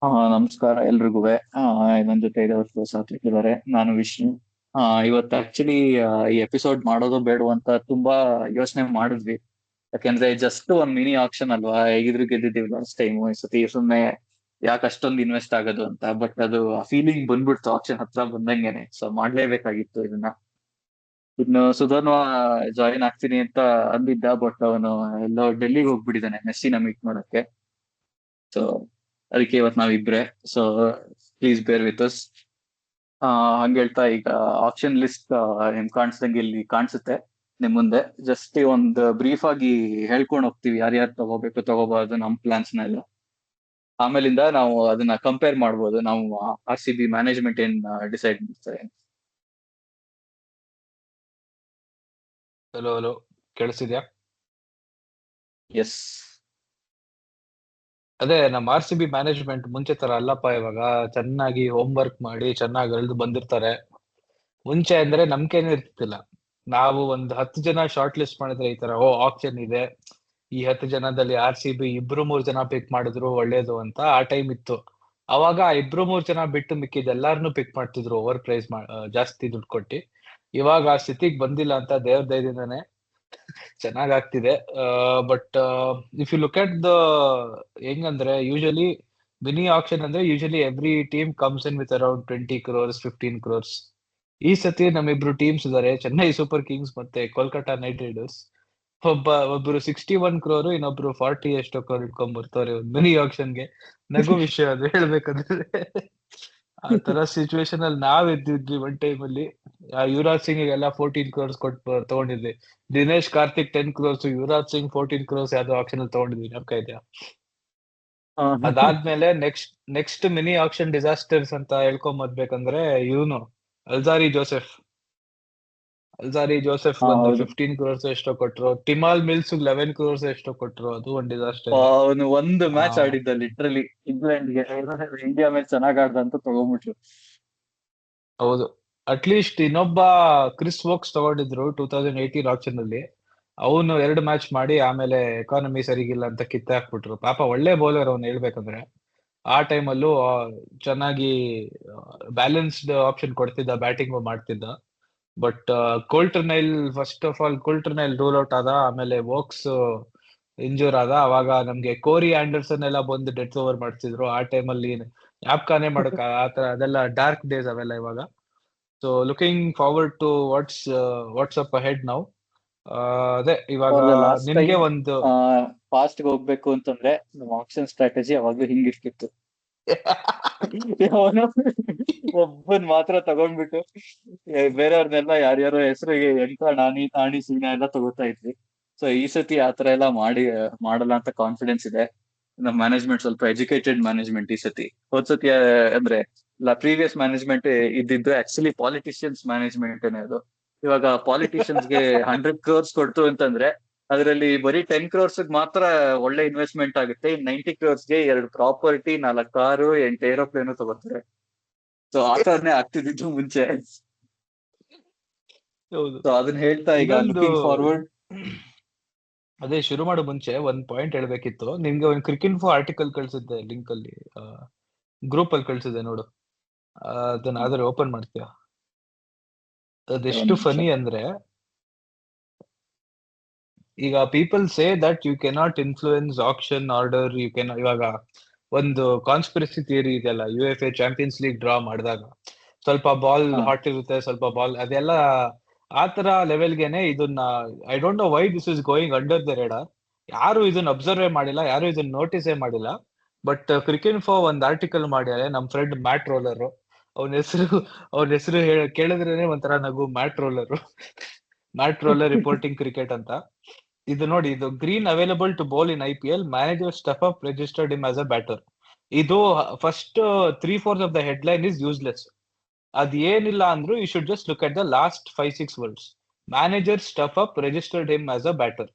ನಮಸ್ಕಾರ ಎಲ್ರಿಗೂ. ನನ್ನ ಜೊತೆ ಇವತ್ತು ಸಾತ್ವಿಕ್ ಇದ್ದಾರೆ, ನಾನು ವಿಷ್ಣು. ಇವತ್ತು ಆಕ್ಚುಲಿ ಈ ಎಪಿಸೋಡ್ ಮಾಡೋದು ಬೇಡವು ಅಂತ ತುಂಬಾ ಯೋಚನೆ ಮಾಡಿದ್ವಿ. ಯಾಕೆಂದ್ರೆ ಜಸ್ಟ್ ಒಂದ್ ಮಿನಿ ಆಕ್ಷನ್ ಅಲ್ವಾ, ಹೇಗಿದ್ರು ಗೆದ್ದಿದ್ದೀವಿ ಲಾಸ್ಟ್ ಟೈಮ್. ಈ ಸತಿ ಸುಮ್ನೆ ಯಾಕೆ ಅಷ್ಟೊಂದು ಇನ್ವೆಸ್ಟ್ ಆಗೋದು ಅಂತ. ಬಟ್ ಅದು ಫೀಲಿಂಗ್ ಬಂದ್ಬಿಡ್ತು ಆಕ್ಷನ್ ಹತ್ರ ಬಂದಂಗೆನೆ. ಸೊ ಮಾಡ್ಲೇಬೇಕಾಗಿತ್ತು ಇದನ್ನ. ಇನ್ನು ಸುಧರ್ಮ ಜಾಯಿನ್ ಆಗ್ತೀನಿ ಅಂತ ಅಂದಿದ್ದ, ಬಟ್ ಅವನು ಎಲ್ಲೋ ಡೆಲ್ಲಿಗೆ ಹೋಗ್ಬಿಟ್ಟಿದ್ದಾನೆ ಮೆಸ್ಸಿನ ಮೀಟ್ ಮಾಡಕ್ಕೆ. ಸೊ ಅದಕ್ಕೆ ಇವತ್ತು ನಾವಿಬ್ರೆ. So please bear with us. ಹಂಗ ಹೇಳ್ತಾ ಈಗ ಆಪ್ಷನ್ ಲಿಸ್ಟ್ ನಿಮ್ ಕಾಣಿಸ್ದಂಗೆ ಇಲ್ಲಿ ಕಾಣಿಸುತ್ತೆ ನಿಮ್ ಮುಂದೆ. ಜಸ್ಟ್ ಒಂದು ಬ್ರೀಫ್ ಆಗಿ ಹೇಳ್ಕೊಂಡು ಹೋಗ್ತೀವಿ ಯಾರ್ಯಾರು ತಗೋಬೇಕು ತಗೋಬಾರ್ದು ನಮ್ ಪ್ಲಾನ್ಸ್ ನ ಎಲ್ಲ. ಆಮೇಲಿಂದ ನಾವು ಅದನ್ನ ಕಂಪೇರ್ ಮಾಡ್ಬೋದು, ನಾವು RCB ಮ್ಯಾನೇಜ್ಮೆಂಟ್ ಏನ್ ಡಿಸೈಡ್ ಮಾಡ್ತಾರೆ. ಹಲೋ ಹಲೋ, ಕೇಳಿಸಿದ್ಯಾ? ಎಸ್. ಅದೇ ನಮ್ಮ RCB ಮ್ಯಾನೇಜ್ಮೆಂಟ್ ಮುಂಚೆ ತರ ಅಲ್ಲಪ್ಪ. ಇವಾಗ ಚೆನ್ನಾಗಿ ಹೋಮ್ ವರ್ಕ್ ಮಾಡಿ ಚೆನ್ನಾಗಿ ಎಳ್ದು ಬಂದಿರ್ತಾರೆ. ಮುಂಚೆ ಅಂದ್ರೆ ನಂಬಿಕೆನೇ ಇರ್ತಿಲ್ಲ. ನಾವು ಒಂದ್ 10 ಜನ ಶಾರ್ಟ್ ಲಿಸ್ಟ್ ಮಾಡಿದ್ರೆ ಈ ತರ ಆಪ್ಷನ್ ಇದೆ, ಈ 10 ಜನದಲ್ಲಿ RCB 2-3 ಜನ ಪಿಕ್ ಮಾಡಿದ್ರು ಒಳ್ಳೇದು ಅಂತ ಆ ಟೈಮ್ ಇತ್ತು. ಅವಾಗ 2-3 ಜನ ಬಿಟ್ಟು ಮಿಕ್ಕಿದ್ ಎಲ್ಲಾರನು ಪಿಕ್ ಮಾಡ್ತಿದ್ರು ಓವರ್ ಪ್ರೈಸ್ ಜಾಸ್ತಿ ದುಡ್ಡು ಕೊಟ್ಟಿ. ಇವಾಗ ಆ ಸ್ಥಿತಿಗೆ ಬಂದಿಲ್ಲ ಅಂತ ದೇವ್ರ ದಯದಿಂದಾನೆ ಚೆನ್ನಾಗ್ ಆಗ್ತಿದೆ. But if you look at the ಹೆಂಗಂದ್ರೆ ಯೂಶಲಿ ಮಿನಿ ಆಕ್ಷನ್ ಅಂದ್ರೆ usually every team comes in with around 20 crores 15 crores. ಈ ಸತಿ ನಮ್ಮಿಬ್ರು ಟೀಮ್ಸ್ ಇದಾರೆ, ಚೆನ್ನೈ ಸೂಪರ್ ಕಿಂಗ್ಸ್ ಮತ್ತೆ ಕೋಲ್ಕತಾ ನೈಟ್ ರೈಡರ್ಸ್. ಒಬ್ರು 61 crore, ಇನ್ನೊಬ್ರು 40 ಎಷ್ಟೋ crore ಇಟ್ಕೊಂಡ್ ಬರ್ತಾರೆ ಒಂದು ಮಿನಿ ಆಕ್ಷನ್ಗೆ. ನಗು ವಿಷಯ ಅದು ಹೇಳ್ಬೇಕಂದ್ರೆ. ಆ ತರ ಸಿಚುವೇಶನ್ ಅಲ್ಲಿ ನಾವ್ ಇದ್ದಿದ್ವಿ ಒಂದ್ ಟೈಮ್ ಅಲ್ಲಿ. ಯುವರಾಜ್ ಸಿಂಗ್ ಎಲ್ಲ 14 crores ಕೊಟ್ಟು ತಗೊಂಡಿದ್ವಿ. ದಿನೇಶ್ ಕಾರ್ತಿಕ್ 10 crores, ಯುವರಾಜ್ ಸಿಂಗ್ 14 crores ಯಾವ್ದೋ ಆಕ್ಷನ್ ಅಲ್ಲಿ ತಗೊಂಡಿದ್ವಿ, ಜ್ಞಾಪಕ ಇದೆಯಾ? ಅದಾದ್ಮೇಲೆ ನೆಕ್ಸ್ಟ್ ಮಿನಿ ಆಕ್ಷನ್ ಡಿಸಾಸ್ಟರ್ಸ್ ಅಂತ ಹೇಳ್ಕೊಂಡ್ ಬರ್ಬೇಕಂದ್ರೆ ಇವನು ಅಲ್ಜಾರಿ ಜೋಸೆಫ್ ಒಂದು ಹೌದು. 15 crores ಎಷ್ಟೋ ಕೊಟ್ರು. ಟಿಮಾಲ್ ಮಿಲ್ಸ್ 11 crores ಎಷ್ಟೋ ಕೊಟ್ರು, ಅದು ಒಂದು ಡಿಸಾಸ್ಟರ್. ಅವನು ಒಂದು ಆ ಮ್ಯಾಚ್ ಆಡಿದ್ದ ಲಿಟ್ರಲಿ ಇಂಗ್ಲೆಂಡ್ಗೆ. ಇಂಡಿಯಾ ಮೇಲೆ ಚೆನ್ನಾಗ್ ಆಡ್ದ ಅಂತ ತಗೊಂಡ್ಬಿಟ್ರು. ಹೌದು. ಅಟ್ಲೀಸ್ಟ್ ಇನ್ನೊಬ್ಬ ಕ್ರಿಸ್ ವೋಕ್ಸ್ ತಗೊಂಡಿದ್ರು 2018 ಆಕ್ಷನ್ ಅಲ್ಲಿ. ಅವನು 2 ಮ್ಯಾಚ್ ಮಾಡಿ ಆಮೇಲೆ ಎಕಾನಮಿ ಸರಿಗಿಲ್ಲ ಅಂತ ಕಿತ್ತೆ ಹಾಕ್ಬಿಟ್ರು. ಪಾಪ ಒಳ್ಳೆ ಬೌಲರ್ ಅವ್ನು ಹೇಳ್ಬೇಕಂದ್ರೆ. ಆ ಟೈಮಲ್ಲೂ ಚೆನ್ನಾಗಿ ಬ್ಯಾಲೆನ್ಸ್ಡ್ ಆಪ್ಷನ್ ಕೊಡ್ತಿದ್ದ, ಬ್ಯಾಟಿಂಗ್ ಮಾಡ್ತಿದ್ದ. But Coulter Nile first of all Coulter Nile rule out ಆದ, ಆಮೇಲೆ ವೋಕ್ಸ್ ಇಂಜೂರ್ ಆದ. ಅವಾಗ ನಮ್ಗೆ ಕೋರಿ ಆಂಡರ್ಸನ್ ಎಲ್ಲ ಬಂದು ಡೆತ್ ಓವರ್ ಮಾಡ್ತಿದ್ರು ಆ ಟೈಮಲ್ಲಿ. ಜ್ಞಾಪಕಾನೇ ಮಾಡಕ್ ಆತರ ಅದೆಲ್ಲ ಡಾರ್ಕ್ ಡೇಸ್ ಅವೆಲ್ಲ ಇವಾಗ. So looking forward to what's up ahead now. ಅದೇ ಇವಾಗ ಲಾಸ್ಟ್ ನಿನ್ಗೆ ಟೈಮ್ ಒಂದು ಫಾಸ್ಟ್ ಹೋಗ್ಬೇಕು ಅಂತಂದ್ರೆ ನಮ್ಮ ಆಕ್ಷನ್ ಸ್ಟ್ರಾಟಜಿ ಅವಾಗ್ಲೂ ಹಿಂಗಿರ್ತಿತ್ತು. ಅವನು ಒಬ್ಬನ್ ಮಾತ್ರ ತಗೊಂಡ್ಬಿಟ್ಟು ಬೇರೆಯವ್ರನ್ನೆಲ್ಲ ಯಾರ್ಯಾರೋ ಹೆಸರಿಗೆ ಎಂತ ನಾನಿ ತಾಣಿ ಸೀನಾ ಎಲ್ಲ ತಗೋತಾ ಇದ್ವಿ. ಸೊ ಈ ಸತಿ ಆತರ ಎಲ್ಲ ಮಾಡಲ್ಲ ಅಂತ ಕಾನ್ಫಿಡೆನ್ಸ್ ಇದೆ. ನಮ್ಮ ಮ್ಯಾನೇಜ್ಮೆಂಟ್ ಸ್ವಲ್ಪ ಎಜುಕೇಟೆಡ್ ಮ್ಯಾನೇಜ್ಮೆಂಟ್ ಈ ಸತಿ. ಹೋದ್ ಸತಿ ಅಂದ್ರೆ ಪ್ರೀವಿಯಸ್ ಮ್ಯಾನೇಜ್ಮೆಂಟ್ ಇದ್ದಿದ್ದು ಆಕ್ಚುಲಿ ಪಾಲಿಟಿಷಿಯನ್ಸ್ ಮ್ಯಾನೇಜ್ಮೆಂಟ್ ಅದು. ಇವಾಗ ಪಾಲಿಟಿಷಿಯನ್ಸ್ಗೆ 100 crores ಕೊಡ್ತು ಅಂತಂದ್ರೆ ಅದರಲ್ಲಿ ಬರೀ 10 crores ಮಾತ್ರ ಒಳ್ಳೆ ಇನ್ವೆಸ್ಟ್ಮೆಂಟ್ ಆಗುತ್ತೆ. 90 crores ಎರಡು ಪ್ರಾಪರ್ಟಿ, 4 ಕಾರು, 8 ಏರೋಪ್ಲೇನ್ ತಗೋತಾರೆ. ಸೊ ಆ ತರನೇ ಆಗ್ತಿದ್ದು ಮುಂಚೆ. ಹೌದು. ಸೊ ಅದನ್ನ ಹೇಳ್ತಾ ಈಗ ಇನ್ನೊಂದು ಲುಕಿಂಗ್ ಫಾರ್ವರ್ಡ್. ಅದೇ ಶುರು ಮಾಡೋ ಮುಂಚೆ ಒಂದ್ ಪಾಯಿಂಟ್ ಹೇಳ್ಬೇಕಿತ್ತು ನಿಮ್ಗೆ. ಒಂದು ಕ್ರಿಕೆನ್ಫೋ ಆರ್ಟಿಕಲ್ ಕಳ್ಸಿದ್ದೆ ಲಿಂಕ್ ಅಲ್ಲಿ, ಗ್ರೂಪ್ ಅಲ್ಲಿ ಕಳ್ಸಿದ್ದೆ ನೋಡು. ಅದನ್ನ ಆದ್ರೆ ಓಪನ್ ಮಾಡ್ತೀಯಾ? ಅದೆಷ್ಟು ಒಂದ್ ನಿಮಿಷ. ಫನಿ ಅಂದ್ರೆ, ಈಗ people say that you cannot influence auction order, ಇವಾಗ ಒಂದು ಕಾನ್ಸ್ಪಿರಸಿ ಥಿಯರಿ ಇದೆಯಲ್ಲ, UFA ಚಾಂಪಿಯನ್ಸ್ ಲೀಗ್ ಡ್ರಾ ಮಾಡಿದಾಗ ಸ್ವಲ್ಪ ಬಾಲ್ ಹಾ. ಹಾಟ್ ಇರುತ್ತೆ, ಸ್ವಲ್ಪ ಬಾಲ್ ಅದೆಲ್ಲ ಆತರ ಲೆವೆಲ್ಗೆನೆ ಇದನ್ನ. I don't know why this is going under the radar. ಯಾರು ಇದನ್ನ ಅಬ್ಸರ್ವ್ ಮಾಡಿಲ್ಲ, ಯಾರು ಇದನ್ನ ನೋಟಿಸೇ ಮಾಡಿಲ್ಲ. ಬಟ್ ಕ್ರಿಕೆನ್ಫೋ ಒಂದ್ ಆರ್ಟಿಕಲ್ ಮಾಡ್ಯಾರೆ, ನಮ್ ಫ್ರೆಂಡ್ ಮ್ಯಾಟ್ ರೋಲರ್. ಅವನ ಹೆಸರು ಕೇಳಿದ್ರೇನೆ ಒಂಥರ ನಗು. ಮ್ಯಾಟ್ ರೋಲರ್ ರಿಪೋರ್ಟಿಂಗ್ ಕ್ರಿಕೆಟ್ ಅಂತ. ಇದು ನೋಡಿ, ಇದು green available to bowl in IPL, manager stuff up registered him as a batter. ಇದು first 3/4 of the headline is useless. ಅದ್ ಏನಿಲ್ಲ ಅಂದ್ರು you should just look at the last 5-6 words. Manager stuff up registered him as a batter.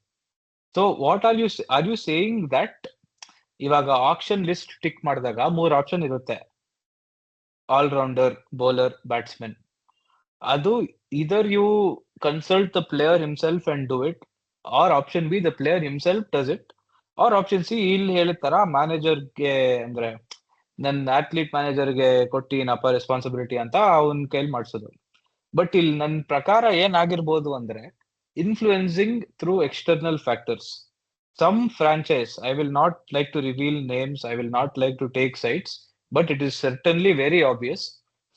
So what are you saying that ಇವಾಗ option list tick ಮಾಡಿದಾಗ 3 option ಇರುತ್ತೆ: allrounder, bowler, batsman. ಅದು either you consult the player himself and do it, or option B the player himself does it, or option C ಇಲ್ಲಿ ಹೇಳಿದ ತರ ಮ್ಯಾನೇಜರ್ಗೆ ಅಂದ್ರೆ ನನ್ನ athlete ಮ್ಯಾನೇಜರ್ಗೆ ಕೊಟ್ಟಿನಪ್ಪ responsibility ಅಂತ ಅವನ ಕೈಲಿ ಮಾಡ್ಸೋದು. ಬಟ್ ಇಲ್ಲಿ ನನ್ನ ಪ್ರಕಾರ ಏನಾಗಿರ್ಬೋದು ಅಂದ್ರೆ influencing through external factors. Some franchise, I will not like to reveal names, I will not like to take sides, but it is certainly very obvious.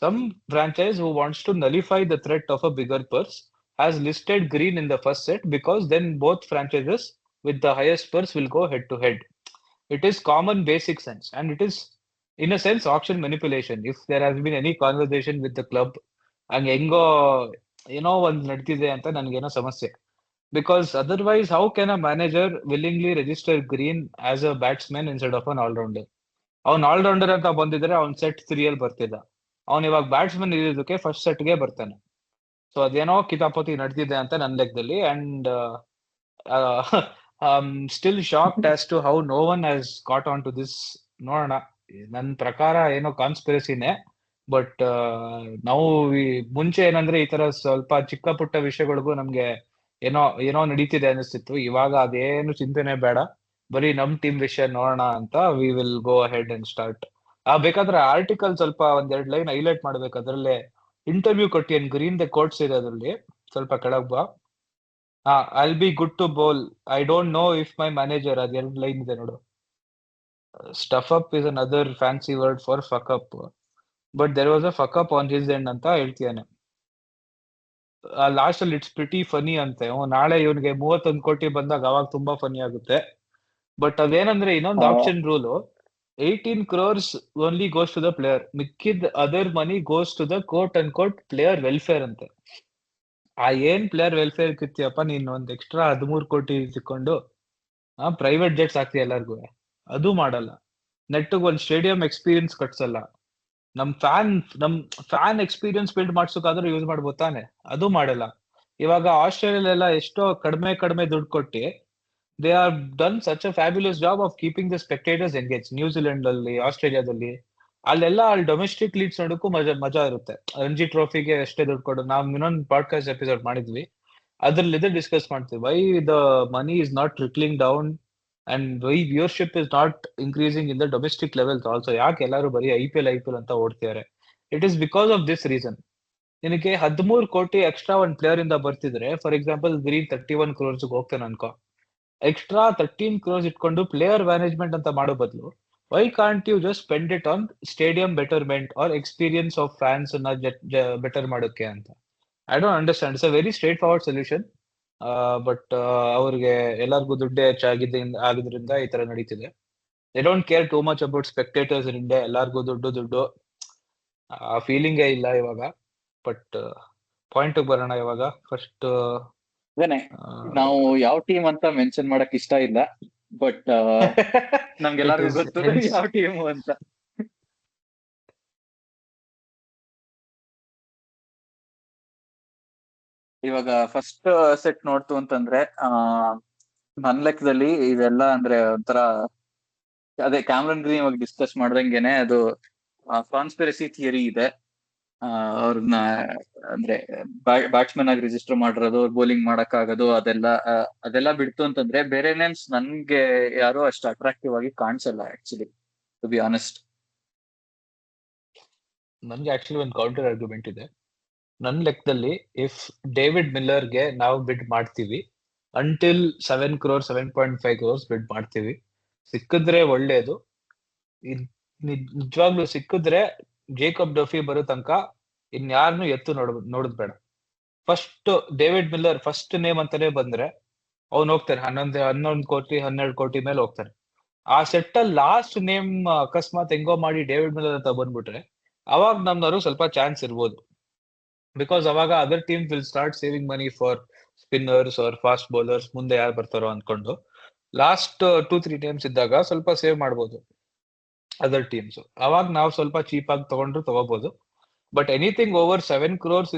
Some franchise who wants to nullify the threat of a bigger purse has listed green in the first set, because then both franchises with the highest purse will go head to head. It is common basic sense, and it is in a sense auction manipulation. If there has been any conversation with the club ಹಂಗ ಹೆಂಗೋ ಏನೋ ಒಂದ್ ನಡ್ತಿದೆ ಅಂತ ನನ್ಗೇನೋ ಸಮಸ್ಯೆ. Because otherwise how can a manager willingly register Green as a batsman instead of an all-rounder? ಅವ್ನ್ all-rounder ಅಂತ ಬಂದಿದ್ರೆ ಅವ್ನ್ ಸೆಟ್ 3 ಅಲ್ಲಿ ಬರ್ತಿದ್ದ. ಅವ್ನ್ ಇವಾಗ ಬ್ಯಾಟ್ಸ್ಮನ್ ಇರೋದಕ್ಕೆ ಫಸ್ಟ್ ಸೆಟ್ಗೆ ಬರ್ತಾನೆ. ಸೊ ಅದೇನೋ ಕಿತಾಪತಿ ನಡೆದಿದೆ ಅಂತ ನನ್ನ ಲೆಕ್ಕದಲ್ಲಿ. And still shocked as to how no one has got on to this. ನೋಡೋಣ, ನನ್ನ ಪ್ರಕಾರ ಏನೋ ಕಾನ್ಸ್ಪಿರಸಿನೇ. ಬಟ್ ನಾವು ಮುಂಚೆ ಏನಂದ್ರೆ ಈ ತರ ಸ್ವಲ್ಪ ಚಿಕ್ಕ ಪುಟ್ಟ ವಿಷಯಗಳಿಗೂ ನಮ್ಗೆ ಏನೋ ಏನೋ ನಡೀತಿದೆ ಅನಿಸ್ತಿತ್ತು. ಇವಾಗ ಅದೇನು ಚಿಂತೆನೆ ಬೇಡ, ಬರೀ ನಮ್ ಟೀಮ್ ವಿಷಯ ನೋಡೋಣ ಅಂತ ವಿ ವಿಲ್ ಗೋ ಅಹೆಡ್ ಅಂಡ್ ಸ್ಟಾರ್ಟ್. ಬೇಕಾದ್ರೆ ಆರ್ಟಿಕಲ್ ಸ್ವಲ್ಪ ಒಂದೆರಡು ಲೈನ್ ಹೈಲೈಟ್ ಮಾಡ್ಬೇಕು. ಅದ್ರಲ್ಲೇ ಇಂಟರ್ವ್ಯೂ ಕೊಟ್ಟಿಯನ್ ಗ್ರೀನ್ ದ ಕೋಟ್ಸ್ ಇದೆ ಅದ್ರಲ್ಲಿ, ಸ್ವಲ್ಪ ಕೆಳಗ್ ಬಾ. I'll be good to bowl, I don't know if my manager, ಅದ್ 2 ಲೈನ್ ಇದೆ ನೋಡು. Stuff up is another fancy word for fuck up, but there was a fuck up on his end ಅಂತ ಹೇಳ್ತೀಯಾನೆ. ಲಾಸ್ಟ್ ಅಲ್ಲಿ it's pretty funny ಅಂತೆ. ನಾಳೆ ಇವನ್ಗೆ 31 ಕೋಟಿ ಬಂದಾಗ ಅವಾಗ ತುಂಬಾ ಫನಿ ಆಗುತ್ತೆ. ಬಟ್ ಅದೇನಂದ್ರೆ ಇನ್ನೊಂದು option rule, 18 crores only goes to the player, ಮಿಕ್ಕಿದ್ other money goes to the coach and coach player welfare ಅಂತೆ. ಏನ್ ಪ್ಲೇಯರ್ ವೆಲ್ಫೇರ್ ಕಿತ್ತೀಯಪ್ಪ ನೀನ್? ಒಂದ್ ಎಕ್ಸ್ಟ್ರಾ 13 ಕೋಟಿ ಸಿಕ್ಕೊಂಡು ಪ್ರೈವೇಟ್ ಜೆಟ್ಸ್ ಹಾಕ್ತೀಯ ಎಲ್ಲಾರ್ಗು, ಅದು ಮಾಡಲ್ಲ. ನೆಟ್ಟಿಗೆ ಒಂದ್ ಸ್ಟೇಡಿಯಂ ಎಕ್ಸ್ಪೀರಿಯನ್ಸ್ ಕಟ್ಸಲ್ಲ. ನಮ್ ಫ್ಯಾನ್ ಎಕ್ಸ್ಪೀರಿಯನ್ಸ್ ಬಿಲ್ಡ್ ಮಾಡ್ಸೋಕಾದ್ರೂ ಯೂಸ್ ಮಾಡ್ಬೋದು ತಾನೆ, ಅದು ಮಾಡಲ್ಲ. ಇವಾಗ ಆಸ್ಟ್ರೇಲಿಯಾ ಎಷ್ಟೋ ಕಡಿಮೆ ದುಡ್ಡು ಕೊಟ್ಟಿ they are done such a fabulous job of keeping the spectators engage. New Zealand ಅಲ್ಲಿ, ಆಸ್ಟ್ರೇಲಿಯಾದಲ್ಲಿ, ಅಲ್ಲೆಲ್ಲ ಅಲ್ಲಿ ಡೊಮೆಸ್ಟಿಕ್ ಲೀಗ್ಸ್ ನೋಡಕ್ಕೂ ಮಜಾ ಇರುತ್ತೆ. ರಣಜಿ ಟ್ರೋಫಿಗೆ ಎಷ್ಟೇ ದುಡ್ಡು ಕೊಡು. ನಾವು ಇನ್ನೊಂದು ಪಾಡ್ಕಾಸ್ಟ್ ಎಪಿಸೋಡ್ ಮಾಡಿದ್ವಿ, ಅದ್ರಲ್ಲಿ ಡಿಸ್ಕಸ್ ಮಾಡ್ತೀವಿ why the money is not trickling down and why viewership is not increasing in the domestic levels also. ಯಾಕೆ ಎಲ್ಲರೂ ಬರೀ ಐ ಪಿ ಎಲ್ ಅಂತ ಓಡ್ತಿದ್ದಾರೆ? It is because of this reason. ನಿನಗೆ 13 ಕೋಟಿ ಎಕ್ಸ್ಟ್ರಾ ಒಂದ್ ಪ್ಲೇಯರ್ ಇಂದ ಬರ್ತಿದ್ರೆ, ಫಾರ್ ಎಕ್ಸಾಂಪಲ್ ಗ್ರೀನ್ 31 crores ಹೋಗ್ತಾನೆ ಅನ್ಕೋ, ಎಕ್ಸ್ಟ್ರಾ 13 crores ಇಟ್ಕೊಂಡು ಪ್ಲೇಯರ್ ಮ್ಯಾನೇಜ್ಮೆಂಟ್ ಅಂತ ಮಾಡೋ ಬದಲು why can't you just spend it on stadium betterment R experience of fans ಅನ್ನ ಬೆಟರ್ ಮಾಡೋಕೆ ಅಂತ? I don't understand. It's a very straight forward solution. But ಅವ್ರಿಗೆ ಎಲ್ಲರಿಗೂ ದುಡ್ಡೇ ಆಗಿದ್ರಿಂದ ಈ ತರ ನಡೀತಿದೆ. They don't care too much about spectators in India. ಎಲ್ಲಾರ್ಗು ದುಡ್ಡು ಆ ಫೀಲಿಂಗೇ ಇಲ್ಲ ಇವಾಗ. ಬಟ್ ಪಾಯಿಂಟ್ ಬರೋಣ ಇವಾಗ. ಫಸ್ಟ್ ಅದೇನೆ, ನಾವು ಯಾವ ಟೀಮ್ ಅಂತ ಮೆನ್ಷನ್ ಮಾಡಕ್ ಇಷ್ಟ ಇಲ್ಲ, ಬಟ್ ನಮ್ಗೆಲ್ಲರಿಗೂ ಗೊತ್ತು ಯಾವ ಟೀಮು ಅಂತ. ಇವಾಗ ಫಸ್ಟ್ ಸೆಟ್ ನೋಡ್ತು ಅಂತಂದ್ರೆ ನನ್ ಲೆಕ್ಕದಲ್ಲಿ ಇದೆಲ್ಲ ಅಂದ್ರೆ ಒಂಥರ ಅದೇ ಕ್ಯಾಮ್ರನ್ ಗ್ರೀನ್ ಇವಾಗ ಡಿಸ್ಕಸ್ ಮಾಡ್ದಂಗೆನೆ ಅದು ಕಾನ್ಸ್ಪಿರಸಿ ಥಿಯರಿ ಇದೆ. ಅವ್ರನ್ನ ಅಂದ್ರೆ ಬ್ಯಾಟ್ಸ್ಮನ್ ಆಗಿ ರಿಜಿಸ್ಟರ್ ಮಾಡಿರೋದು, ಬೌಲಿಂಗ್ ಮಾಡಕ್ ಆಗೋದು, ಅದೆಲ್ಲ ಬಿಡ್ತು ಅಂತಂದ್ರೆ ಬೇರೆ ನೇಮ್ಸ್ ನನ್ಗೆ ಯಾರು ಅಷ್ಟು ಅಟ್ರಾಕ್ಟಿವ್ ಆಗಿ ಕಾಣಿಸಲ್ಲ ಆಕ್ಚುಲಿ, ಟು ಬಿ ಆನೆಸ್ಟ್. ನನ್ಗೆ ಆಕ್ಚುಲಿ ಒಂದು ಕೌಂಟರ್ ಆರ್ಗ್ಯುಮೆಂಟ್ ಇದೆ. ನನ್ನ ಲೆಕ್ಕದಲ್ಲಿ ಇಫ್ ಡೇವಿಡ್ ಮಿಲ್ಲರ್ಗೆ ನಾವು ಬಿಡ್ ಮಾಡ್ತೀವಿ, ಅಂಟಿಲ್ 7 crores 7.5 crores ಬಿಡ್ ಮಾಡ್ತೀವಿ. ಸಿಕ್ಕಿದ್ರೆ ಒಳ್ಳೇದು. ನಿಜವಾಗ್ಲೂ ಸಿಕ್ಕಿದ್ರೆ ಜೇಕಬ್ ಡಫಿ ಬರೋ ತನಕ ಇನ್ಯಾರನ್ನು ಎತ್ತು ನೋಡದ್ ಬೇಡ. First David Miller first name ಅಂತಾನೆ ಬಂದ್ರೆ ಅವ್ನು ಹೋಗ್ತಾನೆ 11 ಕೋಟಿ 12 ಕೋಟಿ ಮೇಲೆ ಹೋಗ್ತಾನೆ. ಆ ಸೆಟ್ ಅಲ್ಲಿ ಲಾಸ್ಟ್ ನೇಮ್ ಅಕಸ್ಮಾತ್ ಹೆಂಗೋ ಮಾಡಿ ಡೇವಿಡ್ ಮಿಲ್ಲರ್ ಅಂತ ಬಂದ್ಬಿಟ್ರೆ ಅವಾಗ ನಮ್ದವ್ರು ಸ್ವಲ್ಪ ಚಾನ್ಸ್ ಇರ್ಬೋದು. ಬಿಕಾಸ್ ಅವಾಗ other team will start saving money for spinners or fast bowlers, ಮುಂದೆ ಯಾರು ಬರ್ತಾರೋ ಅನ್ಕೊಂಡು. ಲಾಸ್ಟ್ 2-3 ಟೈಮ್ಸ್ ಇದ್ದಾಗ ಸ್ವಲ್ಪ ಸೇವ್ ಮಾಡ್ಬೋದು ಅದರ್ ಟೀಮ್ಸ್. ಅವಾಗ ನಾವು ಸ್ವಲ್ಪ ಚೀಪ್ ಆಗಿ ತಗೋಬಹುದು. But anything over 7 crores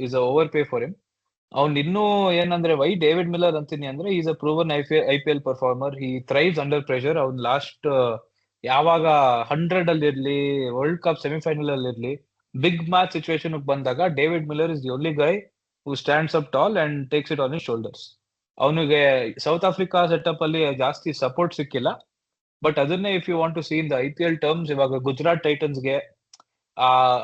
is over pay for him. ಅವ್ನ್ ಇನ್ನೂ ಏನಂದ್ರೆ ವೈ ಡೇವಿಡ್ ಮಿಲ್ಲರ್ ಅಂತೀನಿ ಅಂದ್ರೆ is a proven I P L performer. He thrives under pressure. ಅವ್ನ್ ಲಾಸ್ಟ್ ಯಾವಾಗ 100 ಅಲ್ಲಿ ಇರ್ಲಿ, ವರ್ಲ್ಡ್ ಕಪ್ ಸೆಮಿಫೈನಲ್ ಅಲ್ಲಿ ಇರ್ಲಿ, ಬಿಗ್ ಮ್ಯಾಚ್ ಸಿಚುವೇಶನ್ ಬಂದಾಗ David Miller is the only guy who stands up tall and takes it on his shoulders. ಅವನಿಗೆ South Africa setup ಅಲ್ಲಿ ಜಾಸ್ತಿ ಸಪೋರ್ಟ್ ಸಿಕ್ಕಿಲ್ಲ, ಬಟ್ ಅದನ್ನೇ if you want to see in the IPL terms, ಇವಾಗ ಗುಜರಾತ್ ಟೈಟನ್ಸ್ಗೆ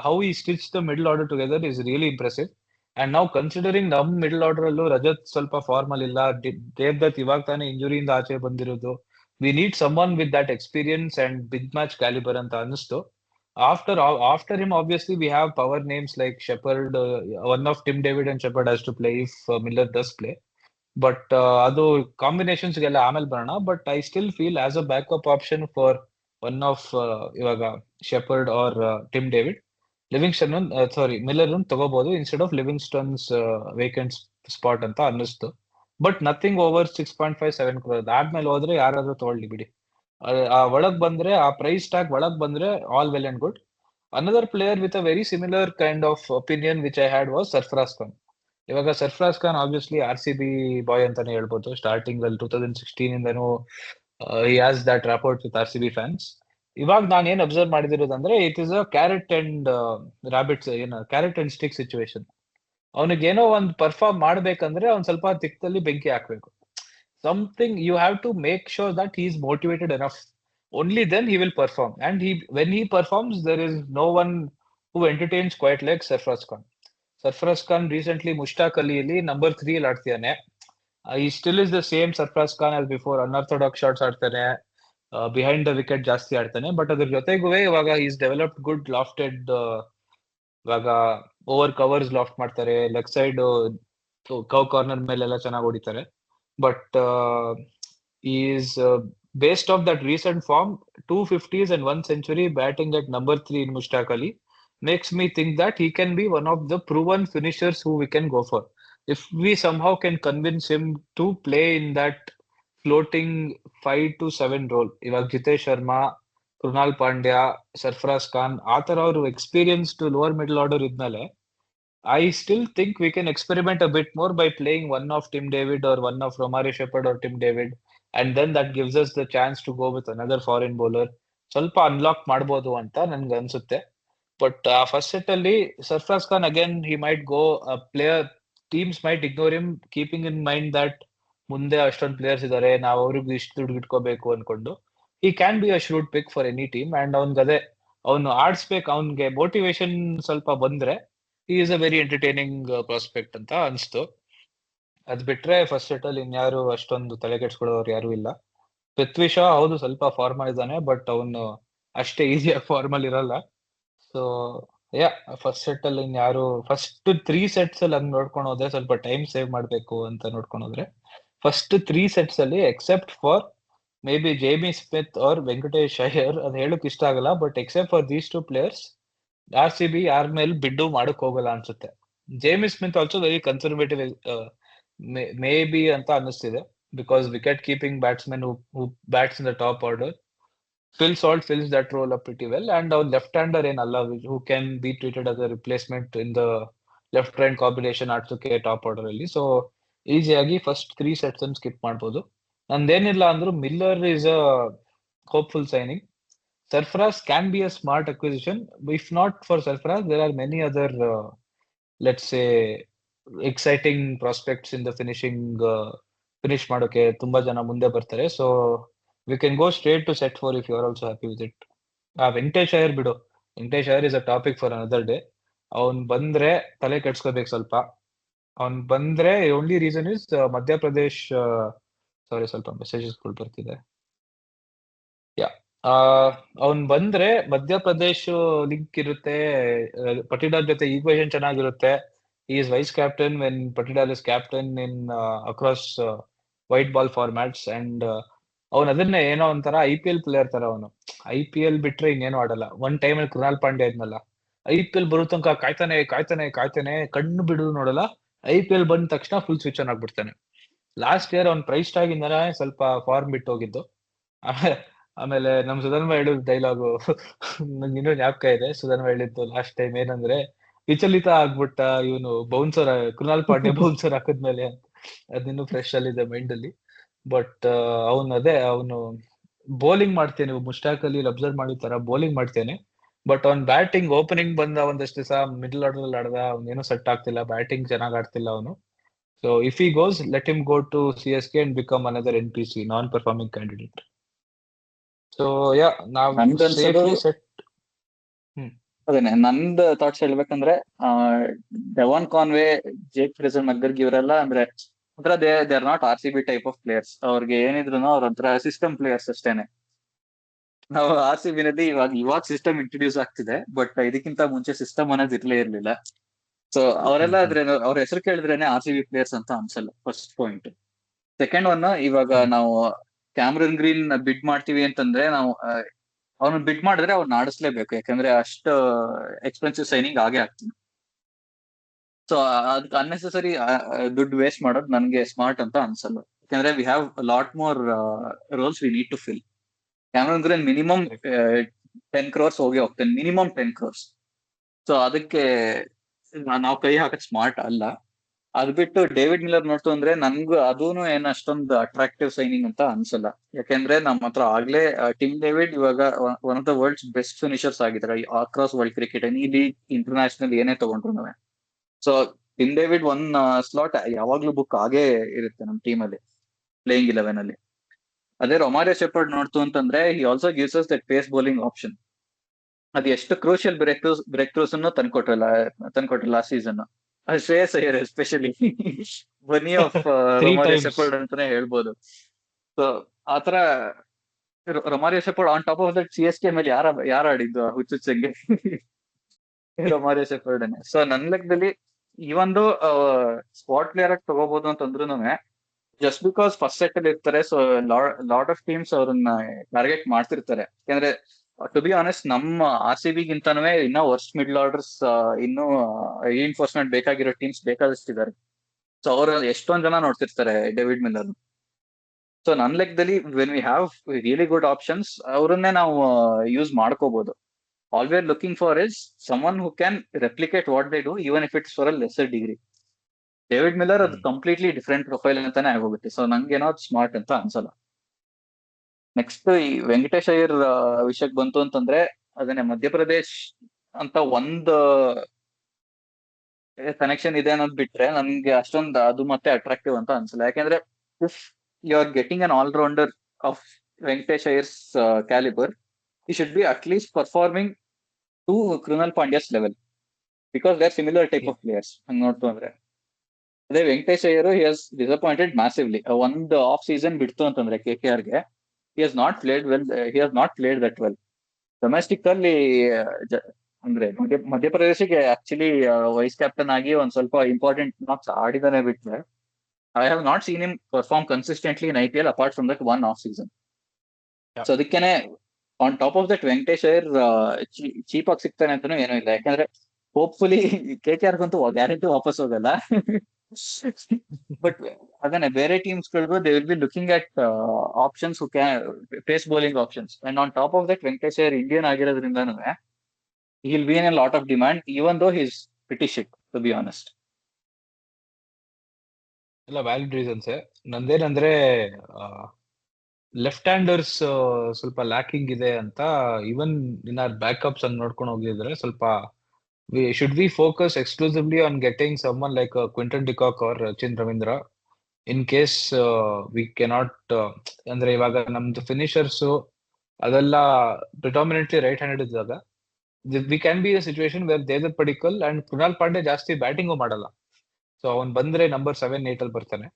how he stitch the middle order together is really impressive. And ನಾವು considering ನಮ್ middle order ಅಲ್ಲೂ ರಜತ್ ಸ್ವಲ್ಪ ಫಾರ್ಮಲ್ ಇಲ್ಲ, ದೇವ್ದತ್ ಇವಾಗ ತಾನೇ ಇಂಜುರಿಯಿಂದ ಆಚೆ ಬಂದಿರೋದು. We need some with that experience and big match calibre ಅಂತ ಅನಿಸ್ತು. After him, obviously, we have power names like Shepherd. One of Tim David and Shepherd has to play if Miller does play. But ಅದು ಕಾಂಬಿನೇಷನ್ಸ್ಗೆಲ್ಲ ಆಮೇಲೆ ಬರೋಣ. But I still feel as a backup option for one of ಇವಾಗ Shepherd or Tim David, Livingstone Miller ತಗೋಬಹುದು instead of Livingstone's vacant spot ಅಂತ ಅನ್ನಿಸ್ತು. But nothing over 6.57 crore. ಆದ್ಮೇಲೆ ಹೋದ್ರೆ ಯಾರಾದ್ರೂ ತಗೊಳ್ಳಿ ಬಿಡಿ. ಆ ಒಳಗ್ ಬಂದ್ರೆ, ಆ ಪ್ರೈಸ್ ಟ್ಯಾಗ್ ಒಳಗ್ ಬಂದ್ರೆ all well and good. Another player with a very similar kind of opinion which I had was Sarfaraz Khan. ಇವಾಗ Sarfaraz Khan obviously RCB boy ಅಂತಾನೆ ಹೇಳ್ಬೋದು. ಸ್ಟಾರ್ಟಿಂಗ್ ಅಲ್ಲಿ 2016 ಇಂದನೂ he has that rapport with RCB fans. ಇವಾಗ ನಾನು ಏನ್ ಅಬ್ಸರ್ವ್ ಮಾಡಿದಿರೋದಂದ್ರೆ, it is a carrot and rabbits, ಏನು ಕ್ಯಾರೆಟ್ ಅಂಡ್ ಸ್ಟಿಕ್ ಸಿಚುವೇಶನ್. ಅವನಿಗೆ ಏನೋ ಒಂದು ಪರ್ಫಾರ್ಮ್ ಮಾಡ್ಬೇಕಂದ್ರೆ ಅವ್ನ್ ಸ್ವಲ್ಪ ತಿಕ್ಕದಲ್ಲಿ ಬೆಂಕಿ ಹಾಕ್ಬೇಕು. Something you have to make sure that he is motivated enough. Only then he will perform. And when he performs, there is no one who entertains quite like Sarfaraz Khan. Sarfaraz Khan recently Mushtaq Ali number 3 ಅಲ್ಲಿ ಆಡ್ತಿದ್ದಾನೆ. He still is the same Sarfaraz Khan as before. Unorthodox shots ಆಡ್ತಾನೆ, behind the wicket ಜಾಸ್ತಿ ಆಡ್ತಾನೆ. But ಅದ್ರ ಜೊತೆಗೂ ಇವಾಗ is developed good lofted, ಇವಾಗ over covers loft ಮಾಡ್ತಾರೆ, leg side cow corner ಮೇಲೆಲ್ಲ ಚೆನ್ನಾಗಿ ಹೊಡಿತಾರೆ. But is based off that recent form, 250s and 1 century batting at number 3 in Mushtaq Ali makes me think that he can be one of the proven finishers who we can go for. If we somehow can convince him to play in that floating 5 to 7 role, ಇವಾಗ ಜಿತೇಶ್ ಶರ್ಮಾ, ಕೃಣಾಲ್ ಪಾಂಡ್ಯ, ಸರ್ಫರಾಜ್ ಖಾನ್ ಆ ತರ ಅವರು experienced lower middle order ಇದ್ಮೇಲೆ, I still think we can experiment a bit more by playing one of Tim David or one of Romari Shepherd or Tim David, and then that gives us the chance to go with another foreign bowler. ಸ್ವಲ್ಪ unlock ಮಾಡ್ಬೋದು ಅಂತ ನನ್ಗೆ ಅನ್ಸುತ್ತೆ. But first set ಅಲ್ಲಿ Sarfaraz Khan again he might go player, teams might ignore him, keeping in mind that ಮುಂದೆ ಅಷ್ಟೊಂದು players ಇದಾರೆ, ನಾವು ಅವ್ರಿಗೆ ಇಷ್ಟು ದುಡ್ಡು ಇಟ್ಕೋಬೇಕು ಅನ್ಕೊಂಡು. He can be a shrewd pick for any team. And ಅವ್ನ್ಗದೆ ಅವ್ನು ಆಡ್ಸ್ಬೇಕು, ಅವ್ನ್ಗೆ ಮೋಟಿವೇಶನ್ ಸ್ವಲ್ಪ ಬಂದ್ರೆ he is a very entertaining prospect ಅಂತ ಅನ್ಸ್ತು. ಅದ್ ಬಿಟ್ರೆ ಫಸ್ಟ್ ಸೆಟ್ ಅಲ್ಲಿ ಇನ್ಯಾರು ಅಷ್ಟೊಂದು ತಲೆ ಕೆಡ್ಸ್ಕೊಳ್ಳೋರು ಯಾರು ಇಲ್ಲ. ಪೃಥ್ವಿ ಶಾ ಹೌದು ಸ್ವಲ್ಪ ಫಾರ್ಮಲ್ ಇದ್ದಾನೆ, ಬಟ್ ಅವನು ಅಷ್ಟೇ ಈಸಿಯಾಗಿ ಫಾರ್ಮಲ್ ಇರಲ್ಲ. ಸೊ ಯಾ, ಫಸ್ಟ್ ಸೆಟ್ ಅಲ್ಲಿ ಇನ್ಯಾರು, ಫಸ್ಟ್ 3 sets ಅಲ್ಲಿ ಹಂಗ್ ನೋಡ್ಕೊಂಡು ಹೋದ್ರೆ, ಸ್ವಲ್ಪ ಟೈಮ್ ಸೇವ್ ಮಾಡ್ಬೇಕು ಅಂತ ನೋಡ್ಕೊಂಡು ಹೋದ್ರೆ, ಫಸ್ಟ್ 3 sets ಅಲ್ಲಿ except for maybe Jamie Smith or Venkatesh Iyer, ಅದ್ ಹೇಳಕ್ ಇಷ್ಟ ಆಗಲ್ಲ, but except for these 2 players RCB ಯಾರ ಮೇಲೆ ಬಿಡ್ಡು ಮಾಡಕ್ ಹೋಗಲ್ಲ ಅನ್ಸುತ್ತೆ. Jamie Smith also very conservative maybe ಅಂತ ಅನ್ನಿಸ್ತಿದೆ, because wicket keeping batsman who bats in the top order. Phil Salt fills that role up pretty well. And ಅವ್ನು left hander ಏನಲ್ಲ who can be treated us a replacement in the left right combination ಆಡ್ಸೋಕೆ top order ಅಲ್ಲಿ. So ಈಸಿಯಾಗಿ first 3 sets ಅನ್ನು skip ಮಾಡ್ಬೋದು. ನಂದೇನಿಲ್ಲ ಅಂದ್ರೂ Miller is a hopeful signing. Sarfaraz can be a smart acquisition. If not for Sarfaraz, there are many other, let's say, exciting prospects in the finish ಮಾಡೋಕೆ ತುಂಬಾ ಜನ ಮುಂದೆ ಬರ್ತಾರೆ. So we can go straight to set 4 if you are also happy with it. Venkatesh Iyer ಬಿಡು, Venkatesh Iyer is a topic for another day. ಅವ್ನ್ ಬಂದ್ರೆ ತಲೆ ಕೆಡ್ಸ್ಕೋಬೇಕು ಸ್ವಲ್ಪ. ಅವ್ನ್ ಬಂದ್ರೆ only reason is Madhya Pradesh, sorry ಸ್ವಲ್ಪ ಮೆಸೇಜಸ್ ಬರ್ತಿದೆ. ಯಾ, ಅವ್ನ್ ಬಂದ್ರೆ ಮಧ್ಯಪ್ರದೇಶ್ ಲಿಂಕ್ ಇರುತ್ತೆ, ಪಟಿದಾರ್ ಜೊತೆ ಈಕ್ವೇಷನ್ ಚೆನ್ನಾಗಿರುತ್ತೆ. Is vice captain when Patidar is captain in across white ball formats. And ಅವ್ನ್ ಅದನ್ನೇ ಏನೋ ಒಂಥರ IPL ಪ್ಲೇಯರ್ ತರ ಅವನು. IPL ಬಿಟ್ರೆ ಇನ್ನೇನು ಆಡಲ್ಲ. ಒನ್ ಟೈಮ್ ಅಲ್ಲಿ ಕೃಣಾಲ್ ಪಾಂಡ್ಯ ಇದ್ನಲ್ಲ, IPL ಬರೋ ತನಕ ಕಾಯ್ತಾನೆ ಕಾಯ್ತಾನೆ ಕಾಯ್ತಾನೆ, ಕಣ್ಣು ಬಿಡು ನೋಡಲ್ಲ, IPL ಬಂದ ತಕ್ಷಣ ಫುಲ್ ಸ್ವಿಚ್ ಆನ್ ಆಗ್ಬಿಡ್ತಾನೆ. ಲಾಸ್ಟ್ ಇಯರ್ ಅವ್ನ್ ಪ್ರೈಸ್ ಟ್ಯಾಗ್ ಇಂದಾನೆ ಸ್ವಲ್ಪ ಫಾರ್ಮ್ ಬಿಟ್ಟು ಹೋಗಿದ್ದು. ಆಮೇಲೆ ನಮ್ ಸುಧನ್ವ ಹೇಳಿದ ಡೈಲಾಗು ನಂಗೆ ಇನ್ನೂ ಜ್ಞಾಪಕ ಇದೆ. ಸುಧನ್ವ ಹೇಳಿದ್ದು ಲಾಸ್ಟ್ ಟೈಮ್ ಏನಂದ್ರೆ, ವಿಚಲಿತ ಆಗ್ಬಿಟ್ಟ ಇವನು ಬೌನ್ಸರ್, ಕೃಣಾಲ್ ಪಾಂಡ್ಯ ಬೌನ್ಸರ್ ಹಾಕಿದ್ಮೇಲೆ ಅಂತ. ಅದಿನ್ನೂ ಫ್ರೆಶ್ ಅಲ್ಲಿದೆ ಮೈಂಡ್ ಅಲ್ಲಿ. ಬಟ್ ಅವನು ಬೌಲಿಂಗ್ ಮಾಡ್ತೇನೆ, ಮುಷ್ಟಾಕ್ ಅಲ್ಲಿ ಅಬ್ಸರ್ವ್ ಮಾಡಿದ ತರ ಬೌಲಿಂಗ್ ಮಾಡ್ತೇನೆ. ಬಟ್ ಅವ್ನ್ ಬ್ಯಾಟಿಂಗ್ ಓಪನಿಂಗ್ ಬಂದ ಒಂದಷ್ಟು ದಿವಸ ಮಿಡಲ್ ಆರ್ಡರ್ ಅಲ್ಲಿ ಆಡ್ದ, ಅವ್ನೇನೋ ಸೆಟ್ ಆಗ್ತಿಲ್ಲ, ಬ್ಯಾಟಿಂಗ್ ಚೆನ್ನಾಗ್ ಆಡ್ತಿಲ್ಲ ಅವನು. So if he goes, let him go to CSK and become another NPC, non performing candidate. So yeah ನಾವು ನನ್ಗನ್ಸೋದು ಸೇಫ್ಲಿ ಸೆಟ್. ಹ್ಮ್ ಅದೇನೆ ನಂದ್ ಥಾಟ್ಸ್ ಹೇಳ್ಬೇಕಂದ್ರೆ ಆ ಡೆವಾನ್ ಕಾನ್ವೆ, ಜೇಕ್ ಫ್ರೇಸರ್ ಮಗ್ಗರ್ಗ್ ಇವರೆಲ್ಲ ಅಂದ್ರೆ ಒಂಥರ they are not RCB type of players. ಅವ್ರಿಗೆ ಏನಿದ್ರು ಅವ್ರ ಒಂಥರ ಸಿಸ್ಟಮ್ ಪ್ಲೇಯರ್ಸ್ ಅಷ್ಟೇನೆ. ನಾವು RCB ನಲ್ಲಿ ಇವಾಗ ಸಿಸ್ಟಮ್ ಇಂಟ್ರೊಡ್ಯೂಸ್ ಆಗ್ತಿದೆ, ಬಟ್ ಇದಕ್ಕಿಂತ ಮುಂಚೆ ಸಿಸ್ಟಮ್ ಅನ್ನೋದು ಇರ್ಲೇ ಇರ್ಲಿಲ್ಲ. ಸೊ ಹ್ಮ್ ಅವರೆಲ್ಲ ಹ್ಮ್ ಆದ್ರೆ ಅವ್ರ ಹೆಸರು ಕೇಳಿದ್ರೇನೆ RCB ಪ್ಲೇಯರ್ಸ್ ಅಂತ ಅನ್ಸಲ್ಲ. First point. ಸೆಕೆಂಡ್ ಒನ್, ಇವಾಗ ಹ್ಮ್ ನಾವು ಕ್ಯಾಮ್ರನ್ ಗ್ರೀನ್ ಬಿಡ್ ಮಾಡ್ತೀವಿ ಅಂತಂದ್ರೆ ನಾವು ಅವ್ನ ಬಿಡ್ ಮಾಡಿದ್ರೆ ಅವ್ನ ಆಡಿಸ್ಲೇಬೇಕು, ಯಾಕಂದ್ರೆ ಅಷ್ಟು ಎಕ್ಸ್ಪೆನ್ಸಿವ್ ಸೈನಿಂಗ್ ಆಗೇ ಆಗ್ತದೆ. ಸೊ ಅದಕ್ಕೆ ಅನ್ನೆಸೆಸರಿ ದುಡ್ಡು ವೇಸ್ಟ್ ಮಾಡೋದು ನನ್ಗೆ ಸ್ಮಾರ್ಟ್ ಅಂತ ಅನ್ಸಲ್ಲ. ಯಾಕಂದ್ರೆ we have lot more roles we need to fill. Cameron Green minimum 10 crores ಹೋಗಿ ಹೋಗ್ತೇನೆ, ಮಿನಿಮಮ್ 10 crores. ಸೊ ಅದಕ್ಕೆ ನಾವು ಕೈ ಹಾಕದ್ ಸ್ಮಾರ್ಟ್ ಅಲ್ಲ. ಅದ್ ಬಿಟ್ಟು ಡೇವಿಡ್ ಮಿಲ್ಲರ್ ನೋಡ್ತು ಅಂದ್ರೆ ನನ್ಗೂ ಅದೂನು ಏನ್ ಅಷ್ಟೊಂದು ಅಟ್ರಾಕ್ಟಿವ್ ಸೈನಿಂಗ್ ಅಂತ ಅನ್ಸಲ್ಲ. ಯಾಕೆಂದ್ರೆ ನಮ್ಮ ಹತ್ರ ಆಗ್ಲೇ ಟಿಮ್ ಡೇವಿಡ್ ಇವಾಗ one of the world's best finishers ಆಗಿದ್ದಾರೆ across world cricket, any league international ಏನೇ ತಗೊಂಡ್ರು. So Tim David one slot ಯಾವಾಗ್ಲೂ ಬುಕ್ ಆಗೇ ಇರುತ್ತೆ ನಮ್ಮ ಟೀಮ್ ಅಲ್ಲಿ, ಪ್ಲೇಯಿಂಗ್ 11 ಅಲ್ಲಿ. ಅದೇ ರೊಮಾರಿಯೋ ಶೆಪರ್ಡ್ ನೋಡ್ತು ಅಂತಂದ್ರೆ he also gives us that pace bowling option. ಅದು ಎಷ್ಟು ಕ್ರೂಷಿಯಲ್ ಬ್ರೇಕ್ ಥ್ರೂಸ್ ಅನ್ನು ತಂದ್ಕೊಟ್ರಲ್ಲ ಆ season. Shreyas Iyer especially bunny of 3 Romario times. Shepherd ಅಂತಾನೆ ಹೇಳ್ಬೋದು. ಸೊ ಆತರ Romario Shepherd on top of that CSK ಮೇಲೆ ಯಾರ ಆಡಿದ್ದು ಹುಚ್ಚುಚ್ಚಂಗೆ ರೊಮಾರಿಯೋ ಶೆಪರ್ಡ್. ಸೊ ನನ್ ಲೆಕ್ಕದಲ್ಲಿ ಈ ಒಂದು ಸ್ಪಾಟ್ ಪ್ಲೇಯರ್ ಆಗಿ ತಗೋಬಹುದು ಅಂತಂದ್ರು ಜಸ್ಟ್ ಬಿಕಾಸ್ ಫಸ್ಟ್ ಸೆಟ್ ಅಲ್ಲಿ ಇರ್ತಾರೆ. ಸೊ ಲಾಟ್ ಆಫ್ ಟೀಮ್ಸ್ ಅವ್ರನ್ನ ಟಾರ್ಗೆಟ್ ಮಾಡ್ತಿರ್ತಾರೆ. ಯಾಕಂದ್ರೆ ಟು ಬಿ ಆನೆಸ್ಟ್ ನಮ್ಮ RCB ಗಿಂತನೂ ಇನ್ನೂ ವರ್ಸ್ಟ್ ಮಿಡ್ಲ್ ಆರ್ಡರ್ಸ್, ಇನ್ನೂ ರೀಇನ್ಫೋರ್ಸ್ಮೆಂಟ್ ಬೇಕಾಗಿರೋ ಟೀಮ್ಸ್ ಬೇಕಾದಷ್ಟಿದ್ದಾರೆ. ಸೊ ಅವ್ರ ಎಷ್ಟೊಂದ್ ಜನ ನೋಡ್ತಿರ್ತಾರೆ ಡೇವಿಡ್ ಮಿಲ್ಲರ್. ಸೊ ನನ್ ಲೆಕ್ಕದಲ್ಲಿ when we have really good options, ಅವ್ರನ್ನೇ ನಾವು ಯೂಸ್ ಮಾಡ್ಕೋಬಹುದು. All we are looking for is someone who can replicate what they do, even if it's for a lesser degree. David Miller ಅದು completely different profile ಅಂತಾನೆ ಆಗೋಗುತ್ತೆ. So ನಂಗೇನೋ smart ಅಂತ ಅನ್ಸಲ್ಲ. Next ಈ ವೆಂಕಟೇಶ್ ಅಯ್ಯರ್ ವಿಷಯಕ್ಕೆ ಬಂತು ಅಂತಂದ್ರೆ ಅದನ್ನೇ ಮಧ್ಯಪ್ರದೇಶ್ ಅಂತ ಒಂದು ಕನೆಕ್ಷನ್ ಇದೆ ಅನ್ನೋದು ಬಿಟ್ರೆ ನನ್ಗೆ ಅಷ್ಟೊಂದು ಅದು ಮತ್ತೆ ಅಟ್ರಾಕ್ಟಿವ್ ಅಂತ ಅನ್ಸಲ್ಲ. ಯಾಕಂದ್ರೆ if you are getting an allrounder of Venkatesh Iyer's calibre, ಈ should be at least performing to Krunal Pandya's level, because they are similar type of players. ಹಂಗ್ ನೋಡ್ತು ಅಂದ್ರೆ ಅದೇ Venkatesh Iyer he has disappointed massively. ಒಂದು ಆಫ್ ಸೀಸನ್ ಬಿಡ್ತು ಅಂತಂದ್ರೆ KKRಗೆ he has not played well. He has not played that well. Domestic ಅಲ್ಲಿ ಅಂದ್ರೆ ಮಧ್ಯಪ್ರದೇಶಕ್ಕೆ ಆಕ್ಚುಲಿ ವೈಸ್ ಕ್ಯಾಪ್ಟನ್ ಆಗಿ ಒಂದ್ ಸ್ವಲ್ಪ ಇಂಪಾರ್ಟೆಂಟ್ ಮಾರ್ಕ್ಸ್ ಆಡಿದಾನೆ ಬಿಟ್ರೆ I have not seen him perform consistently in IPL apart from that one off season. So ಅದಕ್ಕೇನೆ on top of that Venkatesh Iyer cheap ಆಗಿ ಸಿಗ್ತಾನೆ ಅಂತಾನು ಏನೂ ಇಲ್ಲ. ಯಾಕಂದ್ರೆ ಹೋಪ್ಫುಲಿ KKRಗಂತೂ ಗ್ಯಾರಂಟಿ ವಾಪಸ್ ಹೋಗಲ್ಲ. ಬಟ್ ಅದನ್ನೇ ಬೇರೆ ಟೀಮ್ಸ್ ಗಳಿಗೂ they will be looking at options who can pace bowling options. And on top of that Venkatesh Iyer Indian ಆಗಿರೋದ್ರಿಂದನೂ he'll be in a lot of demand, even though he's pretty shit, to be honest. ಎಲ್ಲ valid reasons. ನಂದೇನಂದ್ರೆ left handers ಸ್ವಲ್ಪ lacking ಇದೆ ಅಂತ. Even in R backups ಹಂಗ್ ನೋಡ್ಕೊಂಡು ಹೋಗಿದ್ರೆ ಸ್ವಲ್ಪ should we focus exclusively on getting someone like Quinton de Kock or Chin Ravindra in case we cannot ಅಂದ್ರೆ ಇವಾಗ ನಮ್ದು ಫಿನಿಷರ್ಸ್ ಅದೆಲ್ಲ ಪ್ರಿಡಾಮಿನೆಂಟ್ಲಿ ರೈಟ್ ಹ್ಯಾಂಡೆಡ್ ಇದ್ದಾಗ we can be a situation where Devdutt Padikkal and Krunal Pandya ಜಾಸ್ತಿ batting ಮಾಡಲ್ಲ. ಸೊ ಅವ್ನ್ ಬಂದ್ರೆ number 7-8 ಅಲ್ಲಿ ಬರ್ತಾನೆ.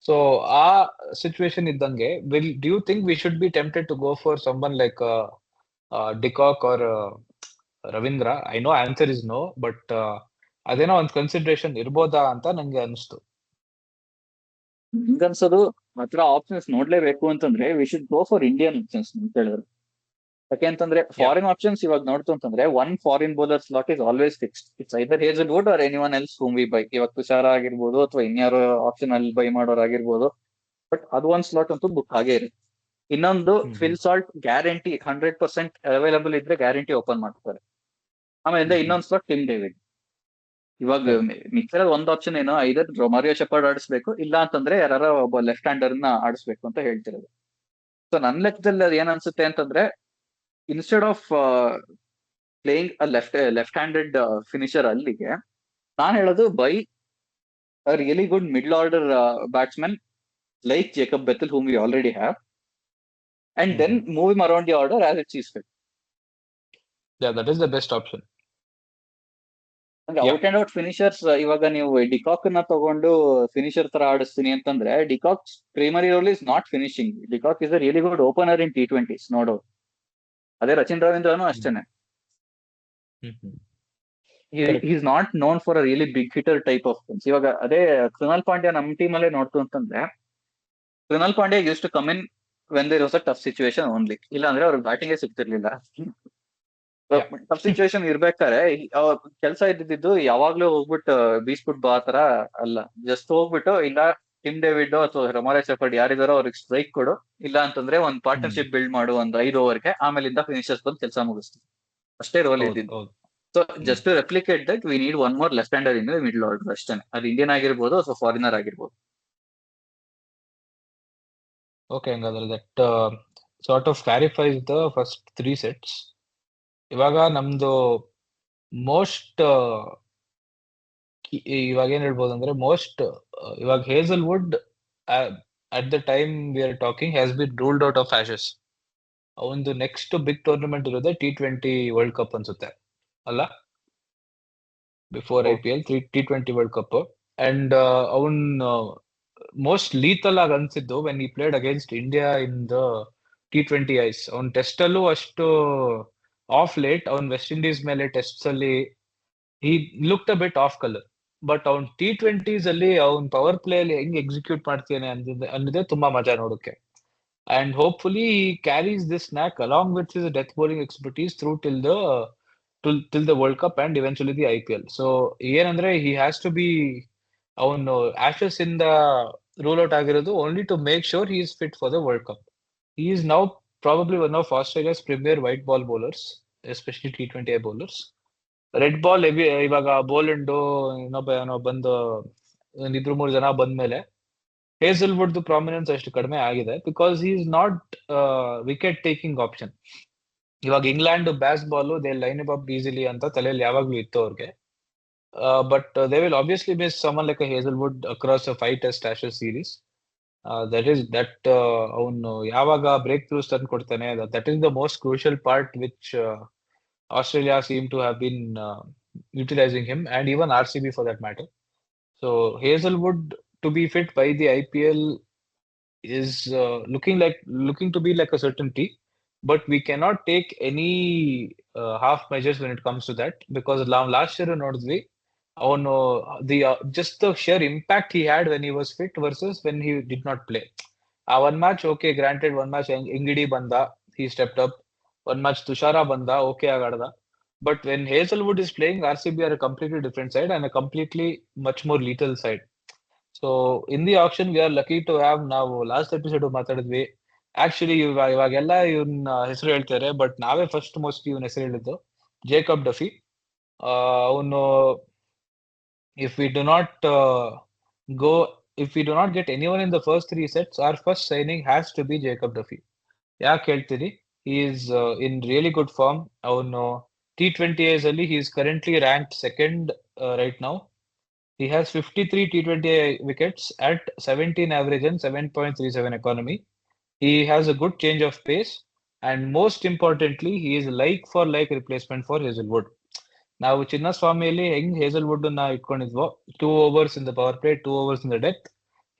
ಸೊ ಆ ಸಿಚುವೇಶನ್ ಇದ್ದಂಗೆ do you think we should be tempted to go for someone like de Kock or Ravindra? I know answer is no, but ಅದೇನೋ ಒಂದು ಕನ್ಸಿಡರೇಷನ್ ಇರ್ಬೋದಾ ಅಂತ ನಂಗೆ ಅನಿಸ್ತು. ಅನ್ಸೋದು ಮಾತ್ರ ಆಪ್ಷನ್ಸ್ ನೋಡ್ಲೇಬೇಕು ಅಂತಂದ್ರೆ we should go for Indian options ಅಂತ ಹೇಳಿದ್ರು. ಯಾಕೆಂತಂದ್ರೆ ಫಾರಿನ್ ಆಪ್ಷನ್ಸ್ ಇವಾಗ ನೋಡ್ತು ಅಂತಂದ್ರೆ one foreign bowler slot is always fixed. It's either Hazlewood or anyone else whom we buy. ಇವಾಗ ತುಷಾರ ಆಗಿರ್ಬೋದು ಅಥವಾ ಇನ್ಯಾರು ಆಪ್ಷನ್ ಅಲ್ಲಿ ಬೈ ಮಾಡೋರ್ ಆಗಿರ್ಬೋದು, ಬಟ್ ಅದು ಒಂದ್ ಸ್ಲಾಟ್ ಅಂತೂ ಬುಕ್ ಆಗೇ ಇರುತ್ತೆ. ಇನ್ನೊಂದು ಫಿಲ್ ಸಾಲ್ಟ್ ಗ್ಯಾರಂಟಿ 100% ಅವೈಲಬಲ್ ಇದ್ರೆ ಗ್ಯಾರಂಟಿ ಓಪನ್ ಮಾಡ್ತಾರೆ. ಆಮೇಲೆ ಇನ್ನೊಂದ್ ಸ್ಲಾಟ್ ಟಿಮ್ ಡೇವಿಡ್. ಇವಾಗ ಮಿಕ್ಸರ್ ಒಂದ್ ಆಪ್ಷನ್ ಏನೋ ಐದರ್ ರೊಮಾರಿಯೋ ಶೆಪರ್ಡ್ ಆಡಿಸ್ಬೇಕು, ಇಲ್ಲ ಅಂತಂದ್ರೆ ಯಾರ ಒಬ್ಬ ಲೆಫ್ಟ್ ಹ್ಯಾಂಡರ್ ನ ಆಡಿಸ್ಬೇಕು ಅಂತ ಹೇಳ್ತಿರೋದು. ಸೊ ನನ್ ಲೆಕ್ಕದಲ್ಲಿ ಅದು ಏನ್ ಅನ್ಸುತ್ತೆ ಅಂತಂದ್ರೆ instead of playing left handed finisher ಅಲ್ಲಿಗೆ ನಾನ್ ಹೇಳೋದು by a really good middle order batsman like Jacob Bethell, whom we already have, and then move him around the order as it sees fit. Yeah, that is the best option. ಅಂದ್ರೆ Yeah. Out and out finishers ಇವಾಗ ನೀವು de Kock ನ ತಗೊಂಡು finisher ತರ ಆಡಿಸ್ತೀನಿ ಅಂತಂದ್ರೆ de Kock primary role is not finishing. De Kock is a really good opener in T20s ನೋಡು. ಅದೇ ರಚಿನ್ ರವೀಂದ್ರನು ಅಷ್ಟೇನೆ. Is not known for a really big hitter type of things. ಇವಾಗ ಅದೇ ಕೃಣಾಲ್ ಪಾಂಡ್ಯ ನಮ್ಮ ಟೀಮ್ ಅಲ್ಲೇ ನೋಡ್ತು ಅಂತಂದ್ರೆ Krunal Pandya used to come in when there was a tough situation only. ಇಲ್ಲ ಅಂದ್ರೆ ಅವ್ರಿಗೆ ಬ್ಯಾಟಿಂಗೇ ಸಿಗ್ತಿರ್ಲಿಲ್ಲ. ಟಫ್ ಸಿಚುವೇಶನ್ ಇರ್ಬೇಕಾದ್ರೆ ಅವ್ರ ಕೆಲಸ ಇದ್ದಿದ್ದು ಯಾವಾಗ್ಲೂ ಹೋಗ್ಬಿಟ್ಟು ಬೀಸ್ಬಿಟ್ಟು ಬಾ ತರ ಅಲ್ಲ. ಜಸ್ಟ್ ಹೋಗ್ಬಿಟ್ಟು ಇಲ್ಲ ಟಿಮ್ ಡೇವಿಡ್ ಅಥವಾ ರಮಾರೆ ಸೆಫರ್ಡ್ ಯಾರಿದಾರೋ ಅವ್ರಿಗೆ ಸ್ಟ್ರೈಕ್ ಕೊಡು, ಇಲ್ಲ ಅಂತಂದ್ರೆ ಒಂದ್ ಪಾರ್ಟ್ನರ್ಶಿಪ್ ಬಿಲ್ಡ್ ಮಾಡು ಒಂದ್ 5 ಓವರ್ಗೆ, ಆಮೇಲಿಂದ ಫಿನಿಶರ್ಸ್ ಬಂದು ಕೆಲಸ ಮುಗಿಸ್ತೀವಿ. ಅಷ್ಟೇ ರೋಲ್ ಇದ್ದಿದ್ದು. So just to replicate that we need one more left hander in the middle order ಅಷ್ಟೇ. ಅದು ಇಂಡಿಯನ್ ಆಗಿರ್ಬೋದು ಅಥವಾ ಫಾರಿನರ್ ಆಗಿರ್ಬೋದು. ಓಕೆ, ಹಂಗಾದ್ರೆ that sort of clarifies the first 3 sets. ಇವಾಗ ನಮ್ದು ಮೋಸ್ಟ್ ಇವಾಗ ಏನ್ ಹೇಳ್ಬೋದು ಅಂದ್ರೆ ಇವಾಗ Hazlewood at the time we are talking has been ruled out of ashes. ಒಂದು ನೆಕ್ಸ್ಟ್ ಬಿಗ್ ಟೂರ್ನಮೆಂಟ್ ಇರೋದೇ T20 ವರ್ಲ್ಡ್ ಕಪ್ ಅನ್ಸುತ್ತೆ ಅಲ್ಲ, before IPL T20 world cup. And ಅವನ್ ಮೋಸ್ಟ್ ಲೀತಲ್ ಆಗಿ ಅನ್ಸಿದ್ದು when he played against India in the T20 ice. ಅವ್ನ್ test ಅಲ್ಲೂ ಅಷ್ಟು of late, ಅವ್ನ್ ವೆಸ್ಟ್ ಇಂಡೀಸ್ ಮೇಲೆ ಟೆಸ್ಟ್ ಅಲ್ಲಿ he looked a bit off color. But ಅವ್ನ್ T20s ಅಲ್ಲಿ ಅವ್ನ್ ಪವರ್ ಪ್ಲೇ ಅಲ್ಲಿ ಹೆಂಗ್ ಎಕ್ಸಿಕ್ಯೂಟ್ ಮಾಡ್ತಾನೆ ಅನ್ನೋದೇ ತುಂಬಾ ಮಜಾ ನೋಡಕ್ಕೆ. And hopefully he carries this knack along with his death bowling expertise through till the World Cup and eventually the IPL. So ಏನಂದ್ರೆ he has to be ಅವನು ಆಶಸ್ ಇಂದ ರೂಲ್ ಔಟ್ ಆಗಿರೋದು only to make sure he is fit for the World Cup. He is now probably one of Australia's premier white ball bowlers, especially T20I bowlers. Red ball ಇವಾಗ ಬೋಲೆಂಡು ಇನ್ನೊಬ್ಬ ಬಂದು 2-3 ಜನ ಬಂದ್ಮೇಲೆ Hazlewood prominence ಅಷ್ಟು ಕಡಿಮೆ ಆಗಿದೆ, because he is not wicket taking option. ಇವಾಗ England Bazball they line up easily ಅಂತ ತಲೆಯಲ್ಲಿ ಯಾವಾಗ್ಲೂ ಇತ್ತು ಅವ್ರಿಗೆ. But they will obviously miss someone like Hazlewood across 5 test Ashes series. That ಅವನು ಯಾವಾಗ ಬ್ರೇಕ್ ಥ್ರೂಸ್ ತಂದು ಕೊಡ್ತಾನೆ, that is the most crucial part which Australia seem to have been utilizing him, and even RCB for that matter. So Hazelwood to be fit by the IPL is looking to be like a certainty, but we cannot take any half measures when it comes to that, because last year ನೋಡಿದ್ವಿ ಅವನು just the sheer impact he had when he was fit versus when he did not play. One match, okay, granted, one match Engidi banda, he stepped up. One match Tushara banda, okay ಆಗಾಡ್ದ. But when Hazelwood is playing, RCB are a completely different side and a completely much more lethal side. So in the auction, we are lucky to have, ನಾವು last episode ಮಾತಾಡಿದ್ವಿ, actually ಇವಾಗೆಲ್ಲ ಇವನ್ ಹೆಸರು ಹೇಳ್ತಾರೆ, but ನಾವೇ first most ಇವನ್ ಹೆಸರು ಹೇಳಿದ್ದು Jacob Duffy. ಅವನು if we do not get anyone in the first 3 sets, our first signing has to be Jacob Duffy. ಯಾಕೆ ಹೇಳ್ತೀರಿ? He is in really good form. ಅವನು T20Is ಅಲ್ಲಿ he is currently ranked second right now. He has 53 T20 wickets at 17 average and 7.37 economy. He has a good change of pace, and most importantly, he is like for like replacement for Hazelwood. ನಾವು ಚಿನ್ನಸ್ವಾಮಿಯಲ್ಲಿ ಹೆಂಗ್ Hazlewood ನ ಇಟ್ಕೊಂಡಿದ್ವೋ 2 overs in the power play, 2 overs in the death,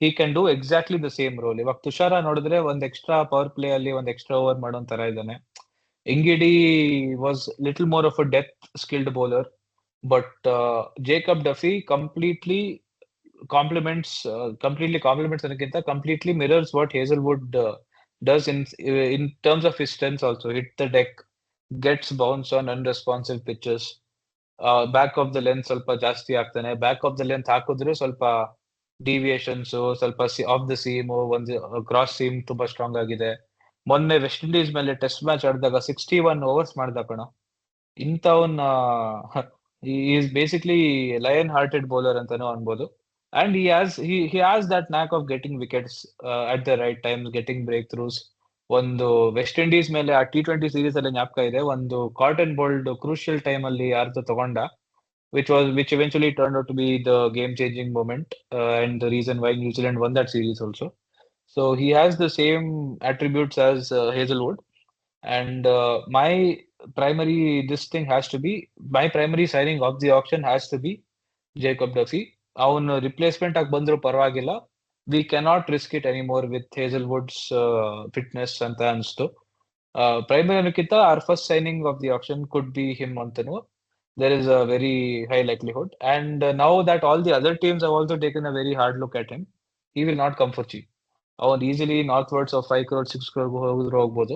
he can do exactly the same role. ಇವಾಗ ತುಷಾರ ನೋಡಿದ್ರೆ ಒಂದ್ extra power play ಅಲ್ಲಿ ಒಂದ್ extra over ಮಾಡೋ ತರ ಇದ್ದಾನೆ. Ngidi was little more of a death skilled bowler, but Jacob Duffy completely compliments ಅನ್ನೋಕ್ಕಿಂತ completely mirrors what Hazelwood does in terms of his strengths also. Hit the deck, gets bounce on unresponsive pitches, back of the length ಸ್ವಲ್ಪ ಜಾಸ್ತಿ ಆಗ್ತಾನೆ. Back of the length ಹಾಕಿದ್ರೆ ಸ್ವಲ್ಪ deviations, ಸ್ವಲ್ಪ off the seam, ಒಂದು cross seam ತುಂಬಾ strong ಆಗಿದೆ. ಮೊನ್ನೆ ವೆಸ್ಟ್ ಇಂಡೀಸ್ ಮೇಲೆ ಟೆಸ್ಟ್ ಮ್ಯಾಚ್ ಆಡಿದಾಗ 61 overs ಮಾಡ್ದ ಕಣ. ಇಂಥವನ್ನ is basically lion hearted bowler ಅಂತಾನೂ ಅನ್ಬೋದು. And he has that knack of getting wickets at the right times, getting breakthroughs. ಒಂದು ವೆಸ್ಟ್ ಇಂಡೀಸ್ ಮೇಲೆ ಆ T20 ಸೀರೀಸ್ ಅಲ್ಲಿ ಜ್ಞಾಪಕ ಇದೆ, ಒಂದು ಕಾಟನ್ ಬೋಲ್ಡ್ ಕ್ರೂಷಿಯಲ್ ಟೈಮ್ ಅಲ್ಲಿ ಯಾರ್ದು ತಗೊಂಡ, which eventually turned out to be the game changing moment and the reason why New Zealand won that series also. So he has the same attributes as Hazelwood. And my primary signing of the auction has to be Jacob Duffy. ಅವನು replacement ಆಗಿ ಬಂದ್ರು ಪರವಾಗಿಲ್ಲ. We cannot risk it anymore with Hazlewood's fitness ಅಂತ ಅನಿಸ್ತು. Primary ಅನ್ನೋಕ್ಕಿಂತ or first signing of the option could be him ಅಂತನೂ there is a very high likelihood. And now that all the other teams have also taken a very hard look at him, he will not come for cheap. ಅವನು easily ನಾರ್ತ್ವರ್ಡ್ಸ್ of 5 crore 6 crore ಹೋಗಿದ್ರು ಹೋಗ್ಬೋದು.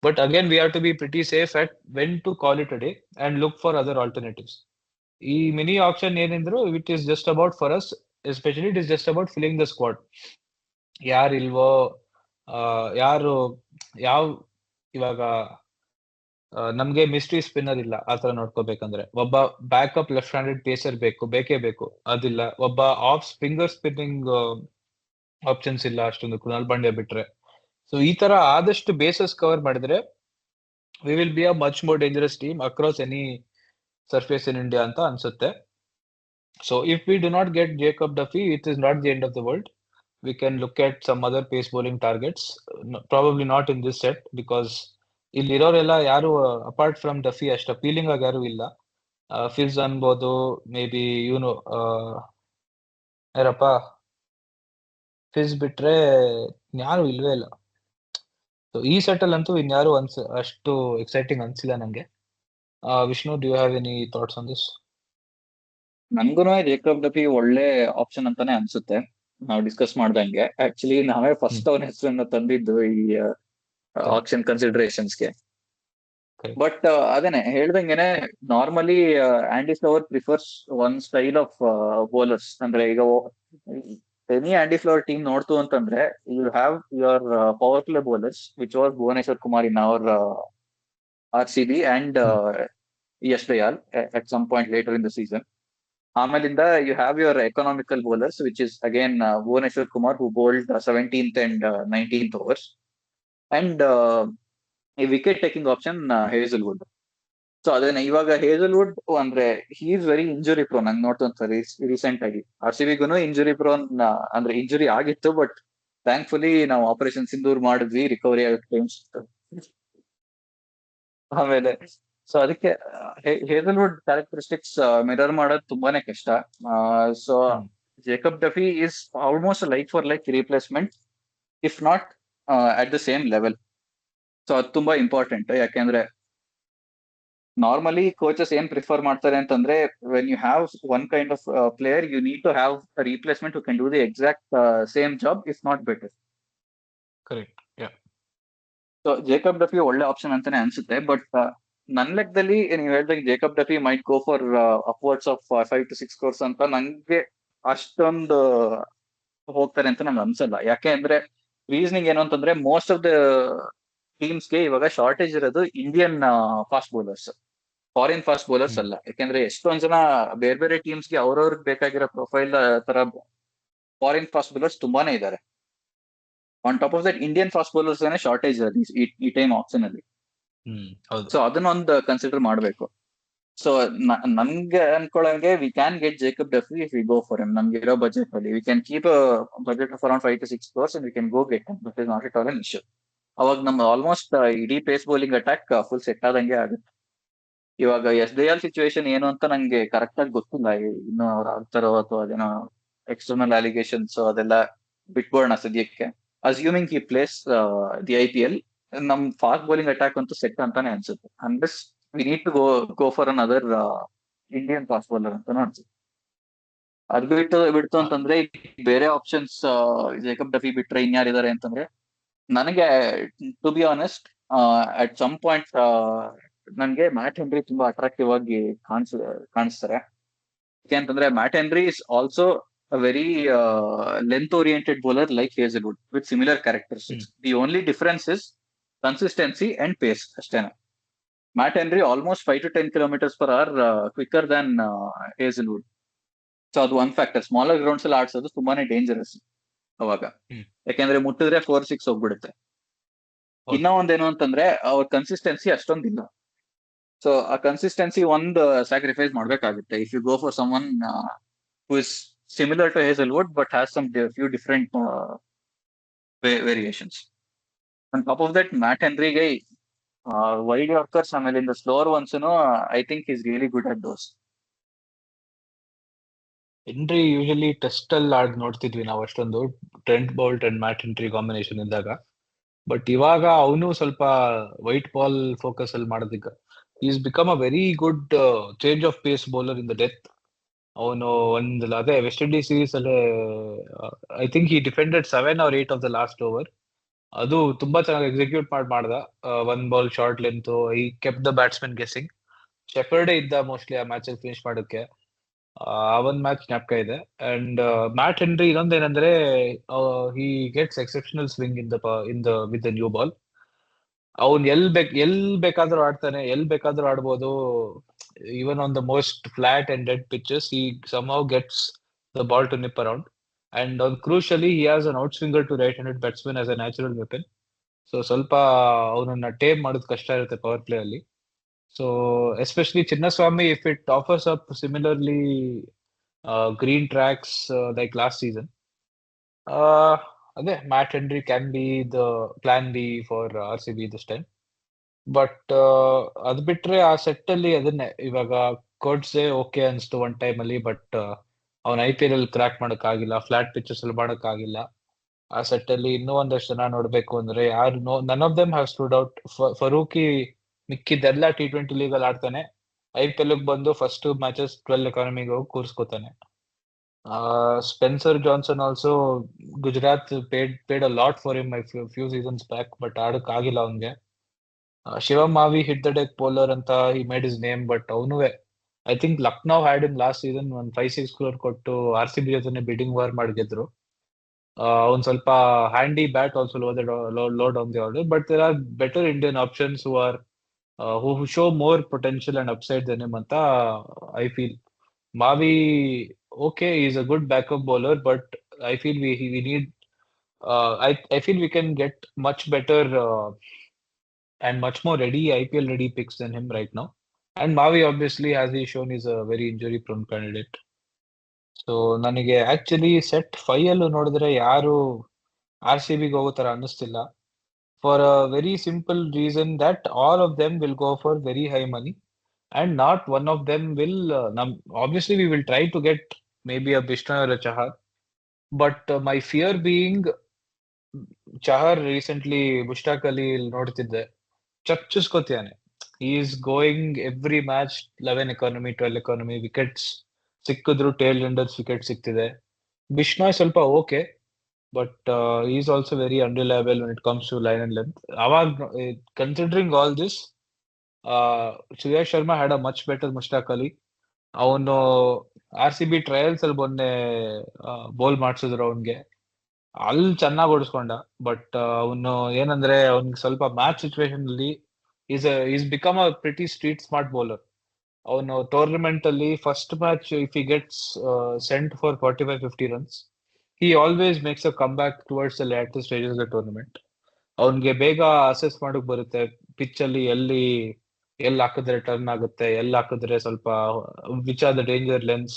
But again, we have to be pretty safe at when to call it a day and look for other alternatives. ಈ mini option ಏನಿದ್ರು it is just about for us, especially it is just about filling the squad. ಯಾರಿಲ್ವೋ, ಯಾರು ಯಾವ ಇವಾಗ ನಮ್ಗೆ mystery spinner ಇಲ್ಲ ಆ ತರ ನೋಡ್ಕೋಬೇಕಂದ್ರೆ. ಒಬ್ಬ ಬ್ಯಾಕಪ್ ಲೆಫ್ಟ್ ಹ್ಯಾಂಡೆಡ್ ಪೇಸರ್ ಬೇಕೇ ಬೇಕು, ಅದಿಲ್ಲ. ಒಬ್ಬ ಆಫ್ ಫಿಂಗರ್ ಸ್ಪಿನ್ನಿಂಗ್ ಆಪ್ಷನ್ಸ್ ಇಲ್ಲ ಅಷ್ಟೊಂದು, ಕೃಣಾಲ್ ಪಾಂಡ್ಯ ಬಿಟ್ರೆ. ಸೊ ಈ ತರ ಆದಷ್ಟು ಬೇಸಸ್ ಕವರ್ ಮಾಡಿದ್ರೆ we will be a much more dangerous team across any surface in India ಅಂತ ಅನ್ಸುತ್ತೆ. So if we do not get Jacob Duffy, it is not the end of the world. We can look at some other pace bowling targets, probably not in this set, because ಇಲ್ಲಿರೋರೆಲ್ಲ ಯಾರು apart from Duffy ಅಷ್ಟು appealing ಆಗಿ ಯಾರು ಇಲ್ಲ. Fills ಅನ್ಬೋದು, may be ಇವನು ಯಾರಪ್ಪ fills ಬಿಟ್ರೆ ಯಾರು ಇಲ್ವೇ ಇಲ್ಲ. ಸೊ ಈ ಸೆಟಲ್ ಅಂತೂ ಇನ್ಯಾರು ಅಷ್ಟು ಎಕ್ಸೈಟಿಂಗ್ ಅನ್ಸಿಲ್ಲ ನಂಗೆ. Vishnu, do you have any thoughts on this? ನನ್ಗೂ ಜೇಕಬ್ ಡಫಿ ಒಳ್ಳೆ ಆಪ್ಷನ್ ಅಂತಾನೆ ಅನ್ಸುತ್ತೆ. ನಾವು ಡಿಸ್ಕಸ್ ಮಾಡ್ದಂಗೆ ಆಕ್ಚುಲಿ ನಾವೇ ಫಸ್ಟ್ ಅವನ ಹೆಸರನ್ನ ತಂದಿದ್ದು ಈ ಆಪ್ಷನ್ ಕನ್ಸಿಡರೇಷನ್ಸ್ಗೆ. ಬಟ್ ಅದೇನೆ ಹೇಳ್ದಂಗೆನೆ, normally Andy Flower prefers one style of bowlers. ಅಂದ್ರೆ ಈಗ ಎನಿ ಆಂಡಿ ಫ್ಲವರ್ ಟೀಮ್ ನೋಡ್ತು ಅಂತಂದ್ರೆ you have your power play bowlers which was Bhuvneshwar Kumar in our RCB and Yash Dayal at some point later in the season. ಆಮೇಲಿಂದ you have your economical bowlers which is again Bhuvneshwar Kumar who bowled 17th and 19th overs, and ಈ wicket taking option Hazlewood. So ಅದೇನೆ ಇವಾಗ Hazlewood ಅಂದ್ರೆ he is very injury prone. ನಂಗೆ ನೋಡ್ತಂತಾರೆ recent ಆಗಿ RCBಗೂ injury prone, ಅಂದ್ರೆ injury ಆಗಿತ್ತು, but thankfully ನಾವು operation Sindoor ಮಾಡಿದ್ವಿ, ರಿಕವರಿ ಆಗಕ್ಕೆ. ಆಮೇಲೆ ಸೊ ಅದಕ್ಕೆ ಹೇಸಲ್ವುಡ್ ಕ್ಯಾರೆಕ್ಟರಿಸ್ಟಿಕ್ಸ್ ಮಿರರ್ ಮಾಡೋದು ತುಂಬಾನೇ ಕಷ್ಟ. So Jacob Duffy is almost like for like replacement, if not at the same level. So ಅದು ತುಂಬಾ ಇಂಪಾರ್ಟೆಂಟ್. ಯಾಕೆಂದ್ರೆ ನಾರ್ಮಲಿ ಕೋಚಸ್ ಏನ್ ಪ್ರಿಫರ್ ಮಾಡ್ತಾರೆ ಅಂತಂದ್ರೆ, when you have one kind of player you need to have replacement who can do the exact same job, if not better. Correct. So Jacob Duffy ಒಳ್ಳೆ option ಅಂತಾನೆ ಅನ್ಸುತ್ತೆ. But ನನ್ ಲೆಕ್ಕದಲ್ಲಿ ನೀವು ಹೇಳ್ದಾಗ Jacob Duffy might go for upwards of 5 to 6 crores ಅಂತ ನಂಗೆ ಅಷ್ಟೊಂದು ಹೋಗ್ತಾರೆ ಅಂತ ನಂಗೆ ಅನ್ಸಲ್ಲ. ಯಾಕೆ ಅಂದ್ರೆ ರೀಸನಿಂಗ್ ಏನು ಅಂತಂದ್ರೆ, ಮೋಸ್ಟ್ ಆಫ್ ದ ಟೀಮ್ಸ್ಗೆ ಇವಾಗ ಶಾರ್ಟೇಜ್ ಇರೋದು Indian fast bowlers, foreign fast bowlers ಅಲ್ಲ. ಯಾಕೆಂದ್ರೆ ಎಷ್ಟೊಂದ್ ಜನ ಬೇರೆ ಬೇರೆ ಟೀಮ್ಸ್ಗೆ ಅವ್ರವ್ರಿಗೆ ಬೇಕಾಗಿರೋ ಪ್ರೊಫೈಲ್ ತರ ಫಾರಿನ್ ಫಾಸ್ಟ್ ಬೌಲರ್ಸ್ ತುಂಬಾನೇ ಇದ್ದಾರೆ. On top of that Indian fast bowlers shortage ಈ ಟೈಮ್ ಆಪ್ಷನ್ ಅಲ್ಲಿ. ಸೊ ಅದನ್ನೊಂದು ಕನ್ಸಿಡರ್ ಮಾಡ್ಬೇಕು. ಸೊ ನನ್ಗೆ ಅನ್ಕೊಳಂಗೆ we can get Jacob Duffy if we go for him. ನಮ್ಗೆ ಇರೋ ಬಜೆಟ್ ಅಲ್ಲಿ we can keep budget of around 5 to 6 crores and we can go get him. That is not at all an issue. ಅವಾಗ ನಮ್ಮ almost ಇಡೀ pace bowling attack full set ಆದಂಗೆ ಆಗುತ್ತೆ. ಇವಾಗ S Dayal situation ಏನು ಅಂತ ನಂಗೆ ಕರೆಕ್ಟ್ ಆಗಿ ಗೊತ್ತಿಲ್ಲ. ಇನ್ನು ಅವ್ರು ಆಗ್ತಾರೋ ಅಥವಾ ಅದೇನೋ ಎಕ್ಸ್ಟರ್ನಲ್ ಅಲಿಗೇಷನ್ಸ್ ಅದೆಲ್ಲ ಬಿಟ್ಬೋಣ ಸದ್ಯಕ್ಕೆ. Assuming he plays the IPL, ನಮ್ ಫಾಸ್ಟ್ ಬೌಲಿಂಗ್ ಅಟ್ಯಾಕ್ ಅಂತೂ ಸೆಟ್ ಅಂತಾನೆ ಅನ್ಸುತ್ತೆ. Unless we need to go for another Indian fast bowler ಅಂತ ಅನ್ಸುತ್ತೆ. ಅದ್ ಬಿಡ್ತು ಅಂತಂದ್ರೆ ಬೇರೆ ಆಪ್ಷನ್ಸ್ ಜೇಕಬ್ ಡಫಿ ಬಿಟ್ರೆ ಇನ್ಯಾರಿದ್ದಾರೆ ಅಂತಂದ್ರೆ, ನನಗೆ to be honest at some point ನನ್ಗೆ ಮ್ಯಾಟ್ ಹೆನ್ರಿ ತುಂಬಾ ಅಟ್ರಾಕ್ಟಿವ್ ಆಗಿ ಕಾಣಿಸ್ತಾರೆ. ಯಾಕೆಂತಂದ್ರೆ Matt Henry is also a very length oriented bowler like Hazelwood with similar characteristics. The only difference is consistency and pace ಅಷ್ಟೇನೆ. Matt Henry almost 5 to 10 kilometers per hour quicker than Hazlewood. So ಅದು one factor. Smaller grounds ಅಲ್ಲಿ ಆಡ್ಸೋದು ತುಂಬಾನೇ dangerous ಅವಾಗ, ಯಾಕೆಂದ್ರೆ ಮುಟ್ಟಿದ್ರೆ 4-6 ಹೋಗ್ಬಿಡುತ್ತೆ. ಇನ್ನ ಒಂದೇನು ಅಂತಂದ್ರೆ ಅವ್ರ ಕನ್ಸಿಸ್ಟೆನ್ಸಿ ಅಷ್ಟೊಂದಿಲ್ಲ. ಸೊ ಆ ಕನ್ಸಿಸ್ಟೆನ್ಸಿ ಒಂದು ಸ್ಯಾಕ್ರಿಫೈಸ್ ಮಾಡ್ಬೇಕಾಗುತ್ತೆ if you go for someone who is similar to Hazelwood but has some few different variations. On top of that Matt ಹೆನ್ರಿಗೆ ವೈಡ್ ಯಾರ್ಕರ್ಸ್ ಆಮೇಲಿಂದ ಸ್ಲೋವರ್ ಒನ್ಸ್ನು I think is really good at those. Henry usually test ಅಲ್ಲಿ ನೋಡ್ತಿದ್ವಿ ನಾವು ಅಷ್ಟೊಂದು, Trent Boult and Matt Henry combination ಇದ್ದಾಗ. But ಇವಾಗ ಅವನು ಸ್ವಲ್ಪ ವೈಟ್ ಬಾಲ್ ಫೋಕಸ್ ಅಲ್ಲಿ ಮಾಡೋದಕ್ಕೆ is become a very good change of pace bowler in the death. ಅವನು ಅದೇ ವೆಸ್ಟ್ ಇಂಡೀಸ್ ಸೀರೀಸ್ ಅಲ್ಲಿ I think he defended 7 or 8 of the last over. ಅದು ತುಂಬಾ ಚೆನ್ನಾಗಿ ಎಕ್ಸಿಕ್ಯೂಟ್ ಮಾಡ್ದ. ಒನ್ ಬಾಲ್ ಶಾರ್ಟ್ ಲೆಂತ್, ಈ ಕೆಪ್ ದ ಬ್ಯಾಟ್ಸ್ಮನ್ ಗೆಸ್ಸಿಂಗ್. ಶೆಫರ್ಡೇ ಇದ್ದ mostly ಆ ಮ್ಯಾಚ್ ಅಲ್ಲಿ ಫಿನಿಶ್ ಮಾಡೋಕೆ. ಆ ಒಂದ್ ಮ್ಯಾಚ್ ಜ್ಞಾಪಕ ಇದೆ. ಅಂಡ್ ಮ್ಯಾಟ್ ಹೆನ್ರಿ ಇನ್ನೊಂದೇನಂದ್ರೆ he gets exceptional swing with the new ball. ಅವ್ನ್ ಎಲ್ ಬೇಕಾದ್ರೂ ಆಡ್ತಾನೆ, ಎಲ್ ಬೇಕಾದ್ರೂ ಆಡ್ಬೋದು. Even on the most flat and dead pitches he somehow gets the ball to nip around. And crucially he has an outswinger to right-handed batsman as a natural weapon. So ಸ್ವಲ್ಪ ಅವನನ್ನ tame ಮಾಡೋದು ಕಷ್ಟ ಇರುತ್ತೆ power play ಅಲ್ಲಿ. So especially Chinnaswamy, if it offers up similarly green tracks like last season, ಅದೇ Matt Henry can be the plan B for RCB this time. But ಅದ್ ಬಿಟ್ರೆ ಆ ಸೆಟ್ ಅಲ್ಲಿ ಅದನ್ನೇ ಇವಾಗ ಕೋಡ್ಸೆ ಓಕೆ ಅನ್ಸ್ತು ಒನ್ ಟೈಮ್ ಅಲ್ಲಿ. ಬಟ್ ಅವ್ನ IPL ಅಲ್ಲಿ ಕ್ರಾಕ್ ಮಾಡಕ್ ಆಗಿಲ್ಲ, ಫ್ಲಾಟ್ ಪಿಚಸ್ ಅಲ್ಲಿ ಮಾಡಕ್ ಆಗಿಲ್ಲ. ಆ ಸೆಟ್ ಅಲ್ಲಿ ಇನ್ನೂ ಒಂದಷ್ಟು ಜನ ನೋಡ್ಬೇಕು ಅಂದ್ರೆ ಯಾರು none of them have stood out. Farooqi ಮಿಕ್ಕಿದ್ದೆಲ್ಲ T20 ಲೀಗ್ ಅಲ್ಲಿ ಆಡ್ತಾನೆ, IPL ಬಂದು ಫಸ್ಟ್ ಮ್ಯಾಚಸ್ 12 ಎಕಾನಮಿಗೆ ಹೋಗಿ ಕೂರ್ಸ್ಕೊತಾನೆ. Spencer Johnson also Gujarat paid a lot for him few seasons back, but ಆಡಕ್ ಆಗಿಲ್ಲ ಅವನ್ಗೆ. Shivam Mavi hit the deck bowler ಅಂತ he made his name, but ಅವನು I think Lucknow had in last season 5-6 crore ಕೊಟ್ಟು RCB ಜೊತೆ ಬಿಡಿಂಗ್ ವಾರ್ ಮಾಡಿ ಗೆದ್ರು. ಅವ್ನ್ ಸ್ವಲ್ಪ handy bat also load on the order, but there are better Indian options who show more potential and upside than him ಅಂತ I feel. Mavi okay, he's a good backup bowler, but I feel we need I feel we can get much better and much more IPL ready picks than him right now. And Mavi obviously, as he shown, is a very injury prone candidate. So ನನಗೆ actually set 5 ಅಲ್ಲೂ ನೋಡಿದ್ರೆ ಯಾರು RCB ಗೆ ಹೋಗೋ ತರ ಅನ್ನಿಸ್ತಿಲ್ಲ, for a very simple reason that all of them will go for very high money and not one of them will obviously we will try to get maybe a Bishnoi or a Chahar, but my fear being Chahar recently Mushtaq Ali ನೋಡ್ತಿದ್ದೆ, ಚಚ್ಚಿಸ್ಕೊತಿಯಾನೆ. he is going every match 11 economy 12 economy wickets ಸಿಕ್ಕಿದ್ರು tail enders wicket ಸಿಕ್ತಿದೆ. ಬಿಷ್ಣಾಯ್ ಸ್ವಲ್ಪ okay, but is also very unreliable when it comes to line and length. ಅವಾಗ considering all this, Suyesh Sharma had a much better Mushtaq Ali. ಅವನು RCB trials ಅಲ್ಲಿ ಮೊನ್ನೆ bowl ಮಾಡ್ಸಿದ್ರು ಅವನ್ಗೆ, ಅಲ್ಲಿ ಚೆನ್ನಾಗಿ ಓಡಿಸ್ಕೊಂಡ. ಬಟ್ ಅವನು ಏನಂದ್ರೆ ಅವ್ನಿಗೆ ಸ್ವಲ್ಪ ಮ್ಯಾಚ್ ಸಿಚುವೇಶನ್ ಅಲ್ಲಿ he's become a pretty street smart bowler. ಅವನು ಟೂರ್ನಮೆಂಟ್ ಅಲ್ಲಿ first match if he gets sent for 45-50 runs, he always makes a comeback towards the later stages of the tournament. ಅವನ್ಗೆ ಬೇಗ assess ಮಾಡಕ್ ಬರುತ್ತೆ pitch ಅಲ್ಲಿ, ಎಲ್ಲಿ ಹಾಕಿದ್ರೆ ಟರ್ನ್ ಆಗುತ್ತೆ, ಎಲ್ಲಿ ಹಾಕಿದ್ರೆ ಸ್ವಲ್ಪ which are the danger lengths,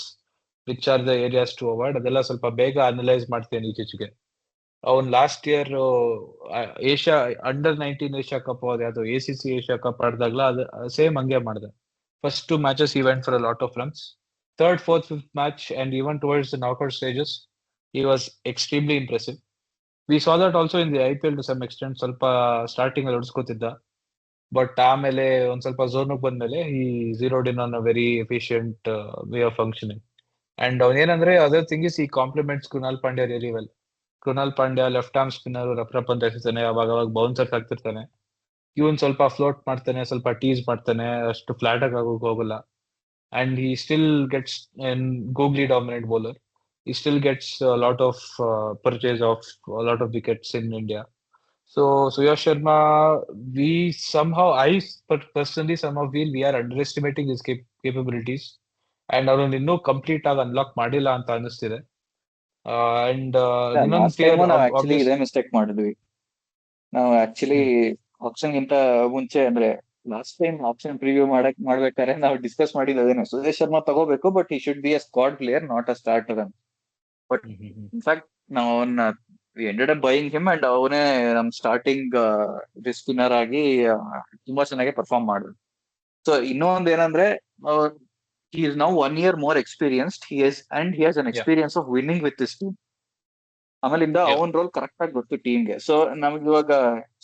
which are the areas to avoid, ಅದೆಲ್ಲ ಸ್ವಲ್ಪ ಬೇಗ ಅನಲೈಸ್ ಮಾಡ್ತೇನೆ ಈಚೆಗೆ. ಅವ್ನ್ last year Asia under nineteen Asia cup ಯಾವ್ದು ACC ಏಷ್ಯಾ ಕಪ್ ಆಡ್ದಾಗ್ಲ ಅದು ಸೇಮ್ ಹಂಗೆ ಮಾಡಿದೆ. First 2 matches he went for a lot of runs. Third, fourth, fifth match and even towards the knockout stages he was extremely impressive. We saw that also in the IPL to some extent. ಸ್ವಲ್ಪ starting ಅಲ್ಲಿ ಹೊಡ್ಸ್ಕೊತಿದ್ದ, but ಆಮೇಲೆ ಒಂದ್ ಸ್ವಲ್ಪ zone ಬಂದ್ಮೇಲೆ ಈ zeroed in on a very efficient way of functioning. And ಅವನೇನಂದ್ರೆ other thing is ಈ compliments Krunal Pandya very well. Krunal Pandya left arm spinner, rough ಅಂತ ಎಸಿತಾನೆ, ಅವಾಗ ಬೌನ್ಸರ್ಸ್ ಆಗ್ತಿರ್ತಾನೆ. ಇವನ್ ಸ್ವಲ್ಪ ಫ್ಲೋಟ್ ಮಾಡ್ತಾನೆ, ಸ್ವಲ್ಪ ಟೀಸ್ ಮಾಡ್ತಾನೆ, ಅಷ್ಟು ಫ್ಲಾಟ್ ಆಗಿ ಆಗೋಕ್ ಹೋಗಲ್ಲ. And he still gets an googly dominant bowler. He still gets a lot of purchase of a lot of wickets in India. So Suyash Sharma, I personally somehow feel we are underestimating his capabilities, and ಅವನು ಇನ್ನೂ complete ಆಗಿ unlock ಮಾಡಿಲ್ಲ ಅಂತ ಅನಿಸ್ತಿದೆ. And ಇನ್ನೊಂದು last time ನಾವು actually ಇದೇ mistake ಮಾಡಿದ್ವಿ. ನಾವು ಆಕ್ಚುಲಿ ಆಪ್ಷನ್ ಗಿಂತ ಮುಂಚೆ ಅಂದ್ರೆ ಲಾಸ್ಟ್ ಟೈಮ್ ಆಪ್ಷನ್ ಪ್ರಿವ್ಯೂ ಮಾಡ್ಬೇಕಾದ್ರೆ ನಾವು ಡಿಸ್ಕಸ್ ಮಾಡಿದ್ದು ಅದೇನೆ, ಸುರೇಶ್ ಶರ್ಮಾ ತಗೋಬೇಕು, but he should be a squad player, not a starter ಅಂತ. ಬಟ್ ಇನ್ಫ್ಯಾಕ್ಟ್ ನಾವು ಅವನ್ನ we ended up buying him and ಅವನೇ ನಮ್ ಸ್ಟಾರ್ಟಿಂಗ್ ಸ್ಪಿನ್ನರ್ ಆಗಿ ತುಂಬಾ ಚೆನ್ನಾಗಿ ಪರ್ಫಾರ್ಮ್ ಮಾಡಿದ್ರು. ಸೊ ಇನ್ನೊಂದ್ ಏನಂದ್ರೆ he is now 1 year more experienced. He has an Yeah, experience of winning with this team. ಆಮೇಲಿಂದ yeah. ಅವನ್ ರೋಲ್ ಕರೆಕ್ಟ್ ಆಗಿ ಗೊತ್ತು ಟೀಮ್ಗೆ. ಸೊ ನಮ್ಗೆ ಇವಾಗ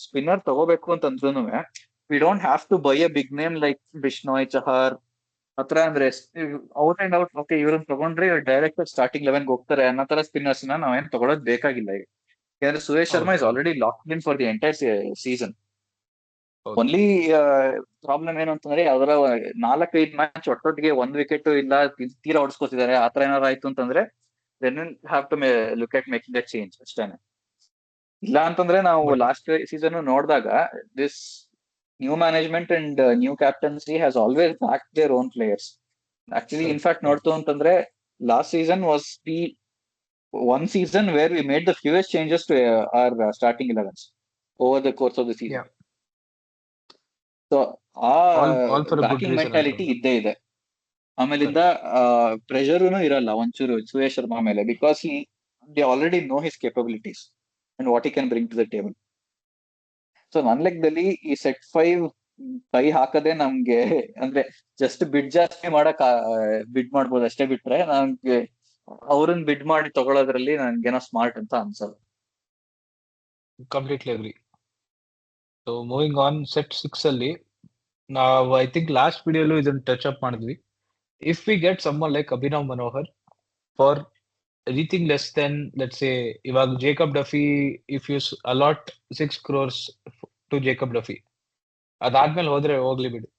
ಸ್ಪಿನ್ನರ್ ತಗೋಬೇಕು ಅಂತಂದ್ರೂ we don't have to buy a big name like Bishnoi Chahar ಹತ್ರ. ಅಂದ್ರೆ ಔಟ್ ಅಂಡ್ ಔಟ್ ಓಕೆ ಇವ್ರನ್ನ ತಗೊಂಡ್ರೆ ಡೈರೆಕ್ಟ್ ಸ್ಟಾರ್ಟಿಂಗ್ 11 ಹೋಗ್ತಾರೆ ಅನ್ನೋ ತರ ಸ್ಪಿನ್ನರ್ಸ್ ನಾವೇನ್ ತಗೊಳೋದ್ ಬೇಕಾಗಿಲ್ಲ ಈಗ. ಯಾಕಂದ್ರೆ ಸುರೇಶ್ ಶರ್ಮಾ ಹೌದು, ಇಸ್ ಹೌದು, already locked in for the entire season. ಹೌದು. ಓನ್ಲಿ ಪ್ರಾಬ್ಲಮ್ ಏನು ಅಂತಂದ್ರೆ ಅದರ 4-5 ಮ್ಯಾಚ್ ಒಟ್ಟೊಟ್ಟಿಗೆ 1 ವಿಕೆಟ್ ಇಲ್ಲ ತೀರಾ ಹೊಡ್ಸ್ಕೊತಿದ್ದಾರೆ. ಆತರ ಏನಾರು ಆಯ್ತು ಅಂತಂದ್ರೆ then have to look at making a change ಅಷ್ಟೇನೆ. ಇಲ್ಲ ಅಂತಂದ್ರೆ ನಾವು ಬಟ್ ಲಾಸ್ಟ್ ಸೀಸನ್ ನೋಡಿದಾಗ this new management and new captaincy has always back their own players. Actually correct, in fact correct. ನೋಡ್ತು ಅಂತಂದ್ರೆ last season was the one season where we made the fewest changes to our starting 11s over the course of the season. Yeah, so ಆ all for a good backing reason mentality ಅನ್ಕೊಂಡು. ಇದ್ದೇ ಇದೆ. ಆಮೇಲಿಂದ Correct. ಪ್ರೆಷರ್ನು ಇರಲ್ಲ ಒಂಚೂರು ಸುರೇಶ್ ಶರ್ಮಾ ಮೇಲೆ, because they already know his capabilities and what he can bring to the table. So ನನ್ ಲೆಕ್ಕದಲ್ಲಿ ಈ ಸೆಟ್ 5 ಕೈ ಹಾಕದೆ ನಮ್ಗೆ ಅಂದ್ರೆ ಜಸ್ಟ್ ಬಿಡ್ ಜಾಸ್ತಿ ಮಾಡಕ್ ಬಿಡ್ ಮಾಡ್ಬೋದು ಅಷ್ಟೇ, ಬಿಟ್ರೆ ನಮ್ಗೆ ಅವ್ರನ್ನ ಬಿಡ್ ಮಾಡಿ ತಗೊಳೋದ್ರಲ್ಲಿ ನನ್ಗೇನೋ ಸ್ಮಾರ್ಟ್ ಅಂತ ಅನ್ಸಲ್ಲ. Completely agree. So moving on, set 6 ಅಲ್ಲಿ ನಾವು ಐ ಥಿಂಕ್ ಲಾಸ್ಟ್ ವಿಡಿಯೋಲು ಇದನ್ನ ಟಚ್ ಅಪ್ ಮಾಡಿದ್ವಿ. If we get someone like Abhinav Manohar for anything less than let's say, ಇವಾಗ Jacob Duffy, if you allot 6 crores to Jacob Duffy, ಅದಾದ್ಮೇಲೆ ಹೋದ್ರೆ ಹೋಗ್ಲಿ ಬಿಡಿ.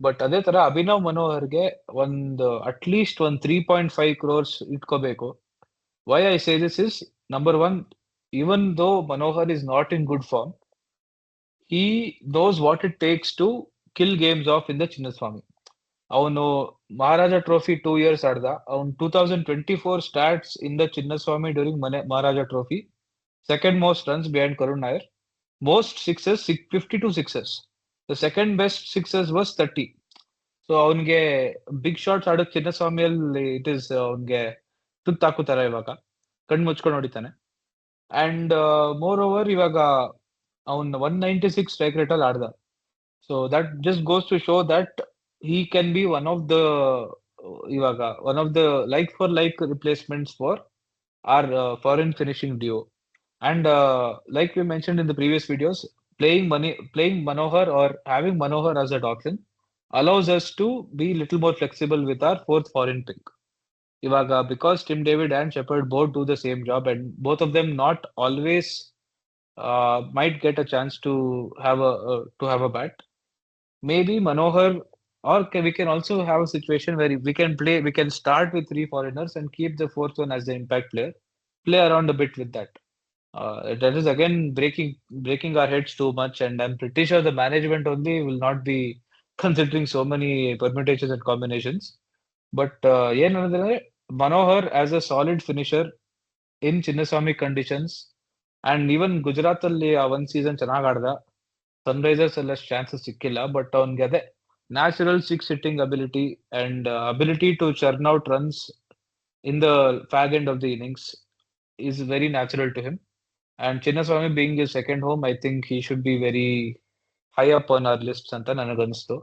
ಬಟ್ ಅದೇ ತರ ಅಭಿನವ್ ಮನೋಹರ್ಗೆ ಒಂದು ಅಟ್ಲೀಸ್ಟ್ ಒಂದು 3.5 crores ಇಟ್ಕೋಬೇಕು. Why I say this is, number one, even though Manohar is not in good form, he knows what it takes to kill games off in the Chinnaswamy. ಅವನು ಮಹಾರಾಜ ಟ್ರೋಫಿ 2 years ಆಡ್ದ. ಅವನು 2024 stats in the Chinnaswamy during Maharaja trophy, second most runs behind Karun Nair, most sixes 52 sixes. The second best sixes was 30. So ಅವನ್ಗೆ big shots ಆಡೋಕ್ ಚಿನ್ನಸ್ವಾಮಿಯಲ್ಲಿ it is ಅವನ್ಗೆ ತುತ್ತಾಕುತ್ತಾರೆ. ಇವಾಗ ಕಣ್ ಮುಚ್ಕೊಂಡು ಹೊಡಿತಾನೆ. And more over ಇವಾಗ ಅವನ್ 196 ಸ್ಟ್ರೈಕ್ ರೇಟ್ ಅಲ್ಲಿ ಆಡ್ದ. So that just goes to show that he can be one of the ಇವಾಗ one of the like for like replacements for our foreign finishing duo. And like we mentioned in the previous videos, playing Manohar or having Manohar as an option allows us to be little more flexible with our fourth foreign pick. ಇವಾಗ because Tim David and Shepard both do the same job, and both of them not always might get a chance to have a bat. Maybe Manohar, or we can also have a situation where we can start with 3 foreigners and keep the fourth one as the impact player, play around a bit with that. That is again breaking our heads too much, and I'm pretty sure the management only will not be considering so many permutations and combinations. But ಏನಂದ್ರೆ Manohar as a solid finisher in Chinnaswamy conditions, and even Gujarat ಅಲ್ಲಿ ಒಂದ್ season ಚೆನ್ನಾಗ್ ಆಡ್ದ. Sunrisers ಎಲ್ಲ chances ಸಿಕ್ಕಿಲ್ಲ, but ಅವನ್ಗೆ ಅದೇ natural 6 hitting ability and ability to churn out runs in the fag end of the innings he's very natural to him. And Chinnaswamy being his second home, I think he should be very high up on our list ಅಂತ ನನಗನ್ಸ್ತು.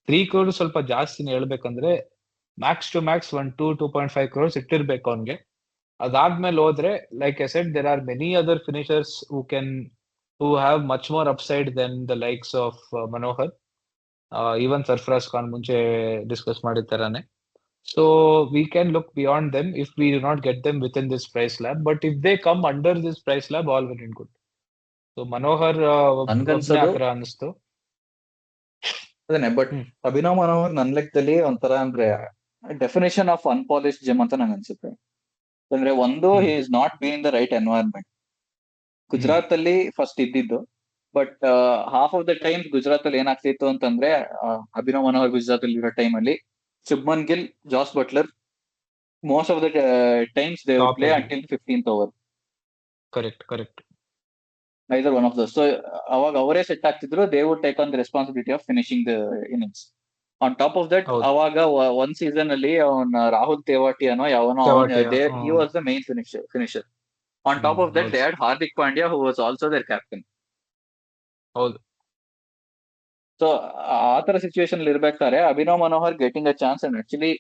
3 crores ಸ್ವಲ್ಪ ಜಾಸ್ತಿನೇ ಹೇಳ್ಬೇಕಂದ್ರೆ max to max 2.5 crores ಇಟ್ಟಿರ್ಬೇಕು ಅವನ್ಗೆ. ಅದಾದ್ಮೇಲೆ ಹೋದ್ರೆ like I said, there are many other finishers who have much more upside than the likes of Manohar. Even Sarfaraz Khan ಮುಂಚೆ discuss ಮಾಡಿರ್ತಾರಾನೆ. So we can look beyond them if we do not get them within this price slab. But if they come under this price slab, all well and good. So Manohar ಒಬ್ನೇ ನನ್ಗನ್ಸೋದು ಆತರ ಅನಿಸ್ತು. ಅದೇನೆ. But ಹ್ಮ್. ಅಭಿನವ್ ಮನೋಹರ್ ನನ್ ಲೆಕ್ಕದಲ್ಲಿ ಒಂಥರ ಅಂದ್ರೆ definition of unpolished GeM ಅಂತ ನಂಗೆ ಅನ್ಸುತ್ತೆ. ಅಂದ್ರೆ ಒಂದು, ಹಿ is not been the right environment. Gujarat ಅಲ್ಲಿ ಫಸ್ಟ್ ಇದ್ದಿದ್ದು, but half of the time Gujarat ಅಲ್ಲಿ ಏನಾಗ್ತಿತ್ತು ಅಂತಂದ್ರೆ ಅಭಿನವ್ ಮನೋಹರ್ ಗುಜರಾತ್ ಅಲ್ಲಿ ಇರೋ ಟೈಮ್ ಅಲ್ಲಿ Shubman Gill, Jos Buttler, most of the times they would play until 15th over. Correct. Either one of those. So ಅವಾಗ ಅವರೇ ಸೆಟ್ ಆಗ್ತಿದ್ರು. They would take on the responsibility of finishing the innings. On top of that, ಹೌದು. ಅವಾಗ ಒಂದ್ season ಅಲ್ಲಿ ಅವನ್ ರಾಹುಲ್ ತೇವಾಟಿ ಅನ್ನೋ ಯಾವನೋ Tewatia, he was the main finisher. On top of that ಹೌದು they had Hardik Pandya who was also their captain. ಹೌದು so ಆ ತರ ಸಿಚುವೇಶನ್ ಇರ್ಬೇಕಾದ್ರೆ Abhinav Manohar getting a chance and actually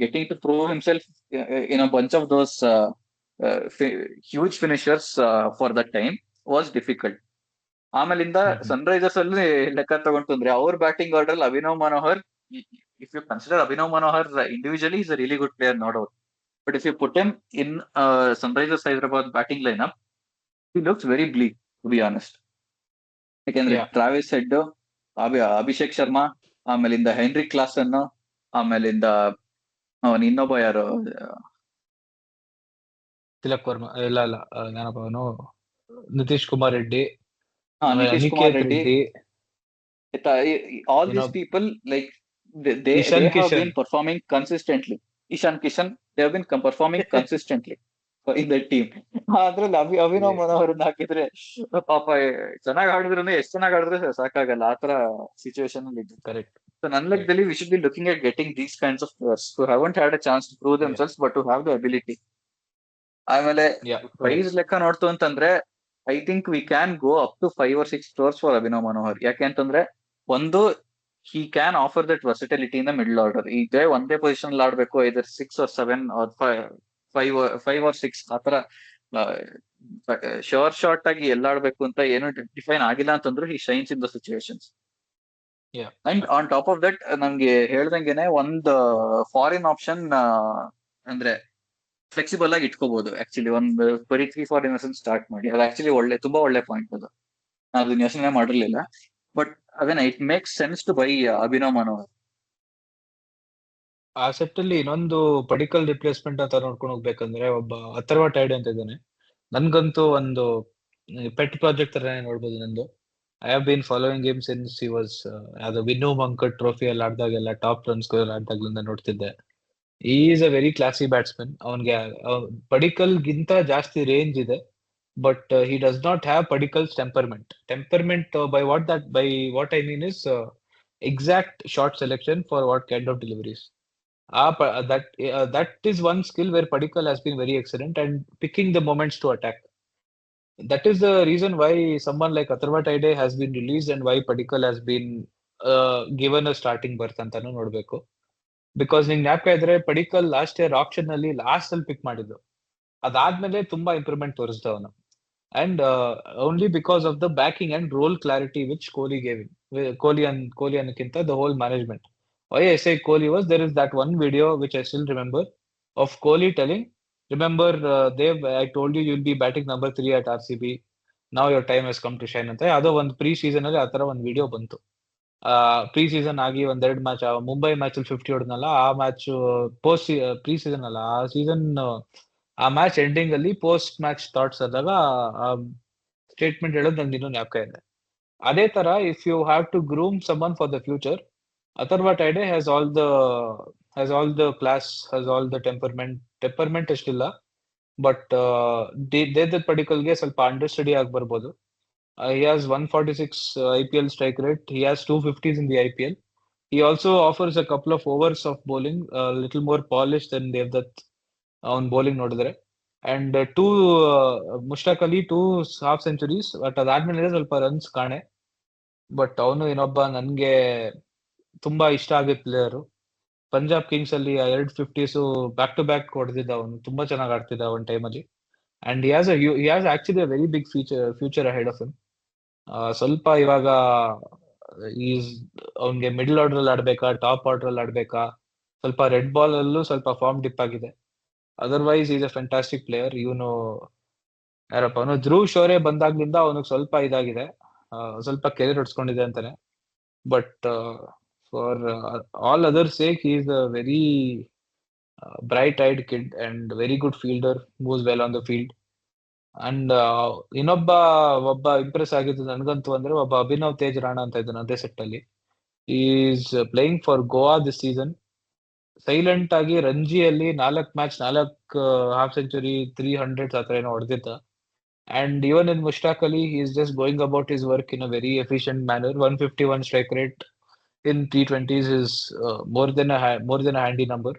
getting to prove himself in a bunch of those huge finishers for that time was difficult. ಆಮೇಲಿಂದ Sunrisers ಅಲ್ಲಿ ಲೆಕ್ಕ ತಗೊಂಡ್ರೆ ಅವ್ರ batting order ಅಲ್ಲಿ Abhinav Manohar, if you consider Abhinav Manohar individually is a really good player, no doubt. But if you put him in Sunrisers Hyderabad batting line up, he looks very bleak to be honest. ಯಾಕೆಂದ್ರೆ Travis Head, Abhishek Sharma, ಆಮೇಲಿಂದ Henry Klaasen, ಆಮೇಲಿಂದ ಅವನ್ ಇನ್ನೊಬ್ಬ ಯಾರು, ತಿಲಕ್ ವರ್ಮಾ, ಇಲ್ಲ ಇಲ್ಲ ಏನಪ್ಪ ಅವನು, ನಿತೀಶ್ ಕುಮಾರ್ ರೆಡ್ಡಿ, ಆಮೇಲೆ Nitish Kumar Aniket Reddy, Reddy, all these ಇನ್ನೊಬ್ people, like they Ishan have Kishan. been performing consistently. Ishan Kishan, they have been performing consistently in the team. ಅದ್ರಲ್ಲಿ ಅಭಿನವ್ ಮನೋಹರ್ ಹಾಕಿದ್ರೆ ಪಾಪ ಚೆನ್ನಾಗಿ ಆಡಿದ್ರು, ಎಷ್ಟು ಚೆನ್ನಾಗಿ ಆಡಿದ್ರೆ ಸಾಕಾಗಲ್ಲ, ಆತರ ಸಿಚುವೇಶನ್ ಅಲ್ಲಿ ಇದ್ದು. ಕರೆಕ್ಟ್. ಸೊ ನನ್ನ ಲೆಕ್ಕದಲ್ಲಿ V should B looking at getting these kinds of players who haven't had a chance to prove themselves but to have the ability. ಆಮೇಲೆ ಪ್ರೈಸ್ ಲೆಕ್ಕ ನೋಡ್ತು ಅಂತಂದ್ರೆ I think we can go up to 5 or 6 crores for Abhinav Manohar. ಯಾಕೆಂತಂದ್ರೆ ಒಂದು, he can offer that versatility in the middle order. ಇದೇ ಒಂದೇ position ಅಲ್ಲಿ ಆಡ್ಬೇಕು, ಐದರ್ 6 or 7 or 5 or 6 ಆತರ ಶೋರ್ ಶಾರ್ಟ್ ಆಗಿ ಎಲ್ಲ ಆಡ್ಬೇಕು ಅಂತ ಏನು ಡಿಫೈನ್ ಆಗಿಲ್ಲ ಅಂತಂದ್ರು he shines in the situations. And on top of that ನಂಗೆ ಹೇಳ್ದಂಗೆನೆ ಒಂದು ಫಾರಿನ್ ಆಪ್ಷನ್ ಅಂದ್ರೆ ಫ್ಲೆಕ್ಸಿಬಲ್ ಆಗಿ ಇಟ್ಕೋಬಹುದು. ಆಕ್ಚುಲಿ ಒಂದು ಬರೀ 3 foreigners ಸ್ಟಾರ್ಟ್ ಮಾಡಿ, ಅದು ಆಕ್ಚುಲಿ ತುಂಬಾ ಒಳ್ಳೆ ಪಾಯಿಂಟ್ ಅದು. ನಾನು ಅದನ್ನ ಯೋಚನೆ ಮಾಡಿರ್ಲಿಲ್ಲ, ಬಟ್ ಅದೇನ it makes sense to buy Abhinav Manohar. ಆ ಸೆಟ್ ಅಲ್ಲಿ ಇನ್ನೊಂದು ಪಡಿಕಲ್ ರಿಪ್ಲೇಸ್ಮೆಂಟ್ ಅಂತ ನೋಡ್ಕೊಂಡು ಹೋಗ್ಬೇಕಂದ್ರೆ ಒಬ್ಬ ಅಥರ್ವ ಟೈಡ್ ಅಂತ ಇದ್ದಾನೆ. ನನ್ಗಂತೂ ಒಂದು ಪೆಟ್ ಪ್ರಾಜೆಕ್ಟ್ ತರ ನೋಡ್ಬೋದು ನಂದು. I have been following him since he was ಅದು ವಿನ್ನು ಮಂಕಟ್ ಟ್ರೋಫಿ ಅಲ್ಲಿ ಆಡ್ದಾಗೆಲ್ಲ, ಟಾಪ್ ರನ್ ಸ್ಕೋರ್ ಆಡ್ದಾಗ್ಲಿಂದ ನೋಡ್ತಿದ್ದೆ. Is a very classy batsman. ಅವನ್ಗೆ ಪಡಿಕಲ್ ಗಿಂತ ಜಾಸ್ತಿ ರೇಂಜ್ ಇದೆ, but he does not have Padikkal's temperament by what I mean is exact shot selection for what kind of deliveries. That is one skill where Padikkal has been very excellent, and picking the moments to attack. That is the reason why someone like Atharva Taide has been released and why Padikkal has been given a starting berth ಅಂತಾನು ನೋಡ್ಬೇಕು. Because ನಿಂಗೆ ಜ್ಞಾಪಕ ಇದ್ರೆ Padikkal last here option ಅಲ್ಲಿ last ಅಲ್ಲಿ ಪಿಕ್ ಮಾಡಿದ್ದು, ಅದಾದ್ಮೇಲೆ ತುಂಬಾ ಇಂಪ್ರೂವ್ಮೆಂಟ್ ತೋರಿಸ್ದ ಅವನು. And only because of the backing and role clarity which Kohli gave him. Kohli and the whole management. Why I say Kohli was, there is that one video which I still remember of Kohli telling, remember Dev, I told you you'll be batting number 3 at RCB. Now your time has come to shine ಅಂತ. ಅದು ಒಂದು pre season ಅಲ್ಲಿ ಆತರ ಒಂದು video ಬಂತು. Pre season ಆಗಿ ಒಂದೆರಡು match, Mumbai match ಅಲ್ಲಿ 50 ಹೊಡೆದ್ನಲ್ಲ, ಆ ಮ್ಯಾಚ್ ಪೋಸ್ಟ್ ಪ್ರೀ ಸೀಸನ್ ಅಲ್ಲ, ಆ ಸೀಸನ್ ಆ ಮ್ಯಾಚ್ ಎಂಡಿಂಗ್ ಅಲ್ಲಿ ಪೋಸ್ಟ್ ಮ್ಯಾಚ್ ಥಾಟ್ಸ್ ಆದಾಗ ಸ್ಟೇಟ್ಮೆಂಟ್ ಹೇಳೋದು ನಂಗೆ ಇನ್ನೂ ಜ್ಞಾಪಕ ಇದೆ. ಅದೇ ತರ if you have to groom someone for the future, Atharva Taide has all the class, has all the temperament ಅಷ್ಟಿಲ್ಲ, ಬಟ್ ದೇವದತ್ ಪಡಿಕಲ್ಗೆ ಸ್ವಲ್ಪ ಅಂಡರ್ ಸ್ಟಡಿ ಆಗಿ ಬರ್ಬೋದು. He has 146 IPL strike rate. He has 250s in the IPL. He also offers a couple of overs of bowling, a little more polished than Devdutt on bowling ನೋಡಿದ್ರೆ. And Mushtaq Ali 2 half centuries, but ಅದಾದ್ಮೇಲೆ ಸ್ವಲ್ಪ runs ಕಾಣೆ. But ಅವನು ಇನ್ನೊಬ್ಬ ನನ್ಗೆ ತುಂಬಾ ಇಷ್ಟ ಆಗಿದ್ದ ಪ್ಲೇಯರು. ಪಂಜಾಬ್ ಕಿಂಗ್ಸ್ ಅಲ್ಲಿ 250s ಬ್ಯಾಕ್ ಟು ಬ್ಯಾಕ್ ಹೊಡೆದಿದ್ದ ಅವನು, ತುಂಬಾ ಚೆನ್ನಾಗಿ ಆಡ್ತಿದ್ದ ಒಂದ್ ಟೈಮ್ ಅಲ್ಲಿ. And he has actually a very big future ahead of him. ಸ್ವಲ್ಪ ಇವಾಗ ಅವನ್ಗೆ ಮಿಡಲ್ ಆರ್ಡರ್ ಅಲ್ಲಿ ಆಡ್ಬೇಕಾ, ಟಾಪ್ ಆರ್ಡರ್ ಅಲ್ಲಿ ಆಡ್ಬೇಕಾ, ಸ್ವಲ್ಪ ರೆಡ್ ಬಾಲ್ ಅಲ್ಲೂ ಸ್ವಲ್ಪ ಫಾರ್ಮ್ ಡಿಪ್ ಆಗಿದೆ. Otherwise is a fantastic player. ಇವನು ಯಾರಪ್ಪ, ಅವನು ಧ್ರುವ್ ಶೋರೆ ಬಂದಾಗ್ಲಿಂದ ಅವನಿಗೆ ಸ್ವಲ್ಪ ಇದಾಗಿದೆ, ಸ್ವಲ್ಪ ಕೆರಿಯರ್ ಹೊಡ್ಸ್ಕೊಂಡಿದೆ ಅಂತಾನೆ. But for all other sake he is a very bright eyed kid and very good fielder, moves well on the field. And ಒಬ್ಬ ಇಂಪ್ರೆಸ್ ಆಗಿದ್ದು ನನ್ಗಂತೂ ಅಂದ್ರೆ ಒಬ್ಬ ಅಭಿನವ್ ತೇಜ್ ರಾಣಾ ಅಂತ ಇದ್ದಾನೆ ಅದೇ ಸೆಟ್ ಅಲ್ಲಿ. Is playing for Goa this season. Silent ಆಗಿ ರಂಜಿಯಲ್ಲಿ 4 ಮ್ಯಾಚ್ 4 ಹಾಫ್ ಸೆಂಚುರಿ 300 ಆತರ ಏನೋ ಹೊಡೆದಿದ್ದ. And even in Mushtaq Ali, he is just going about his work in a very efficient manner. 151 strike rate in T20s is more than a handy number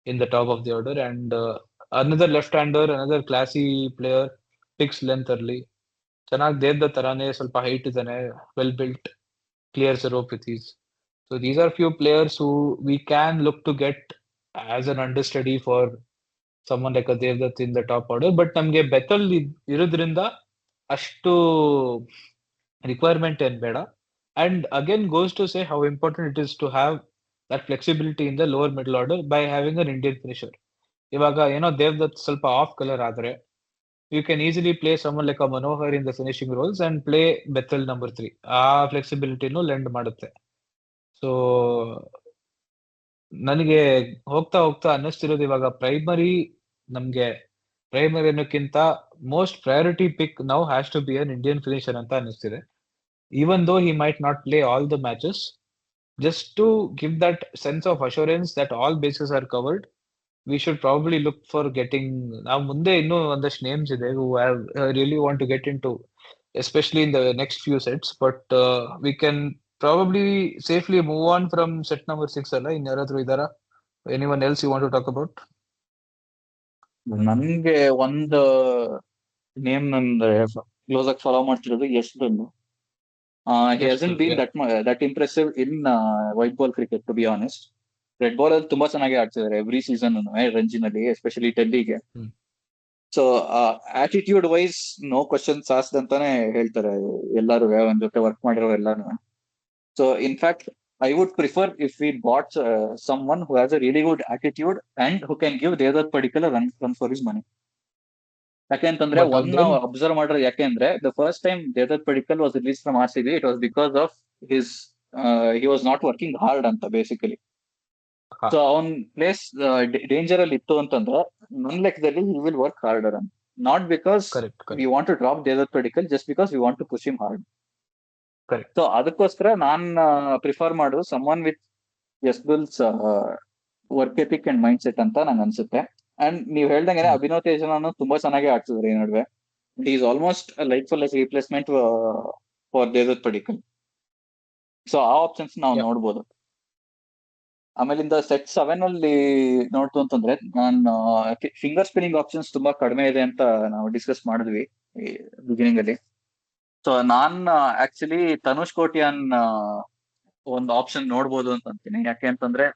in the top of the order. And another left hander, another classy player, picks length ಅಲ್ಲಿ ಚೆನ್ನಾಗಿ ದೇವ್ದ ತರಾನೇ ಸ್ವಲ್ಪ height ಇದ್ದಾನೆ, well built, clears rope with ease. So these are few players who we can look to get as an understudy for someone like a Devdutt in the top order. But ನಮ್ಗೆ Bethell ಇರೋದ್ರಿಂದ ಅಷ್ಟು requirement ಏನ್ ಬೇಡ. And again goes to say how important it is to have that flexibility in the lower middle order by having an Indian finisher. ಇವಾಗ ಏನೋ ದೇವ್ದತ್ ಸ್ವಲ್ಪ off colour ಆದ್ರೆ you can easily play someone like a Manohar in the finishing roles and play Bethell number 3. ಆ ಫ್ಲೆಕ್ಸಿಬಿಲಿಟಿನೂ lend ಮಾಡುತ್ತೆ. So ನನಗೆ ಹೋಗ್ತಾ ಹೋಗ್ತಾ ಅನ್ನಿಸ್ತಿರೋದು ಇವಾಗ ನಮ್ಗೆ ಪ್ರೈಮರಿ ಅನ್ನೋಕ್ಕಿಂತ most priority pick now has to be an Indian finisher ಅಂತ ಅನ್ನಿಸ್ತಿದೆ. Even though he might not play all the matches, just to give that sense of assurance that all bases are covered, we should probably look for getting. Now, ಮುಂದೆ ಇನ್ನೂ ಒಂದಷ್ಟು names ಇದೆ who have really want to get into, especially in the next few sets. But we can probably safely move on from set number 6 ಅಲ್ಲ. ಇನ್ಯಾರಾದ್ರೂ ಇದಾರಾ? Anyone else you want to talk about? ನನ್ಗೆ ಒಂದು name ನಂದು close ಆಗಿ follow ಮಾಡ್ತಿರೋದು ಯಶ್ವನ್. He hasn't been Yeah. that impressive in white ball cricket, to be honest. Red ball ಅಲ್ಲಿ ತುಂಬಾ ಚೆನ್ನಾಗಿ ಆಡ್ತಿದ್ದಾರೆ ಎವ್ರಿ ಸೀಸನ್ ರಂಜಿನಲ್ಲಿ, ಎಸ್ಪೆಷಲಿ ಡೆಲ್ಲಿಗೆ. Hmm. So attitude wise no questions asked ಅಂತಾನೆ ಹೇಳ್ತಾರೆ ಎಲ್ಲಾರು ಒಂದ್ ಜೊತೆ ವರ್ಕ್ ಮಾಡಿರೋ ಎಲ್ಲಾನು. So in fact I would prefer if we bought someone who has a really good attitude and who can give Devdutt Padikkal a run for his money. ಯಾಕೆಂತಂದ್ರೆ But ಒಂದ್ ನಾವು ಅಬ್ಸರ್ವ್ ಮಾಡ್ರೆ, ಯಾಕೆಂದ್ರೆ the first time Devdutt Padikkal was released from RCB, it was because of his he was not working hard ಅಂತ basically. So ಅವನ್ place danger ಅಲ್ಲಿ ಇತ್ತು ಅಂತಂದ್ರೆ ನನ್ನ ಲೆಕ್ಕದಲ್ಲಿ he will work harder ಅಂತ, not because we want to drop Devdutt Padikkal, just because we want to push him hard. So ಅದಕ್ಕೋಸ್ಕರ ನಾನ್ ಪ್ರಿಫರ್ ಮಾಡೋದು someone with ಯಶ್ಬುಲ್ಸ್ work ethic and mindset ಅಂತ ನಂಗೆ ಅನ್ಸುತ್ತೆ. ಅಂಡ್ ನೀವ್ ಹೇಳ್ದಂಗೆ ಅಭಿನವ್ ತೇಜನನ್ನು ತುಂಬಾ ಚೆನ್ನಾಗಿ ಆಡ್ತಿದ್ರು ಈ ನಡುವೆ. Is almost like for like replacement for Devdutt Padikkal. So ಆ ಆಪ್ಷನ್ಸ್ ನಾವು ನೋಡ್ಬೋದು. ಆಮೇಲಿಂದ ಸೆಟ್ 7 ಅಲ್ಲಿ ನೋಡ್ತು ಅಂತಂದ್ರೆ ನಾನು ಫಿಂಗರ್ ಸ್ಪಿನ್ನಿಂಗ್ ಆಪ್ಷನ್ಸ್ ತುಂಬಾ ಕಡಿಮೆ ಇದೆ ಅಂತ ನಾವು ಡಿಸ್ಕಸ್ ಮಾಡಿದ್ವಿ ಬಿಗಿನಿಂಗ್ ಅಲ್ಲಿ. ಸೊ ನಾನ್ ಆಕ್ಚುಲಿ ತನುಷ್ ಕೋಟ್ಯಾನ್ ಒಂದು ಆಪ್ಷನ್ ನೋಡ್ಬೋದು ಅಂತ ಅಂತೀನಿ. ಯಾಕೆ ಅಂತಂದ್ರೆ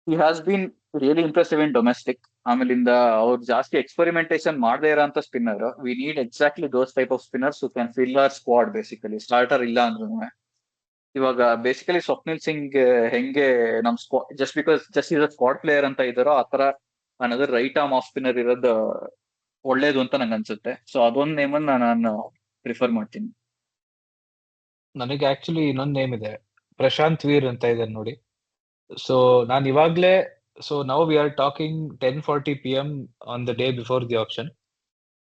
he has been really impressive in domestic. ಆಮೇಲಿಂದ ಅವ್ರು ಜಾಸ್ತಿ ಎಕ್ಸ್ಪೆರಿಮೆಂಟೇಶನ್ ಮಾಡದೇ ಇರೋಂಥ spinner. We need exactly those type of spinners who can fill our squad basically, starter ಇಲ್ಲ ಅಂದ್ರೂ. ಇವಾಗ ಬೇಸಿಕಲಿ ಸ್ವಪ್ನಿಲ್ ಸಿಂಗ್ ಹೆಂಗೆ ನಮ್ ಜಸ್ಟ್ ಇಸ್ ಸ್ಕ್ವಾಡ್ ಪ್ಲೇಯರ್ ಅಂತ ಇದಾರೋ ಆತರ ಅನ್ನೋದು ರೈಟ್ ಆರ್ಮ್ ಆಫ್ ಸ್ಪಿನ್ನರ್ ಇರೋದು ಒಳ್ಳೇದು ಅಂತ ನಂಗೆ ಅನ್ಸುತ್ತೆ. ಸೊ ಅದೊಂದು ನೇಮನ್ನ ನಾನು ಪ್ರಿಫರ್ ಮಾಡ್ತೀನಿ. ನನಗೆ ಆಕ್ಚುಲಿ ಇನ್ನೊಂದು ನೇಮ್ ಇದೆ, ಪ್ರಶಾಂತ್ ವೀರ್ ಅಂತ ಇದೆ ನೋಡಿ. ಸೊ ನಾನು ಇವಾಗ್ಲೇ, so now we are talking 10:40 p.m. on the day before the auction,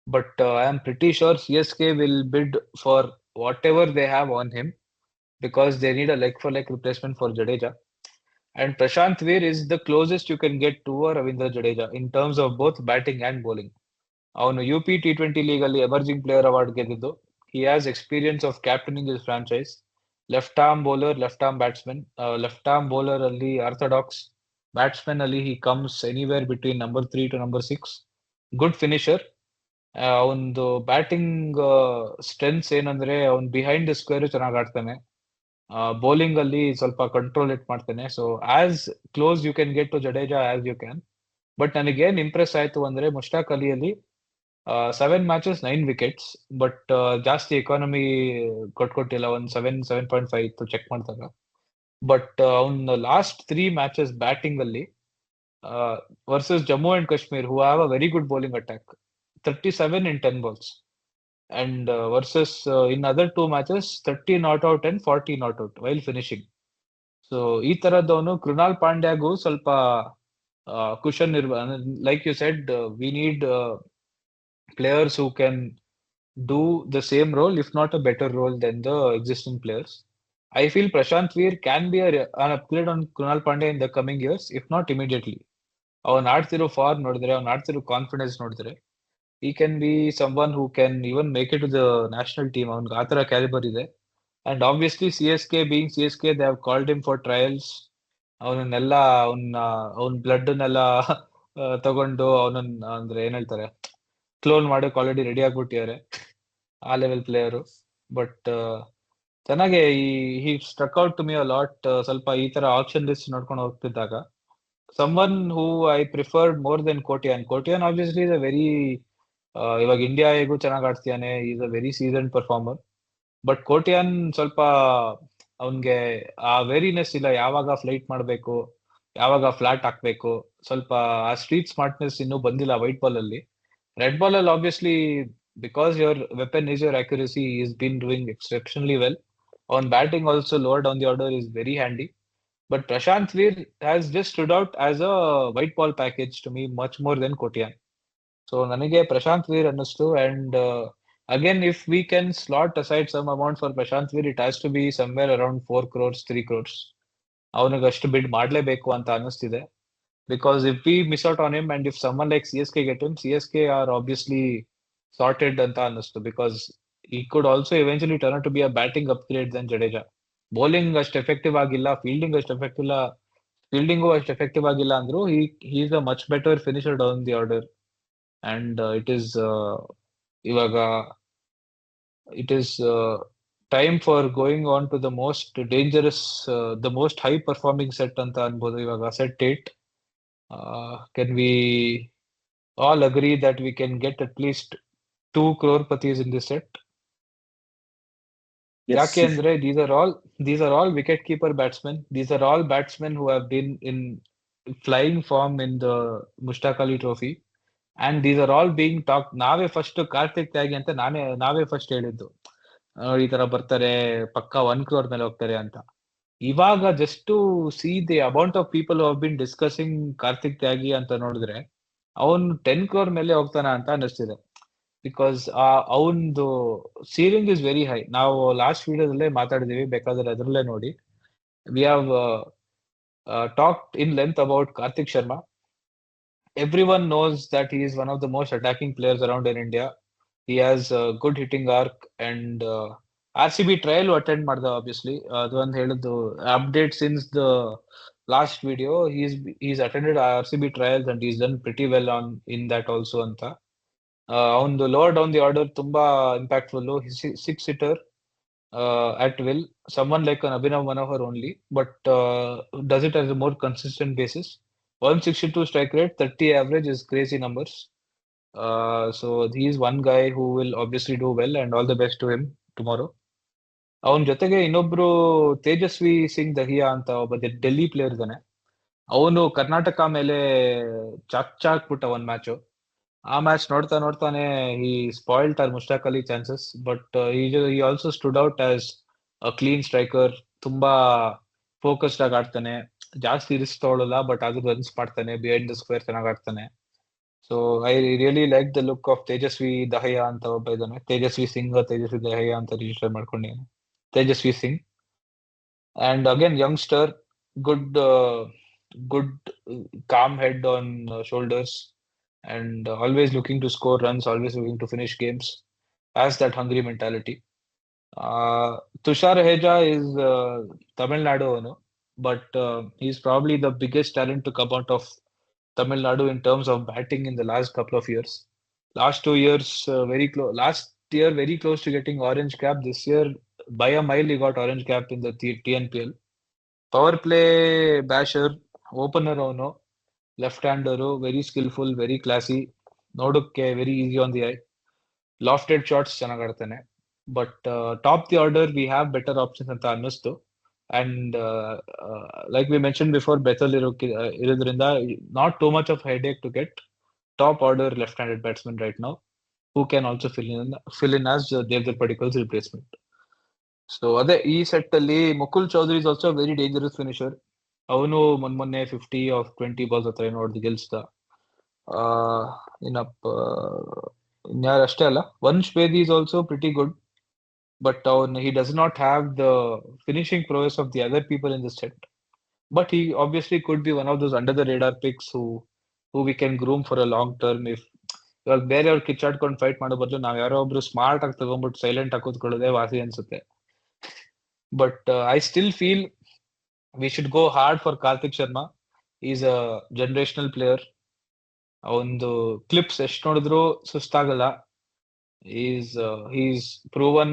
but I am pretty sure CSK will bid for whatever they have on him because they need a like-for-like replacement for Jadeja. And Prashant Veer is the closest you can get to Ravindra Jadeja in terms of both batting and bowling. ಅವನು UP T20 league ಅಲ್ಲಿ emerging player award ಗೆದ್ದಿದ್ದು. He has experience of captaining his franchise. Left arm bowler, left arm batsman. Left arm bowler ಅಲ್ಲಿ orthodox, batsman ಅಲ್ಲಿ he comes anywhere between number 3 to number 6. Good finisher. ಅವನದು batting strengths ಏನಂದ್ರೆ ಅವ್ನು behind the square ಚೆನ್ನಾಗಿ ಆಡ್ತಾನೆ, bowling ಅಲ್ಲಿ ಸ್ವಲ್ಪ control it ಮಾಡ್ತಾನೆ. So as close you can get to Jadeja as you can. But ನನಗೇನ್ ಇಂಪ್ರೆಸ್ ಆಯ್ತು ಅಂದ್ರೆ ಮುಷ್ತಾಕ್ ಅಲಿಯಲ್ಲಿ 7 matches 9 wickets, ಬಟ್ ಜಾಸ್ತಿ ಎಕಾನಮಿ ಕೊಟ್ಟಿಲ್ಲ, ಒಂದು 7.5 ಇತ್ತು ಚೆಕ್ ಮಾಡಿದಾಗ. ಬಟ್ ಅವ್ನ ಲಾಸ್ಟ್ 3 matches ಬ್ಯಾಟಿಂಗ್ ಅಲ್ಲಿ versus Jammu and Kashmir who have a very good bowling attack, 37 in 10 balls, and versus in other 2 matches 30 not out and 40 not out while finishing. So ಈ ತರದವನು ಕೃಣಾಲ್ ಪಾಂಡ್ಯಾಗೂ ಸ್ವಲ್ಪ cushion like you said, we need players who can do the same role, if not a better role than the existing players. I feel Prashant Veer can be an upgrade on Krunal Pandya in the coming years, if not immediately. ಅವನ್ ಆಡ್ತಿರೋ form ನೋಡಿದ್ರೆ, ಅವ್ನ್ ಆಡ್ತಿರೋ confidence ನೋಡಿದ್ರೆ, he can be someone who can even make it to the national team. ಅವನ್ಗೆ ಆ ತರ calibre ಇದೆ. And obviously CSK being CSK, they have called him for trials. ಅವನನ್ನೆಲ್ಲ ಅವನ್ blood ನೆಲ್ಲ ತಗೊಂಡು ಅವನನ್ನ ಅಂದ್ರೆ ಏನ್ ಹೇಳ್ತಾರೆ ಕ್ಲೋನ್ ಮಾಡಕ್ ಆಲ್ರೆಡಿ ರೆಡಿ ಆಗ್ಬಿಟ್ಟಿದ್ದಾರೆ ಆ ಲೆವೆಲ್ ಪ್ಲೇಯರು. ಬಟ್ ಚೆನ್ನಾಗೆ ಈ struck out to me a lot. ಸ್ವಲ್ಪ ಈ ತರ ಆಪ್ಷನ್ ಲಿಸ್ಟ್ ನೋಡ್ಕೊಂಡು ಹೋಗ್ತಿದ್ದಾಗ someone who I preferred more than Kotian. Kotian obviously is a very ಇವಾಗ ಇಂಡಿಯಾಗೂ ಚೆನ್ನಾಗಿ ಆಡ್ತಿದ್ದಾನೆ, is a very season performer. But Kotian ಸ್ವಲ್ಪ ಅವನ್ಗೆ ಆ ವೇರಿನೆಸ್ ಇಲ್ಲ, ಯಾವಾಗ ಫ್ಲೈಟ್ ಮಾಡ್ಬೇಕು, ಯಾವಾಗ ಫ್ಲಾಟ್ ಹಾಕ್ಬೇಕು, ಸ್ವಲ್ಪ ಆ ಸ್ಟ್ರೀಟ್ ಸ್ಮಾರ್ಟ್ನೆಸ್ ಇನ್ನೂ ಬಂದಿಲ್ಲ ವೈಟ್ ಬಾಲ್ ಅಲ್ಲಿ. ರೆಡ್ ಬಾಲ್ ಅಲ್ಲಿ obviously because your weapon is your accuracy, is been doing exceptionally well. ಅವನ್ batting also lower down the order is very handy. But Prashant Veer has just stood out as a white ball package to me much more than Kotian. So ನನಗೆ ಪ್ರಶಾಂತ್ ವೀರ್ ಅನ್ನಿಸ್ತು. And again if we can slot aside some amount for Prashant Veer, it has to be somewhere around 4 crores 3 crores. ಅವನಿಗೆ ಅಷ್ಟು ಬಿಡ್ ಮಾಡ್ಲೇಬೇಕು ಅಂತ ಅನ್ನಿಸ್ತಿದೆ. Because if we miss out on him and if someone like C S K get him, C S K are obviously sorted ಅಂತ ಅನ್ನಿಸ್ತು. Because he could also eventually turn to be a batting upgrade than Jadeja. Bowling ಅಷ್ಟು effective ಆಗಿಲ್ಲ, ಫೀಲ್ಡಿಂಗು ಅಷ್ಟು effective ಆಗಿಲ್ಲ ಅಂದ್ರು is a much better finisher down the order. And ಇವಾಗ it is time for going on to the most dangerous, the most high performing set ಅಂತ ಅನ್ಬೋದು ಇವಾಗ. Set 8. Can we all agree that we can get at least 2 crorepati's in this set? Yes. ಯಾಕೆ ಅಂದ್ರೆ these are all wicket keeper batsmen. These are all batsmen who have been in flying form in the Mushtaq Ali Trophy. And these are all being talked. ನಾವೇ first Karthik Tyagi ಅಂತ ನಾವೇ first ಹೇಳಿದ್ದು, ಈ ತರ ಬರ್ತಾರೆ ಪಕ್ಕ 1 crore ಮೇಲೆ ಹೋಗ್ತಾರೆ ಅಂತ. ಇವಾಗ just to see the amount of people who have been discussing Kartik Tyagi ಅಂತ ನೋಡಿದ್ರೆ ಅವನು 10 crore ಮೇಲೆ ಹೋಗ್ತಾನ ಅಂತ ಅನಿಸ್ತಿದೆ. ಬಿಕಾಸ್ ಅವನದು ಸೀಲಿಂಗ್ ಇಸ್ ವೆರಿ ಹೈ. ನಾವು ಲಾಸ್ಟ್ ವಿಡಿಯೋದಲ್ಲೇ ಮಾತಾಡಿದೀವಿ, ಬೇಕಾದ್ರೆ ಅದರಲ್ಲೇ ನೋಡಿ. We have talked in length about Karthik Sharma. Everyone knows that he is one of the most attacking players around in India. He has a good hitting arc and RCB trial attend ಮಾಡ್ದ obviously. ಅದು ಒಂದು ಹೇಳಿದ್ದು update since the last video. He's attended RCB trials and he's done pretty well on in that also ಅಂತ. ಅವನದು lower down the order ತುಂಬಾ impactful. 6 hitter at will. Someone like an Abhinav Manohar only, but does it as a more consistent basis. 162 strike rate, 30 average is crazy numbers. So he is one guy who will obviously do well, and all the best to him tomorrow. ಅವನ ಜೊತೆಗೆ ಇನ್ನೊಬ್ರು ತೇಜಸ್ವಿ ಸಿಂಗ್ ದಹಿಯಾ ಅಂತ ಒಬ್ಬ Delhi player ಇದ್ದಾನೆ. ಅವನು ಕರ್ನಾಟಕ ಮೇಲೆ ಚಾಕ್ಬಿಟ್ಟ ಒಂದ್ match. ಆ ಮ್ಯಾಚ್ ನೋಡ್ತಾನೆ he spoiled our Mushtaq Ali chances, but he also stood out as a clean striker. ತುಂಬಾ ಫೋಕಸ್ಡ್ ಆಗಿ ಆಡ್ತಾನೆ, ಜಾಸ್ತಿ ರಿಸ್ಕ್ ತಗೊಳ್ಳಲ್ಲ, ಬಟ್ ಅದು ರನ್ಸ್ ಮಾಡ್ತಾನೆ, ಬಿಹೈಂಡ್ ದ ಸ್ಕ್ವೇರ್ ಚೆನ್ನಾಗಿ ಆಡ್ತಾನೆ. So I really like the look of Tejasvi Dahiya ಅಂತ ಒಬ್ಬ ಇದ್ದಾನೆ. ತೇಜಸ್ವಿ ದಹಿಯಾ ಅಂತ ರಿಜಿಸ್ಟರ್ ಮಾಡ್ಕೊಂಡಿದ್ದಾನೆ, Tejasvi Singh. And again youngster, good calm head on shoulders, and always looking to score runs, always looking to finish games, has that hungry mentality. Tushar Aheja is Tamil Nadu, but he's probably the biggest talent to come out of Tamil Nadu in terms of batting in the last couple of years. Last 2 years, very close. Last year, very close to getting orange cap. This year, by a mile, he got orange cap in the TNPL. Power play basher, opener ಅವನು, left hander, very skilful, very classy, ನೋಡೋಕ್ಕೆ very easy on the eye. Lofted shots ಚೆನ್ನಾಗಿ ಆಡ್ತಾನೆ. But top the order we have better options ಅಂತ ಅನ್ನಿಸ್ತು. And like we mention before, Bethell ಇರೋದ್ರಿಂದ not too much of headache to get top order left handed batsman right now, who can also fill in as Devdutt Padikkal's replacement. So ಅದೇ ಈ set ಅಲ್ಲಿ Mukul Choudhary is also very dangerous finisher. ಅವನು ಮೊನ್ನೆ 50 of 20 balls ಹತ್ರ ನೋಡ್ದು ಗೆಲ್ಸ್ದ. ಇನ್ಯಾರು ಅಷ್ಟೇ ಅಲ್ಲ, ವಂಶ್ ಬೇದಿ is also pretty good, but he does not have the finishing prowess of the other people in the set. But he obviously could be one of those under the radar picks who we can groom for a long term. If ಇವಾಗ ಬೇರೆಯವ್ರು ಕಿಚ್ಚಾಡ್ಕೊಂಡು fight ಮಾಡೋ ಬದಲು ನಾವ್ ಯಾರೋ ಒಬ್ರು smart ಆಗಿ ತಗೊಂಡ್ಬಿಟ್ಟು silent ಆಗಿ ಕೂತ್ಕೊಳ್ಳೋದೇ ವಾಸಿ ಅನ್ಸುತ್ತೆ. But I still feel we should go hard for Karthik Sharma. He's a generational player. ಒಂದು ಕ್ಲಿಪ್ಸ್ ಎಷ್ಟು ನೋಡಿದ್ರು ಸುಸ್ತಾಗಲ್ಲ. He's proven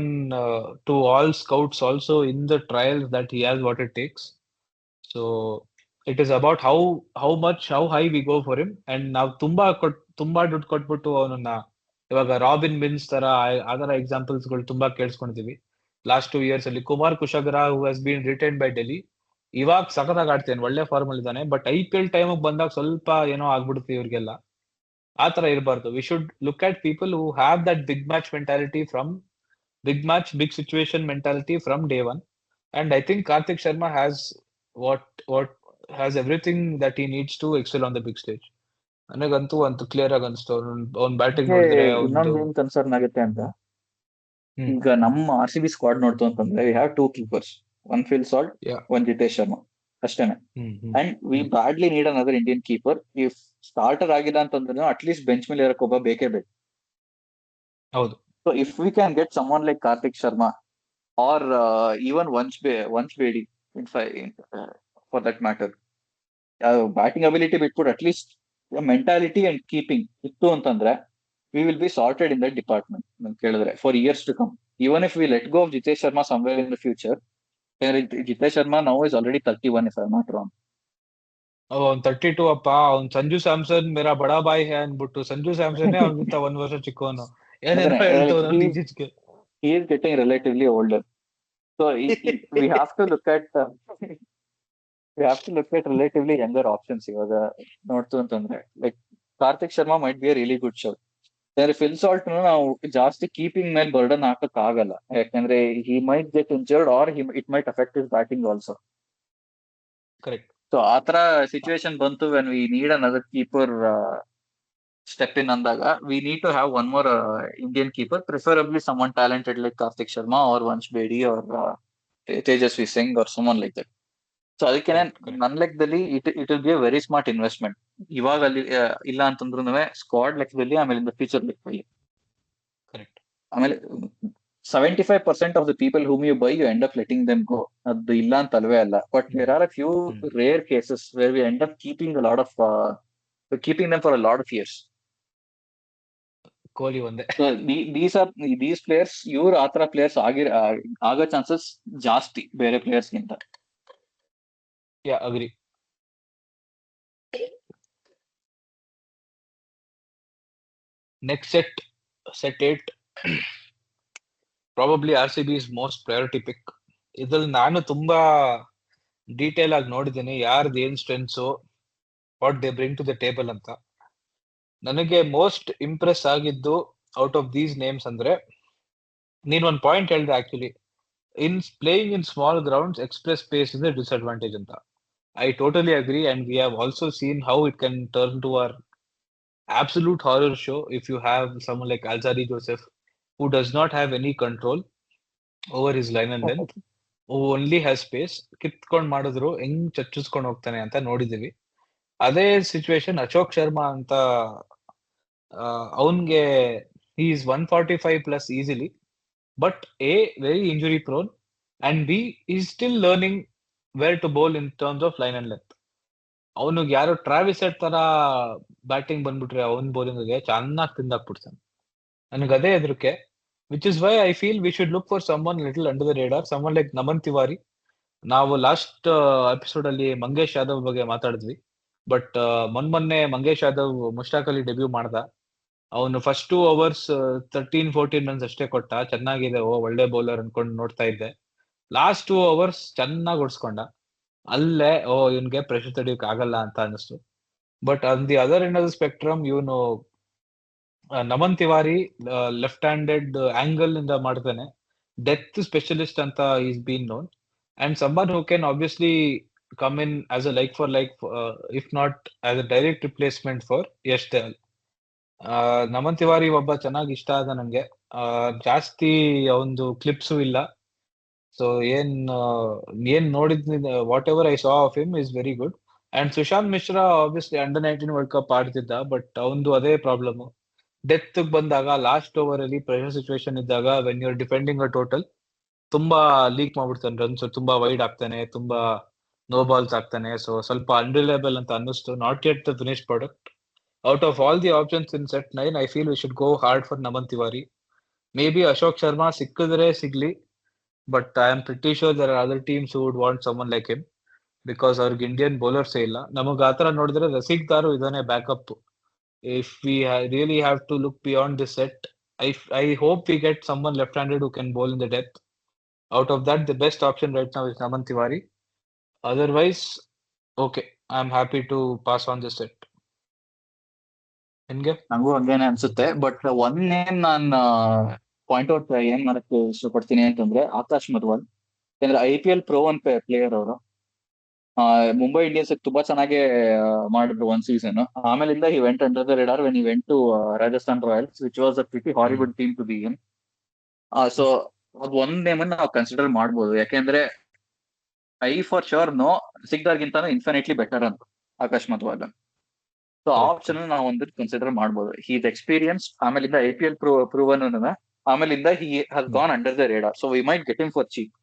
to all scouts also in the trials that he has what it takes. So it is about how high we go for him. And ನಾವು ತುಂಬಾ ದುಡ್ಡು ಕೊಟ್ಬಿಟ್ಟು ಅವನನ್ನ ಇವಾಗ robin bins ತರ ಆ ತರ ಎಕ್ಸಾಂಪಲ್ಸ್ ಗಳು ತುಂಬಾ ಕೇಳಿಸ್ಕೊಂಡಿದೀವಿ ಲಾಸ್ಟ್ 2 years ಅಲ್ಲಿ. ಕುಮಾರ್ ಕುಶಾಗ್ರಾ ಹೂ has been retain by Delhi, ಇವಾಗ ಸಖತ್ತಾಗಿ ಆಡ್ತೇನೆ, ಒಳ್ಳೆ ಫಾರ್ಮ್ ಅಲ್ಲಿ ಇದ್ದಾನೆ. ಬಟ್ IPL ಟೈಮ್ ಬಂದಾಗ ಸ್ವಲ್ಪ ಏನೋ ಆಗ್ಬಿಡುತ್ತೆ ಇವ್ರಿಗೆಲ್ಲ. ಆ ತರ ಇರಬಾರ್ದು. We should look at people who have that big match mentality from big match big situation mentality from day one. And I think Karthik Sharma has what has everything that he needs to excel on the big stage. ನನಗಂತೂ ಒಂದು clear ಆಗಿ ಅನ್ಸ್ತು ಅವ್ನ್ batting ನೋಡಿದ್ರೆ ಒಂದು. ಇನ್ನೊಂದು ಏನ್ concern ಆಗುತ್ತೆ ಅಂತ, ಈಗ ನಮ್ಮ RCB ಸ್ಕ್ವಾಡ್ ನೋಡ್ತು ಅಂತಂದ್ರೆ we have 2 keepers, one Phil Salt, one Jitesh Sharma ಅಷ್ಟೇನೆ. And we badly need another Indian keeper. If starter ಆಗಿಲ್ಲ ಅಂತಂದ್ರೆ ಅಟ್ಲೀಸ್ಟ್ ಬೆಂಚ್ ಮೇಲೆ ಇರಕ್ಕೆ ಒಬ್ಬ ಬೇಕೇ ಬೇಕು. ಹೌದು. So if we can get someone like Kartik Sharma or even Vansh Bedi for that matter, batting ability ಬಿಟ್ಬಿಟ್ಟು ಅಟ್ಲೀಸ್ಟ್ ಮೆಂಟಾಲಿಟಿ ಅಂಡ್ ಕೀಪಿಂಗ್ ಇತ್ತು ಅಂತಂದ್ರೆ we will be sorted in that department ಕೇಳಿದ್ರೆ for years to come. Even if we let go of Jitesh Sharma somewhere in the future, Jitesh Sharma now is already 31 if I'm not wrong. ಅವ್ನ್ 32 ಅಪ್ಪ. ಅವ್ನ್ ಸಂಜು ಸ್ಯಾಮ್ಸನ್ ಮೇರಾ ಬಡಾ ಬಾಯ್ ಹೇ ಅನ್ಬಿಟ್ಟು, ಸಂಜು ಸ್ಯಾಮ್ಸನ್ ಅವ್ನಿಗಿಂತ 1 ವರ್ಷ ಚಿಕ್ಕವನು. ಏನೇನೋ ಹೇಳ್ತವನು ಈಚೀಚೆಗೆ. He is getting relatively older, so we have to look at relatively younger options ಇವಾಗ ನೋಡ್ತು ಅಂತಂದ್ರೆ. Like Kartik Sharma might be a really good shot. Phil Salt ನಾವು ಜಾಸ್ತಿ ಕೀಪಿಂಗ್ ಮೇಲೆ ಬರ್ಡನ್ ಹಾಕಕ್ ಆಗಲ್ಲ, ಯಾಕಂದ್ರೆ he might get injured or it might affect his batting also. Correct. So ಆತರ ಸಿಚುವೇಶನ್ ಬಂತು when we need another keeper step in ಅಂದಾಗ we need to have one more Indian keeper, preferably someone talented like Kartik Sharma or Vansh Bedi or Tejasvi Singh or someone like that. So ಅದಕ್ಕೆ ನನ್ನ ಲೆಕ್ಕದಲ್ಲಿ it will be a very smart investment. ಇವಾಗ ಅಲ್ಲಿ ಇಲ್ಲ ಅಂತಂದ್ರೂ squad ಲೆಕ್ಕದಲ್ಲಿ, ಆಮೇಲೆ ಇನ್ ದ ಫ್ಯೂಚರ್ ಲೆಕ್ಕದಲ್ಲಿ. ಕರೆಕ್ಟ್. ಆಮೇಲೆ 75% of the people whom you buy you end up letting them go. ಅದು ಇಲ್ಲ ಅಂತ ಅಲ್ವೇ ಅಲ್ಲ, but there are a few rare cases where we end up keeping them for a lot of years. Kohli ಒಂದೇ. These players, ಇವ್ರು ಆತರ players ಆಗೋ chances ಜಾಸ್ತಿ ಬೇರೆ ಪ್ಲೇಯರ್ಸ್ ಗಿಂತ. Yeah, agree. Next set 8 probably RCB's most priority pick. ಇದ್ರಲ್ಲಿ ನಾನು ತುಂಬಾ ಡೀಟೇಲ್ ಆಗಿ ನೋಡಿದ್ದೀನಿ ಯಾರ್ದು ಏನ್ strengths, what they bring to the table ಅಂತ. ನನಗೆ ಮೋಸ್ಟ್ ಇಂಪ್ರೆಸ್ ಆಗಿದ್ದು ಔಟ್ ಆಫ್ ದೀಸ್ ನೇಮ್ಸ್ ಅಂದ್ರೆ, ನೀನ್ ಒಂದ್ ಪಾಯಿಂಟ್ ಹೇಳ್ದೆ actually, in playing in small grounds express pace is a disadvantage ಅಂತ. I totally agree, and we have also seen how it can turn to our absolute horror show if you have someone like Alzari Joseph, who does not have any control over his line and length, who only has space. ಕಿತ್ಕೊಂಡ್ ಮಾಡಿದ್ರು ಹೆಂಗ್ ಚಚ್ಚಿಸ್ಕೊಂಡ್ ಹೋಗ್ತಾನೆ ಅಂತ ನೋಡಿದೀವಿ. ಅದೇ situation Ashok Sharma ಅಂತ, ಅವನ್ಗೆ he is 145 plus easily, but A, very injury prone, and B, is still learning where to bowl in terms of line and length. ಅವನಿಗೆ ಯಾರೋ ಟ್ರಾವಿಸ್ ಹೆಡ್ ತರ ಬ್ಯಾಟಿಂಗ್ ಬಂದ್ಬಿಟ್ರೆ ಅವನ್ ಬೌಲಿಂಗ್ಗೆ ಚೆನ್ನಾಗಿ ತಿಂದಾಕ್ಬಿಡ್ತಾನೆ. ನನಗೆ ಅದೇ ಹೆದರಿಕೆ, which is why I feel we should look for someone little under the radar, someone like Naman Tiwari. ನಾವು ಲಾಸ್ಟ್ ಎಪಿಸೋಡ್ ಅಲ್ಲಿ ಮಂಗೇಶ್ ಯಾದವ್ ಬಗ್ಗೆ ಮಾತಾಡಿದ್ವಿ, ಬಟ್ ಮೊನ್ನೆ ಮಂಗೇಶ್ ಯಾದವ್ ಮುಷ್ತಾಕ್ ಅಲಿ ಡೆಬ್ಯೂ ಮಾಡ್ದ. ಅವನು ಫಸ್ಟ್ 2 overs 13-14 runs ಅಷ್ಟೇ ಕೊಟ್ಟ. ಚೆನ್ನಾಗಿದೆ, ಒಳ್ಳೆ ಬೌಲರ್ ಅನ್ಕೊಂಡು ನೋಡ್ತಾ ಇದ್ದೆ. ಲಾಸ್ಟ್ 2 overs ಚೆನ್ನಾಗಿ ಹೊಡ್ಸ್ಕೊಂಡ. ಅಲ್ಲೇ ಇವನ್ಗೆ ಪ್ರೆಷರ್ ತಡಿಯೋಕ್ ಆಗಲ್ಲ ಅಂತ ಅನಿಸ್ತು. But on the other end of the spectrum, ಇವನು Naman Tiwari left handed angle ಇಂದ ಮಾಡ್ತಾನೆ, ಡೆತ್ ಸ್ಪೆಷಲಿಸ್ಟ್ ಅಂತ is been known, and someone who can obviously come in as a like for like, if not as a direct replacement for Yash Dayal. Naman Tiwari ಒಬ್ಬ ಚೆನ್ನಾಗಿ ಇಷ್ಟ ಆದ ನಂಗೆ. ಜಾಸ್ತಿ ಒಂದು ಕ್ಲಿಪ್ಸು ಇಲ್ಲ. ಸೊ ಏನ್ ನೋಡಿದ್, whatever I saw of him is very good. And Sushant Mishra obviously under 19 world cup ಆಡ್ತಿದ್ದ, ಬಟ್ ಅವನು ಅದೇ ಪ್ರಾಬ್ಲಮ್. ಡೆತ್ ಬಂದಾಗ ಲಾಸ್ಟ್ ಓವರ್ ಅಲ್ಲಿ ಪ್ರೆಷರ್ ಸಿಚುವೇಶನ್ ಇದ್ದಾಗ, when you're defending a total, ತುಂಬಾ ಲೀಕ್ ಮಾಡ್ಬಿಡ್ತಾನೆ ರನ್ಸ್, ತುಂಬಾ ವೈಡ್ ಆಗ್ತಾನೆ, ತುಂಬಾ ನೋ ಬಾಲ್ಸ್ ಆಗ್ತಾನೆ. ಸೊ ಸ್ವಲ್ಪ ಅನ್ರಿಲೇಬಲ್ ಅಂತ ಅನ್ನಿಸ್ತು. Not yet the finish product, Out of all the options in set 9, I feel we should go hard for Naman Tiwari. Maybe Ashok Sharma ಸಿಕ್ಕಿದ್ರೆ ಸಿಗ್ಲಿ, but I am pretty sure there are other teams who would want someone like him because ಅವ್ರಿಗೆ Indian bowlers ಇಲ್ಲ. ನಮಗ್ ಆತರ ನೋಡಿದ್ರೆ ರಸೀಕ್ದಾರು ಇದಾನೆ backup. If we really have to look beyond this set, I hope we get someone left-handed who can bowl in the depth. Out of that, the best option right now is Naman Tiwari. Otherwise, okay, I'm happy to pass on this set. ನಿನ್ಗೆ? ನಂಗೂ ಹಂಗೇನೆ ಅನ್ಸುತ್ತೆ. But ಒಂದ್ name ನಾನು point out ಏನ್ ಮಾಡಕ್ಕೆ ಇಷ್ಟಪಡ್ತೀನಿ ಅಂತಂದ್ರೆ ಆಕಾಶ್ ಮಧ್ವಾಲ್. ಯಾಕಂದ್ರೆ IPL Pro 1 ಪ್ಲೇಯರ್ ಅವರು. ಮುಂಬೈ ಇಂಡಿಯನ್ಸ್ ತುಂಬಾ ಚೆನ್ನಾಗಿ ಮಾಡಿದ್ರು ಒಂದ್ ಸೀಸನ್. ಆಮೇಲಿಂದ he went under the radar when he went to Rajasthan Royals, which was a pretty horrible team to be in. So ಅದ್ ಒಂದ್ ನೇಮ್ ಅನ್ನ ನಾವು ಕನ್ಸಿಡರ್ ಮಾಡ್ಬೋದು. ಯಾಕೆಂದ್ರೆ ಫಾರ್ ಶೋರ್ ನೋ ಸಿಗ್ದಾರ್ಗಿಂತಾನು ಇನ್ಫಿನಿಟ್ಲಿ ಬೆಟರ್ ಅಂತ ಆಕಾಶ್ ಮಧ್ವಾಲ್. ಸೊ ಆ ಆಪ್ಷನ್ ನಾವು ಒಂದು ಕನ್ಸಿಡರ್ ಮಾಡ್ಬೋದು. ಹಿ ಇಸ್ ಎಕ್ಸ್ಪೀರಿಯನ್ಸ್, ಆಮೇಲಿಂದ IPL ಪ್ರೂವನ್, ಆಮೇಲಿಂದ he has gone under the radar. So we might get him for cheap.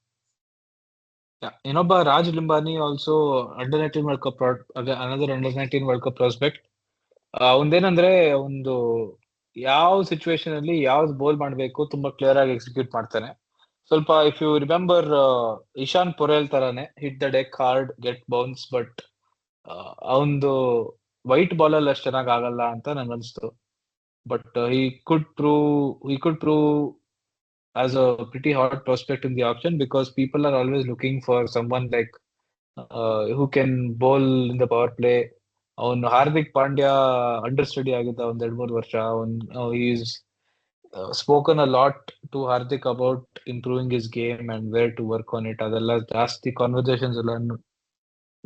ಇನ್ನೊಬ್ಬ Raj Limbani also under 19 world cup, another under 19 world cup prospect. ಒಂದೇನಂದ್ರೆ ಒಂದು ಯಾವ ಸಿಚುವೇಶನ್ ಅಲ್ಲಿ ಯಾವ್ದು ಬೋಲ್ ಮಾಡ್ಬೇಕು ತುಂಬಾ ಕ್ಲಿಯರ್ ಆಗಿ ಎಕ್ಸಿಕ್ಯೂಟ್ ಮಾಡ್ತಾನೆ. ಸ್ವಲ್ಪ if you remember Ishan Porel ತರಾನೇ hit the deck hard, get bounce, but ಅವಂದು ವೈಟ್ ಬಾಲ್ ಅಲ್ಲಿ ಅಷ್ಟು ಚೆನ್ನಾಗ್ ಆಗಲ್ಲ ಅಂತ ನನ್ಗೆ ಅನ್ಸ್ತು. But he could prove as a pretty hot prospect in the auction because people are always looking for someone like who can bowl in the power play. ಅವನು Hardik Pandya under study ಆಗಿದ್ದ ಒಂದ್ 2-3 ವರ್ಷ. Is spoken a lot to Hardik about improving his game and where to work on it. ಅದೆಲ್ಲ ಜಾಸ್ತಿ conversations ಎಲ್ಲ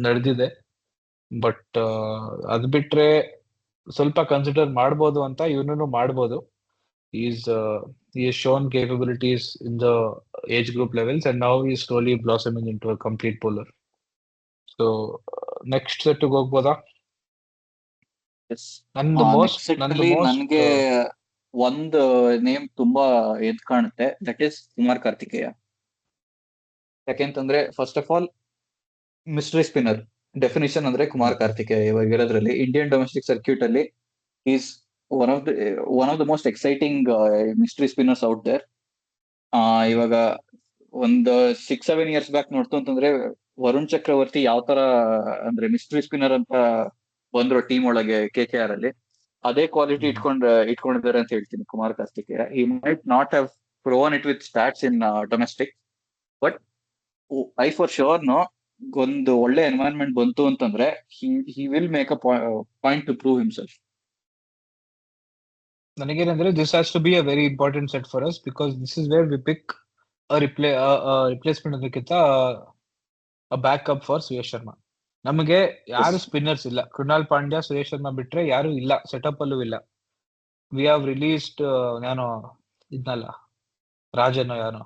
ನಡೆದಿದೆ. But ಅದ್ ಬಿಟ್ರೆ ಸ್ವಲ್ಪ ಕನ್ಸಿಡರ್ ಮಾಡ್ಬೋದು ಅಂತ ಇವನು ಮಾಡ್ಬೋದು. He has shown capabilities in the age group levels and now he is slowly blossoming into a complete bowler. So next set ಗೆ ಹೋಗ್ಬೋದಾ? ನಂದು ನೆಕ್ಸ್ಟ್ ಅಲ್ಲಿ ನನ್ಗೆ ಒಂದು ನೇಮ್ ತುಂಬಾ ಎದ್ ಕಾಣುತ್ತೆ, ದಟ್ ಈಸ್ ಕುಮಾರ್ ಕಾರ್ತಿಕೇಯ. ಯಾಕೆಂತಂದ್ರೆ first of all mystery spinner definition ಅಂದ್ರೆ ಕುಮಾರ್ ಕಾರ್ತಿಕೇಯ ಇವಾಗ ಇರೋದ್ರಲ್ಲಿ ಇಂಡಿಯನ್ ಡೊಮೆಸ್ಟಿಕ್ ಸರ್ಕ್ಯೂಟ್ ಅಲ್ಲಿ is one of the most exciting mystery spinners out there. ಇವಾಗ ಒಂದು 6-7 ಇಯರ್ಸ್ ಬ್ಯಾಕ್ ನೋಡ್ತು ಅಂತಂದ್ರೆ ವರುಣ್ ಚಕ್ರವರ್ತಿ ಯಾವ ತರ ಅಂದ್ರೆ ಮಿಸ್ಟ್ರಿ ಸ್ಪಿನ್ನರ್ ಅಂತ ಬಂದ್ರು ಟೀಮ್ ಒಳಗೆ KKR ಅಲ್ಲಿ, ಅದೇ ಕ್ವಾಲಿಟಿ ಇಟ್ಕೊಂಡಿದ್ದಾರೆ ಅಂತ ಹೇಳ್ತೀನಿ Kumar Kartikeya. He might not have proven it with stats in domestic, but for sure no ಒಂದು ಒಳ್ಳೆ ಎನ್ವೈರನ್ಮೆಂಟ್ ಬಂತು ಅಂತಂದ್ರೆ he will make a point to prove himself. ನನಗೇನಂದ್ರೆ this has to be a very important set for us because this is where we pick replacement ಅದಕ್ಕಿಂತ backup for Suyash Sharma. ನಮಗೆ ಯಾರು spinners ಇಲ್ಲ, ಕೃಣಾಲ್ ಪಾಂಡ್ಯ, ಸುಯೇಶ್ ಶರ್ಮಾ ಬಿಟ್ರೆ ಯಾರು ಇಲ್ಲ, ಸೆಟಪ್ ಅಲ್ಲೂ ಇಲ್ಲ. ವಿ ಹಾವ್ ರಿಲೀಸ್ಡ್ ನಾನು ಇದ್ನಲ್ಲ ರಾಜನೋ ಯಾರೋ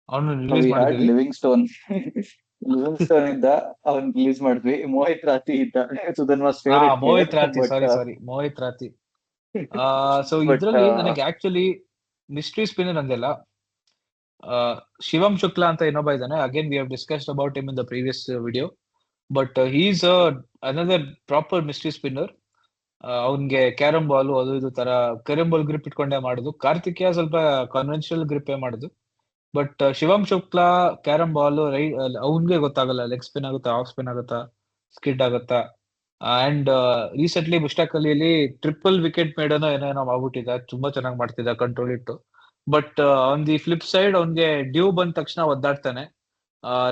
ಅವನು ರಿಲೀಸ್ ಮಾಡಿದ್ವಿ. ಲಿವಿಂಗ್ ಸ್ಟೋನ್ ಇದ್ದ, ಅವನ್ ರಿಲೀಸ್ ಮಾಡಿದ್ವಿ. ಮೋಹಿತ್ ರಾತಿ ಇದ್ದ, ಮೋಹಿತ್ ರಾತಿ. ಸೊ ಇದ್ರಲ್ಲಿ ನನಗೆ ಆಕ್ಚುಲಿ ಮಿಸ್ಟ್ರಿ ಸ್ಪಿನ್ನರ್ ಅಂದೆಲ್ಲ ಶಿವಮ್ ಶುಕ್ಲಾ ಅಂತ ಇನ್ನೊಬ್ಬ ಇದ್ದಾನೆ. Again we have discussed about him in the previous video. But he's another proper mystery spinner. ಅವನ್ಗೆ ಕ್ಯಾರಮ್ ಬಾಲ್ ಅದು ಇದು ತರ ಕ್ಯಾರಮ್ ಬಾಲ್ ಗ್ರಿಪ್ ಇಟ್ಕೊಂಡೇ ಮಾಡುದು. ಕಾರ್ತಿಕೇಯ ಸ್ವಲ್ಪ ಕನ್ವೆನ್ಷನಲ್ ಗ್ರಿಪ್ಪೇ ಮಾಡುದು. But Shivam Shukla carrom ball ಅವನ್ಗೆ ಗೊತ್ತಾಗಲ್ಲ ಲೆಗ್ ಸ್ಪಿನ್ ಆಗುತ್ತಾ, ಆಫ್ ಸ್ಪಿನ್ ಆಗುತ್ತಾ, ಸ್ಕಿಡ್ ಆಗುತ್ತಾ. ಅಂಡ್ ರೀಸೆಂಟ್ಲಿ ಮುಷ್ತಾಕ್ ಅಲಿಯಲ್ಲಿ ಟ್ರಿಪಲ್ ವಿಕೆಟ್ ಮೇಡನೋ ಏನೋ ಮಾಡ್ಬಿಟ್ಟಿದ್ದ, ತುಂಬಾ ಚೆನ್ನಾಗಿ ಮಾಡ್ತಿದ್ದ ಕಂಟ್ರೋಲ್ ಇಟ್ಟು. But on the flip side ಅವ್ನ್ಗೆ ಡ್ಯೂ ಬಂದ ತಕ್ಷಣ ಒದ್ದಾಡ್ತಾನೆ.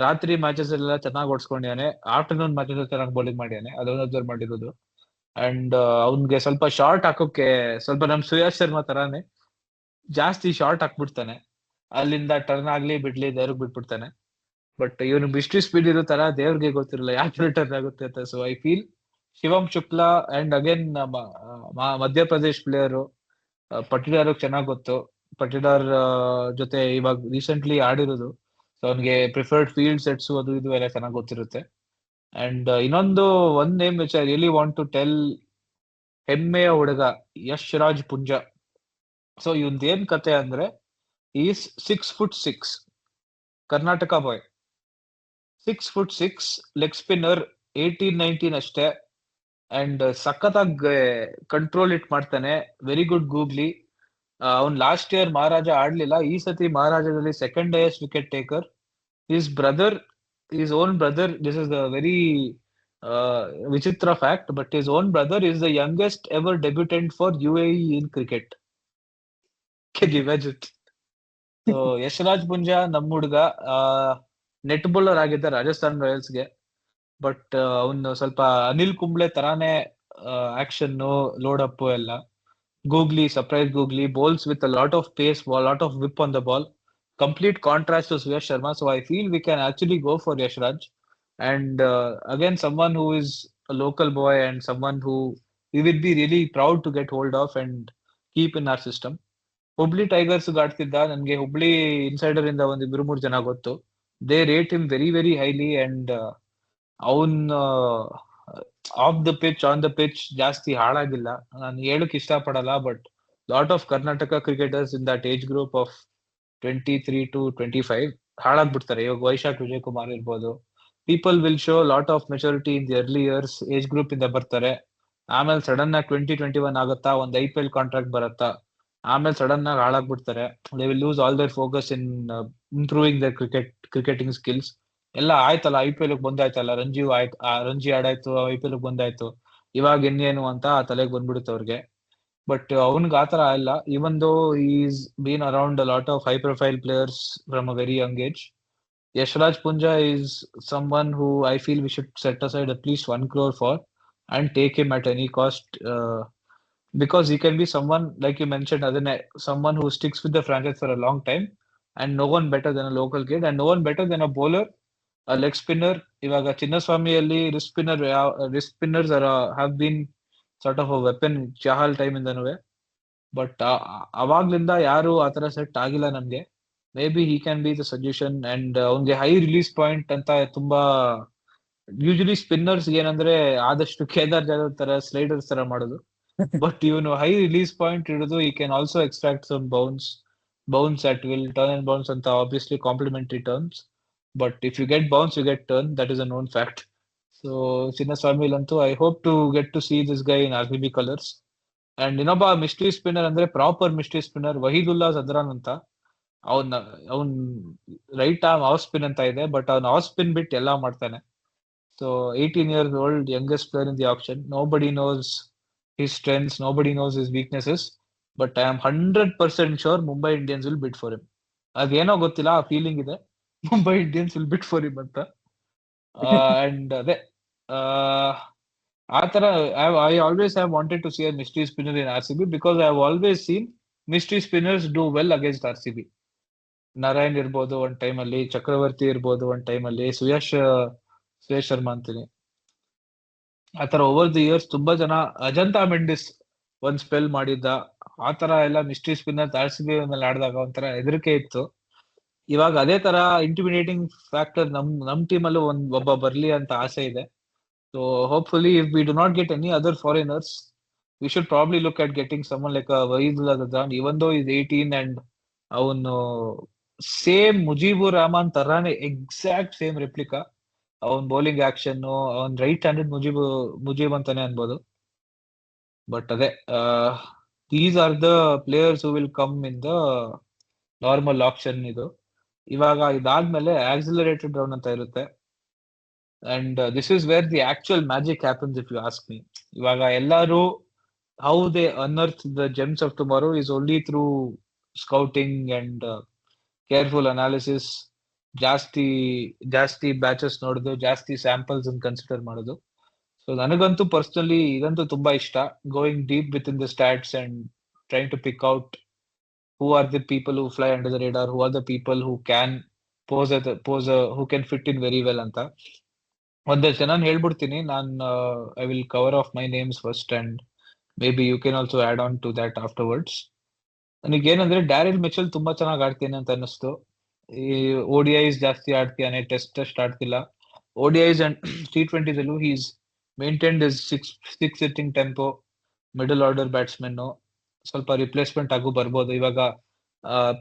ರಾತ್ರಿ ಮ್ಯಾಚಸ್ ಎಲ್ಲ ಚೆನ್ನಾಗಿ ಓಡಿಸ್ಕೊಂಡಿದ್ದಾನೆ, ಆಫ್ಟರ್ನೂನ್ ಮ್ಯಾಚಸ್ ಚೆನ್ನಾಗಿ ಬೌಲಿಂಗ್ ಮಾಡಿದ್ದಾನೆ, ಅದನ್ನ ಅಬ್ಸರ್ವ್ ಮಾಡಿರೋದು. ಅಂಡ್ ಅವ್ನ್ಗೆ ಸ್ವಲ್ಪ ಶಾರ್ಟ್ ಹಾಕೋಕೆ ಸ್ವಲ್ಪ ನಮ್ ಸುಯಾಶ್ ಶರ್ಮಾ ತರಾನೇ ಜಾಸ್ತಿ ಶಾರ್ಟ್ ಹಾಕ್ಬಿಡ್ತಾನೆ. ಅಲ್ಲಿಂದ ಟರ್ನ್ ಆಗ್ಲಿ ಬಿಡ್ಲಿ ದೇವ್ರಿಗೆ ಬಿಟ್ಬಿಡ್ತಾನೆ. ಬಟ್ ಇವನು ಮಿಸ್ಟ್ರಿ ಸ್ಪೀಡ್ ಇರೋ ತರ ದೇವ್ರಿಗೆ ಗೊತ್ತಿರಲ್ಲ ಯಾಕೆ ಟರ್ನ್ ಆಗುತ್ತೆ ಅಂತ. So I feel Shivam Shukla and again Madhya Pradesh player Patidar ಚೆನ್ನಾಗ್ ಗೊತ್ತು. ಪಟಿದಾರ್ ಜೊತೆ ಇವಾಗ ರೀಸೆಂಟ್ಲಿ ಆಡಿರೋದು. ಸೊ ಅವ್ನಿಗೆ ಪ್ರಿಫರ್ಡ್ ಫೀಲ್ಡ್ ಸೆಟ್ಸ್ ಅದು ಇದು ಎಲ್ಲ ಚೆನ್ನಾಗಿ ಗೊತ್ತಿರುತ್ತೆ. ಅಂಡ್ ಇನ್ನೊಂದು ಒಂದ್ name which I really want to tell, ಹೆಮ್ಮೆಯ ಹುಡುಗ ಯಶ್ ರಾಜ್ ಪುಂಜಾ. ಸೊ ಇವಂದ ಏನ್ ಕತೆ ಅಂದ್ರೆ is 6'6", Karnataka boy, 6'6", leg spinner, 18-19 ಅಷ್ಟೇ. ಅಂಡ್ ಸಖತ್ತಾಗಿ ಕಂಟ್ರೋಲ್ ಇಟ್ ಮಾಡ್ತಾನೆ. Very good googly. ಅವ್ನ್ ಲಾಸ್ಟ್ ಇಯರ್ ಮಹಾರಾಜ ಆಡ್ಲಿಲ್ಲ, ಈ ಸತಿ ಮಹಾರಾಜದಲ್ಲಿ second highest wicket taker. His brother, his own brother, this is the very ವಿಚಿತ್ರ fact, but his own brother is the youngest ever debutant for UAE in cricket. Can you imagine? So Yashraj Punja ನಮ್ ಹುಡ್ಗ, net bowler ಆಗಿದ್ದ Rajasthan ರಾಯಲ್ಸ್ಗೆ. But ಅವನು ಸ್ವಲ್ಪ ಅನಿಲ್ ಕುಂಬ್ಳೆ ತರಾನೇ action, load up ಎಲ್ಲ. Googly, surprise googly, bowls with a lot of pace, a lot of whip on the ball. Complete contrast to Suyash Sharma. So I feel we can actually go for Yashraj. And again, someone who is a local boy and someone who we will be really proud to get hold of and keep in our system. Hubli Tigers ಆಡ್ತಿದ್ದ, ನನ್ಗೆ Hubli insider ಇಂದ ಒಂದು 2-3 ಜನ ಗೊತ್ತು. They rate him very very highly. And ಅವನ್ off the pitch, on the pitch ಜಾಸ್ತಿ ಹಾಳಾಗಿಲ್ಲ. ನಾನು ಹೇಳಕ್ ಇಷ್ಟ ಪಡಲ್ಲ, but lot of Karnataka cricketers in that age group of 23 to 25 ಹಾಳಾಗ್ಬಿಡ್ತಾರೆ. ಇವಾಗ ವೈಶಾಖ್ ವಿಜಯ್ ಕುಮಾರ್ ಇರ್ಬೋದು. People will show lot of maturity in the early years, age group ಇಂದ ಬರ್ತಾರೆ. ಆಮೇಲೆ ಸಡನ್ ಆಗಿ 2021 ಆಗುತ್ತಾ, ಒಂದು IPL ಕಾಂಟ್ರಾಕ್ಟ್ ಬರುತ್ತಾ, ಆಮೇಲೆ ಸಡನ್ ಆಗಿ ಹಾಳಾಗ್ಬಿಡ್ತಾರೆ. They will lose all their focus in improving their cricketing skills. ಎಲ್ಲ ಆಯ್ತಲ್ಲ, IPL ಬಂದಾಯ್ತಲ್ಲ, ರಂಜಿ ಆಡಾಯ್ತು, IPL ಬಂದಾಯ್ತು, ಇವಾಗ ಇನ್ನೇನು ಅಂತ ತಲೆಗೆ ಬಂದ್ಬಿಡುತ್ತೆ ಅವ್ರಿಗೆ. ಬಟ್ ಅವನ್ಗೆ ಆತರ ಇಲ್ಲ. ಇವನ್ ದೋ is been around a lot of high profile players from a very Young age. Yashraj Punja is someone who I feel we should set aside at least 1 crore for and take him at any cost, because he can be someone, like you mentioned, someone who sticks with the franchise for a long time, and no one better than a local kid, and no one better than a bowler, a leg spinner. ಇವಾಗ ಚಿನ್ನಸ್ವಾಮಿಯಲ್ಲಿ wrist spinners have been sort of a weapon Chahal time ಇಂದನೂ. But ಅವಾಗ್ಲಿಂದ ಯಾರು ಆತರ set ಆಗಿಲ್ಲ ನಮ್ಗೆ. Maybe he can be the solution. And ಅವ್ನಿಗೆ high release point ಅಂತ ತುಂಬಾ, ಯೂಶಲಿ ಸ್ಪಿನ್ನರ್ಸ್ ಏನಂದ್ರೆ ಆದಷ್ಟು ಕೇದಾರ್ ಜಾಧವ್ ತರ ಸ್ಲೈಡರ್ಸ್ ತರ ಮಾಡೋದು. ಬಟ್ ಇವನು ಹೈ ರಿಲೀಸ್ ಪಾಯಿಂಟ್ ಹಿಡಿದು ಈ can also extract some bounce at will, turn and bounce ಅಂತ obviously complementary terms. But if you get bounce you get turn, that is a known fact. So ಚಿನ್ನಸ್ವಾಮಿಲಂತೂ I hope to get to see this guy in RCB colours. And ಇನ್ನೊಬ್ಬ mystery spinner ಅಂದ್ರೆ proper mystery spinner, Waheedullah Zadran ಅಂತ. ಅವನ್ right arm of spin ಅಂತ ಇದೆ, but ಅವ್ನ of spin ಬಿಟ್ಟು ಎಲ್ಲಾ ಮಾಡ್ತಾನೆ. So 18 years old, youngest player in the auction. Nobody knows his strengths, nobody knows his weaknesses, but I am 100% sure Mumbai Indians will bid for him. ಅದೇನೋ ಗೊತ್ತಿಲ್ಲ, ಆ feeling ಇದೆ, Mumbai Indians will bid for him ಅಂತ. And ಅದೇ ಆತರ I always have wanted to see a mystery spinner in RCB because I have always seen mystery spinners do well against RCB. Narayan ಇರ್ಬೋದು ಒಂದ್ time ಅಲ್ಲಿ, ಚಕ್ರವರ್ತಿ ಇರ್ಬೋದು ಒಂದ್ time ಅಲ್ಲಿ, ಸುಯೇಶ್ ಶರ್ಮಾ ಅಂತೀನಿ. ಆತರ ಓವರ್ ದಿ ಇಯರ್ಸ್ ತುಂಬಾ ಜನ, ಅಜಂತಾ ಮೆಂಡಿಸ್ ಒಂದ್ ಸ್ಪೆಲ್ ಮಾಡಿದ್ದ, ಆತರ ಎಲ್ಲ ಮಿಸ್ಟ್ರಿ ಸ್ಪಿನ್ನರ್ RCB ಮೇಲೆ ಆಡಿದಾಗ ಒಂಥರ ಹೆದರಿಕೆ ಇತ್ತು. ಇವಾಗ ಅದೇ ತರ ಇಂಟಿಮಿಡೇಟಿಂಗ್ ಫ್ಯಾಕ್ಟರ್ ನಮ್ ಟೀಮ್ ಅಲ್ಲೂ ಒಬ್ಬ ಬರ್ಲಿ ಅಂತ ಆಸೆ ಇದೆ. So hopefully if we do not get any other foreigners, we should probably look at getting someone like Wahidullah Zadran, even though he's 18 and ಅವನು ಸೇಮ್ ಮುಜೀಬುರ್ ರಹಮಾನ್ ತರಾನೇ ಎಕ್ಸಾಕ್ಟ್ ಸೇಮ್ ರೆಪ್ಲಿಕಾ. ಅವನ್ ಬೌಲಿಂಗ್ ಆಕ್ಷನ್, ಅವನ್ ರೈಟ್ ಹ್ಯಾಂಡೆಡ್ ಮುಜೀಬ್ ಅಂತಾನೆ ಅನ್ಬೋದು. But ಅದೇ, these are the players who will come in the normal option ಇದು. ಇವಾಗ ಇದಾದ್ಮೇಲೆ ಆಕ್ಸಿಲರೇಟೆಡ್ ರೌಂಡ್ ಅಂತ ಇರುತ್ತೆ. And this is where the actual magic happens if you ask me. ಇವಾಗ ಎಲ್ಲರೂ how they unearth the gems of tomorrow is only through scouting and careful analysis. ಜಾಸ್ತಿ batches ನೋಡೋದು, ಜಾಸ್ತಿ ಸ್ಯಾಂಪಲ್ಸ್ ಕನ್ಸಿಡರ್ ಮಾಡೋದು. So ನನಗಂತೂ personally ಇದಂತೂ ತುಂಬಾ ಇಷ್ಟ, going deep with in the stats and trying to pick out who are the people who fly under the radar, who are the people who can who can fit in very well ಅಂತ. ಒಂದಷ್ಟು ಜನ ಹೇಳ್ಬಿಡ್ತೀನಿ ನಾನು. I will cover off my names first and maybe you can also add on to that afterwards. ನನಗೇನಂದ್ರೆ Daryl Mitchell ತುಂಬಾ ಚೆನ್ನಾಗಿ ಆಡ್ತೀನಿ ಅಂತ ಅನ್ನಿಸ್ತು. ಈ ODIs ಜಾಸ್ತಿ ಆಡ್ತಿಯಾನೆ, ಟೆಸ್ಟ್ ಆಡ್ತಿಲ್ಲ. ODIs ಅಂಡ್ T20s ಅಲ್ಲೂ is maintained is six hitting tempo, middle order batsman. ಸ್ವಲ್ಪ ರಿಪ್ಲೇಸ್ಮೆಂಟ್ ಆಗು ಬರ್ಬೋದು. ಇವಾಗ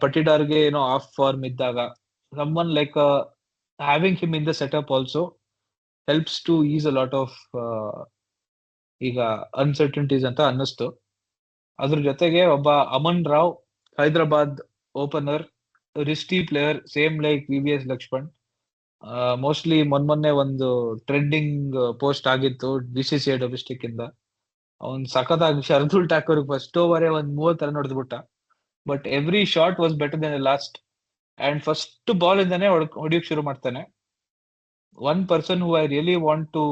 ಪಟಿದಾರ್ಗೆ ಏನೋ ಆಫ್ ಫಾರ್ಮ್ ಇದ್ದಾಗ someone like having him in the setup also helps to ease a lot of ಈಗ ಅನ್ಸರ್ಟನಿಟೀಸ್ ಅಂತ ಅನ್ನಿಸ್ತು. ಅದ್ರ ಜೊತೆಗೆ ಒಬ್ಬ Aman Rao, Hyderabad opener, wristy player, same like VVS Laxman. Mostly ಮೊನ್ನೆ ಒಂದು ಟ್ರೆಂಡಿಂಗ್ ಪೋಸ್ಟ್ ಆಗಿತ್ತು BCCI ಡೊಮೆಸ್ಟಿಕ್ ಇಂದ. ಅವ್ನ್ ಸಖತ್ತಾಗಿ ಶರ್ದುಲ್ ಠಾಕೂರ್ ಫಸ್ಟ್ ಓವರೇ ಒಂದ್ 30 ರನ್ ಹೊಡೆದ್ಬಿಟ್ಟ. But every shot was better than last. And first ball ಇಂದಾನೆ ಹೊಡಿಯೋಕ್ ಶುರು ಮಾಡ್ತಾನೆ. One person who I really want to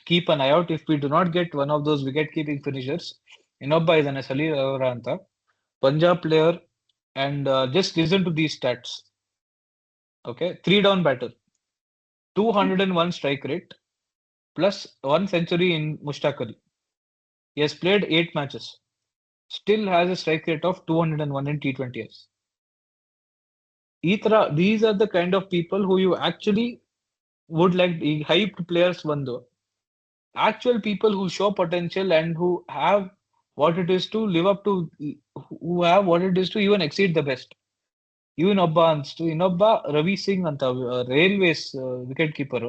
keep an eye out if we do not get one of those wicket keeping finishers, ಇನ್ನೊಬ್ಬ ಇದ್ದಾನೆ ಸಲೀರ್ ಅವರ ಅಂತ, Punjab player. And just listen to these stats. Okay, 3 down batter, 201 strike rate, plus 1 century in Mushtaq Ali. He has played 8 matches, still has a strike rate of 201 in T20s. These are the kind of people who you actually would like. Hyped players ಒಂದು, actual people who show potential and who have what it is to live up to, who have what it is to even exceed the best. ಇವನೊಬ್ಬ ಅನ್ಸ್ತು. ಇನ್ನೊಬ್ಬ ರವಿ ಸಿಂಗ್ ಅಂತ, Railways wicket keeper,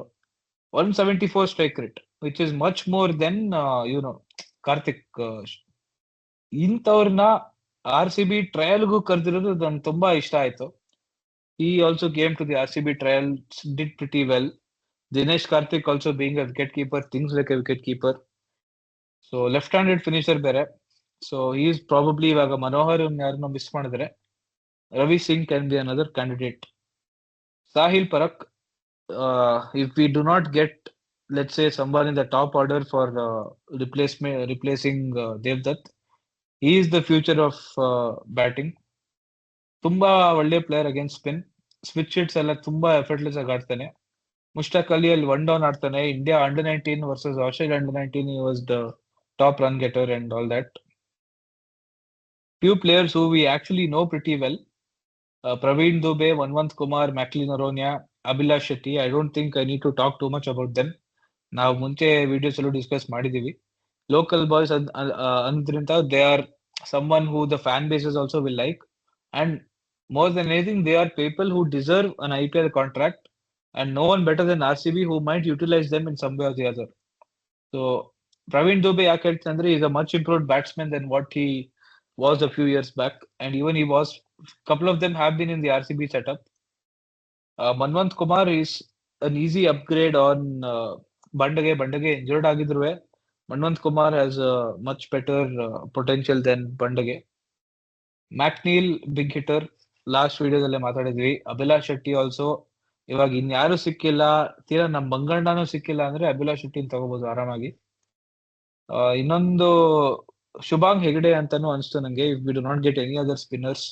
174 strike rate, which is much more than Kartik. ಇಂಥವ್ರನ್ನ RCB ಟ್ರಯಲ್ಗೂ ಕರೆದಿರೋದು ನನ್ಗೆ ತುಂಬಾ ಇಷ್ಟ ಆಯ್ತು. He also came to the RCB trial, did pretty well. Dinesh Karthik also being a wicket keeper, thinks like a wicket keeper. So left-handed finisher ಬೇರೆ. So he is probably ಇವಾಗ ಮನೋಹರ್ ಯಾರನ್ನ ಮಿಸ್ ಮಾಡಿದ್ರೆ Ravi Singh can be another candidate. Sahil Parak, if we do not get, let's say, someone in the top order for replacing Devdutt, he is the future of batting. ತುಂಬಾ ಒಳ್ಳೆ player against spin, switch hits ಎಲ್ಲ ತುಂಬಾ effortless ಆಗಿ ಆಡ್ತಾನೆ. ಮುಷ್ತಾಕ್ ಅಲಿ ಅಲ್ಲಿ 1 down ಆಡ್ತಾನೆ. India under nineteen versus Australia under nineteen, he was the top run getter and all that. Few players who we actually know pretty well, Praveen Dubey, Manwant Kumar, Macklin Aronia, Abhilash Shetty. I don't think I need to talk too much about them. ನಾವು ಮುಂಚೆ videos ಅಲ್ಲೂ ಡಿಸ್ಕಸ್ ಮಾಡಿದೀವಿ. Local boys ಅಂದ್ರಿಂದ they are someone who the fan bases also will like, and more than anything they are people who deserve an IPL contract, and no one better than RCB who might utilize them in some way or the other. So Praveen Dubey ಯಾಕೆ ಹೇಳ್ತೀನಿ ಅಂದ್ರೆ, is a much improved batsman than what he was a few years back, and even he was, couple of them have been in the RCB setup. Manwant Kumar is an easy upgrade on Bandage injured ಆಗಿದ್ರು Manwant Kumar has a much better potential than Bandage. Macneil big hitter, last ವಿಡಿಯೋದಲ್ಲೇ ಮಾತಾಡಿದ್ವಿ. Abhilash Shetty also, ಇವಾಗ ಇನ್ಯಾರು ಸಿಕ್ಕಿಲ್ಲ, ತೀರಾ ನಮ್ ಬಂಗಣ್ಣನೂ ಸಿಕ್ಕಿಲ್ಲ ಅಂದ್ರೆ ಅಭಿಲಾಷ್ ಶೆಟ್ಟಿನ ತಗೋಬಹುದು ಆರಾಮಾಗಿ. ಇನ್ನೊಂದು ಶುಭಾಂಗ್ ಹೆಗ್ಡೆ ಅಂತಾನು ಅನ್ಸ್ತು ನಂಗೆ. If we do not get any other spinners,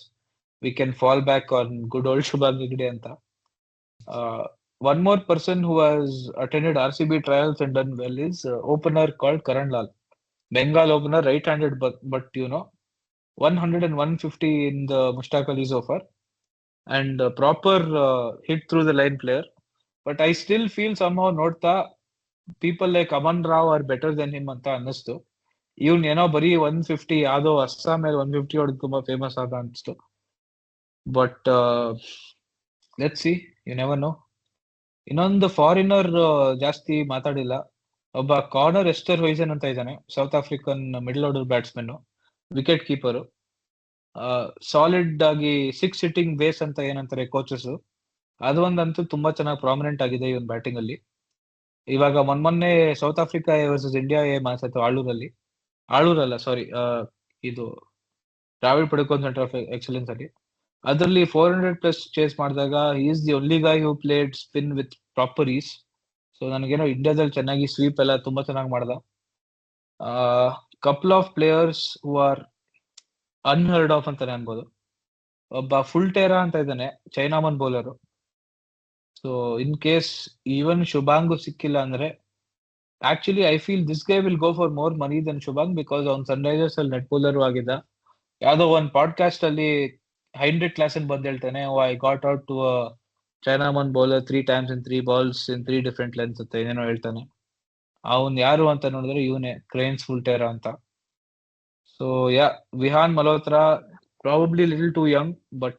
we can fall back on good old Shubhang Hegde ಅಂತ. One more person who has attended RCB trials and done well is opener called Karan Lal. Bengal opener, right-handed, but 100 and 150 in the Mushtaq Ali so far, and proper hit through the line player. But I still feel somehow ನೋಡ್ತಾ people like Aman Rao are better than him ಅಂತ ಅನ್ನಿಸ್ತು. ಇವನ್ ಏನೋ ಬರೀ 150, ಯಾವ್ದೋ ಅಸ್ಸಾಂ ಮೇಲೆ 150 ಹೊಡೆದು ತುಂಬಾ famous ಆದ ಅನ್ಸ್ತು. But let's see, you never know. ಇನ್ನೊಂದು ಫಾರಿನರ್ ಜಾಸ್ತಿ ಮಾತಾಡಿಲ್ಲ, ಒಬ್ಬ ಕಾರ್ನರ್ ಎಸ್ಟರ್ ಹೊಯ್ಸನ್ ಅಂತ ಇದ್ದಾನೆ, South African middle order batsman, wicket keeper. Solid ಆಗಿ 6 ಸಿಟ್ಟಿಂಗ್ ಬೇಸ್ ಅಂತ ಏನಂತಾರೆ ಕೋಚಸ್, ಅದೊಂದಂತೂ ತುಂಬಾ ಚೆನ್ನಾಗಿ ಪ್ರಾಮಿನೆಂಟ್ ಆಗಿದೆ ಇವನ್ ಬ್ಯಾಟಿಂಗ್ ಅಲ್ಲಿ. ಇವಾಗ ಮೊನ್ನೆ ಸೌತ್ ಆಫ್ರಿಕಾ ವರ್ಸಸ್ ಇಂಡಿಯಾ ಮಾತಾಯ್ತು ಆಳೂರಲ್ಲ ಸಾರಿ, ಇದು Dravid Padukone centre of excellence ಅಲ್ಲಿ, ಅದರಲ್ಲಿ 400+ ಚೇಸ್ ಮಾಡಿದಾಗ is the only guy who played spin with proper ease. So ನನಗೇನೋ ಇಂಡಿಯಾದಲ್ಲಿ ಚೆನ್ನಾಗಿ ಸ್ವೀಪ್ ಎಲ್ಲ ತುಂಬಾ ಚೆನ್ನಾಗಿ ಮಾಡ್ದ. Couple of players who are unheard of ಅಂತಾನೆ ಅನ್ಬೋದು. ಒಬ್ಬ ಫುಲ್ ಟೇರಾ ಅಂತ ಇದ್ದಾನೆ, chinaman bowler. So in case even Shubhang ಸಿಕ್ಕಿಲ್ಲ ಅಂದ್ರೆ, actually I feel this guy will go for more money than Shubhang, because ಅವ್ನ್ ಸನ್ರೈಸರ್ಸ್ ಅಲ್ಲಿ ನೆಟ್ ಬೌಲರ್ ಆಗಿದ್ದ. ಯಾವ್ದೋ ಒಂದ್ ಪಾಡ್ಕಾಸ್ಟ್ ಅಲ್ಲಿ ಹೈಂಡ್ರೆಡ್ ಕ್ಲಾಸ್ ಅಲ್ಲಿ ಬಂದ್ ಹೇಳ್ತಾನೆ, I got out to chinaman bowler 3 times in 3 balls in 3 different lengths ಅಂತ ಏನೇನೋ ಹೇಳ್ತಾನೆ. ಅವನ್ ಯಾರು ಅಂತ ನೋಡಿದ್ರೆ ಇವನೇ, ಕ್ರೇನ್ಸ್ ಫುಲ್ ಟೇರಾ ಅಂತ. So yeah, Vihan Malhotra, probably a little too young, but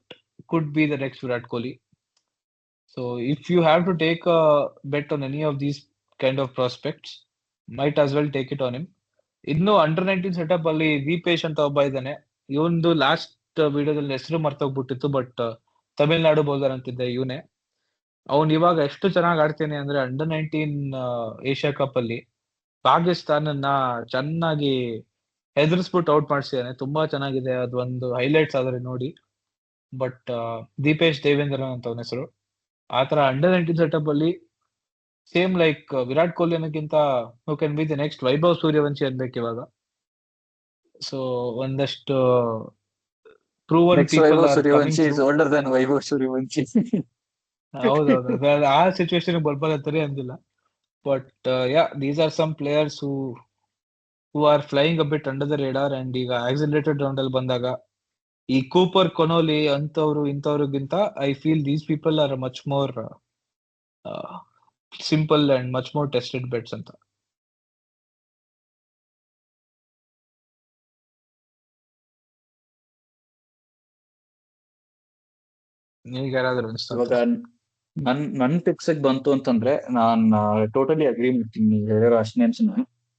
could be the next Virat Kohli. So if you have to take a bet on any of these kind of prospects, might as well take it on him. ಇನ್ನು under 19 setup ಅಲ್ಲಿ ದೀಪೇಶ್ ಅಂತ ಒಬ್ಬ ಇದ್ದಾನೆ. ಇವನ್ದು last ವಿಡಿಯೋದಲ್ಲಿ ಹೆಸರು ಮರ್ತೋಗ್ಬಿಟ್ಟಿತ್ತು, but Tamil Nadu bowler ಅಂತಿದ್ದೆ ಇವನೇ. ಅವ್ನು ಇವಾಗ ಎಷ್ಟು ಚೆನ್ನಾಗಿ ಆಡ್ತೇನೆ ಅಂದ್ರೆ ಅಂಡರ್ 19 ಏಷ್ಯಾ ಕಪ್ ಅಲ್ಲಿ ಪಾಕಿಸ್ತಾನನ್ನ ಚೆನ್ನಾಗಿ ಹೆದರ್ಸ್ಬಿಟ್ಟು ಔಟ್ ಮಾಡಿಸಿದಾನೆ. ತುಂಬಾ ಚೆನ್ನಾಗಿದೆ, ಅದೊಂದು ಹೈಲೈಟ್ಸ್ ಆದ್ರೆ ನೋಡಿ. ಬಟ್ ದೀಪೇಶ್ ದೇವೇಂದ್ರನ್ ಅಂತ ಅವನ ಹೆಸರು. ಆತರ ಅಂಡರ್ 19 ಸೆಟಪ್ ಅಲ್ಲಿ ಸೇಮ್ ಲೈಕ್ ವಿರಾಟ್ ಕೊಹ್ಲಿ ಅನ್ನೋಕ್ಕಿಂತ who can be the next Vaibhav Suryavanshi ಅನ್ಬೇಕು ಇವಾಗ. ಸೊ ಒಂದಷ್ಟು proven next people Vaibhav are coming Suryavanshi through. Is older than Vaibhav Suryavanshi. ಹೌದೌದು, ಆ ಸಿಚುವೇಶನ್ ಬರ್ಬರತ್ತರಿ ಅಂದಿಲ್ಲ. But yeah, these are some players who are flying a bit under the radar. And ಈಗ accelerated round ಅಲ್ಲಿ ಬಂದಾಗ ಈ ಕೂಪರ್ ಕೊನೋಲಿ ಅಂತವ್ರು ಇಂಥವ್ರಿಗಿಂತ I feel these people are much more simple and much more tested bets ಅಂತ. ನಿಮಗೆ ಯಾರಾದ್ರೂ ಇವಾಗ ಅನಿಸ್ತಾ? ನನ್ ಪಿಕ್ಸ್ ಬಂತು ಅಂತಂದ್ರೆ ನಾನ್ ಟೋಟಲಿ ಅಗ್ರಿ ಮಾಡ್ತೀನಿ ನೀವು ಹೇಳಿರೋ ಅಷ್ಟು ನೇಮ್ಸ್.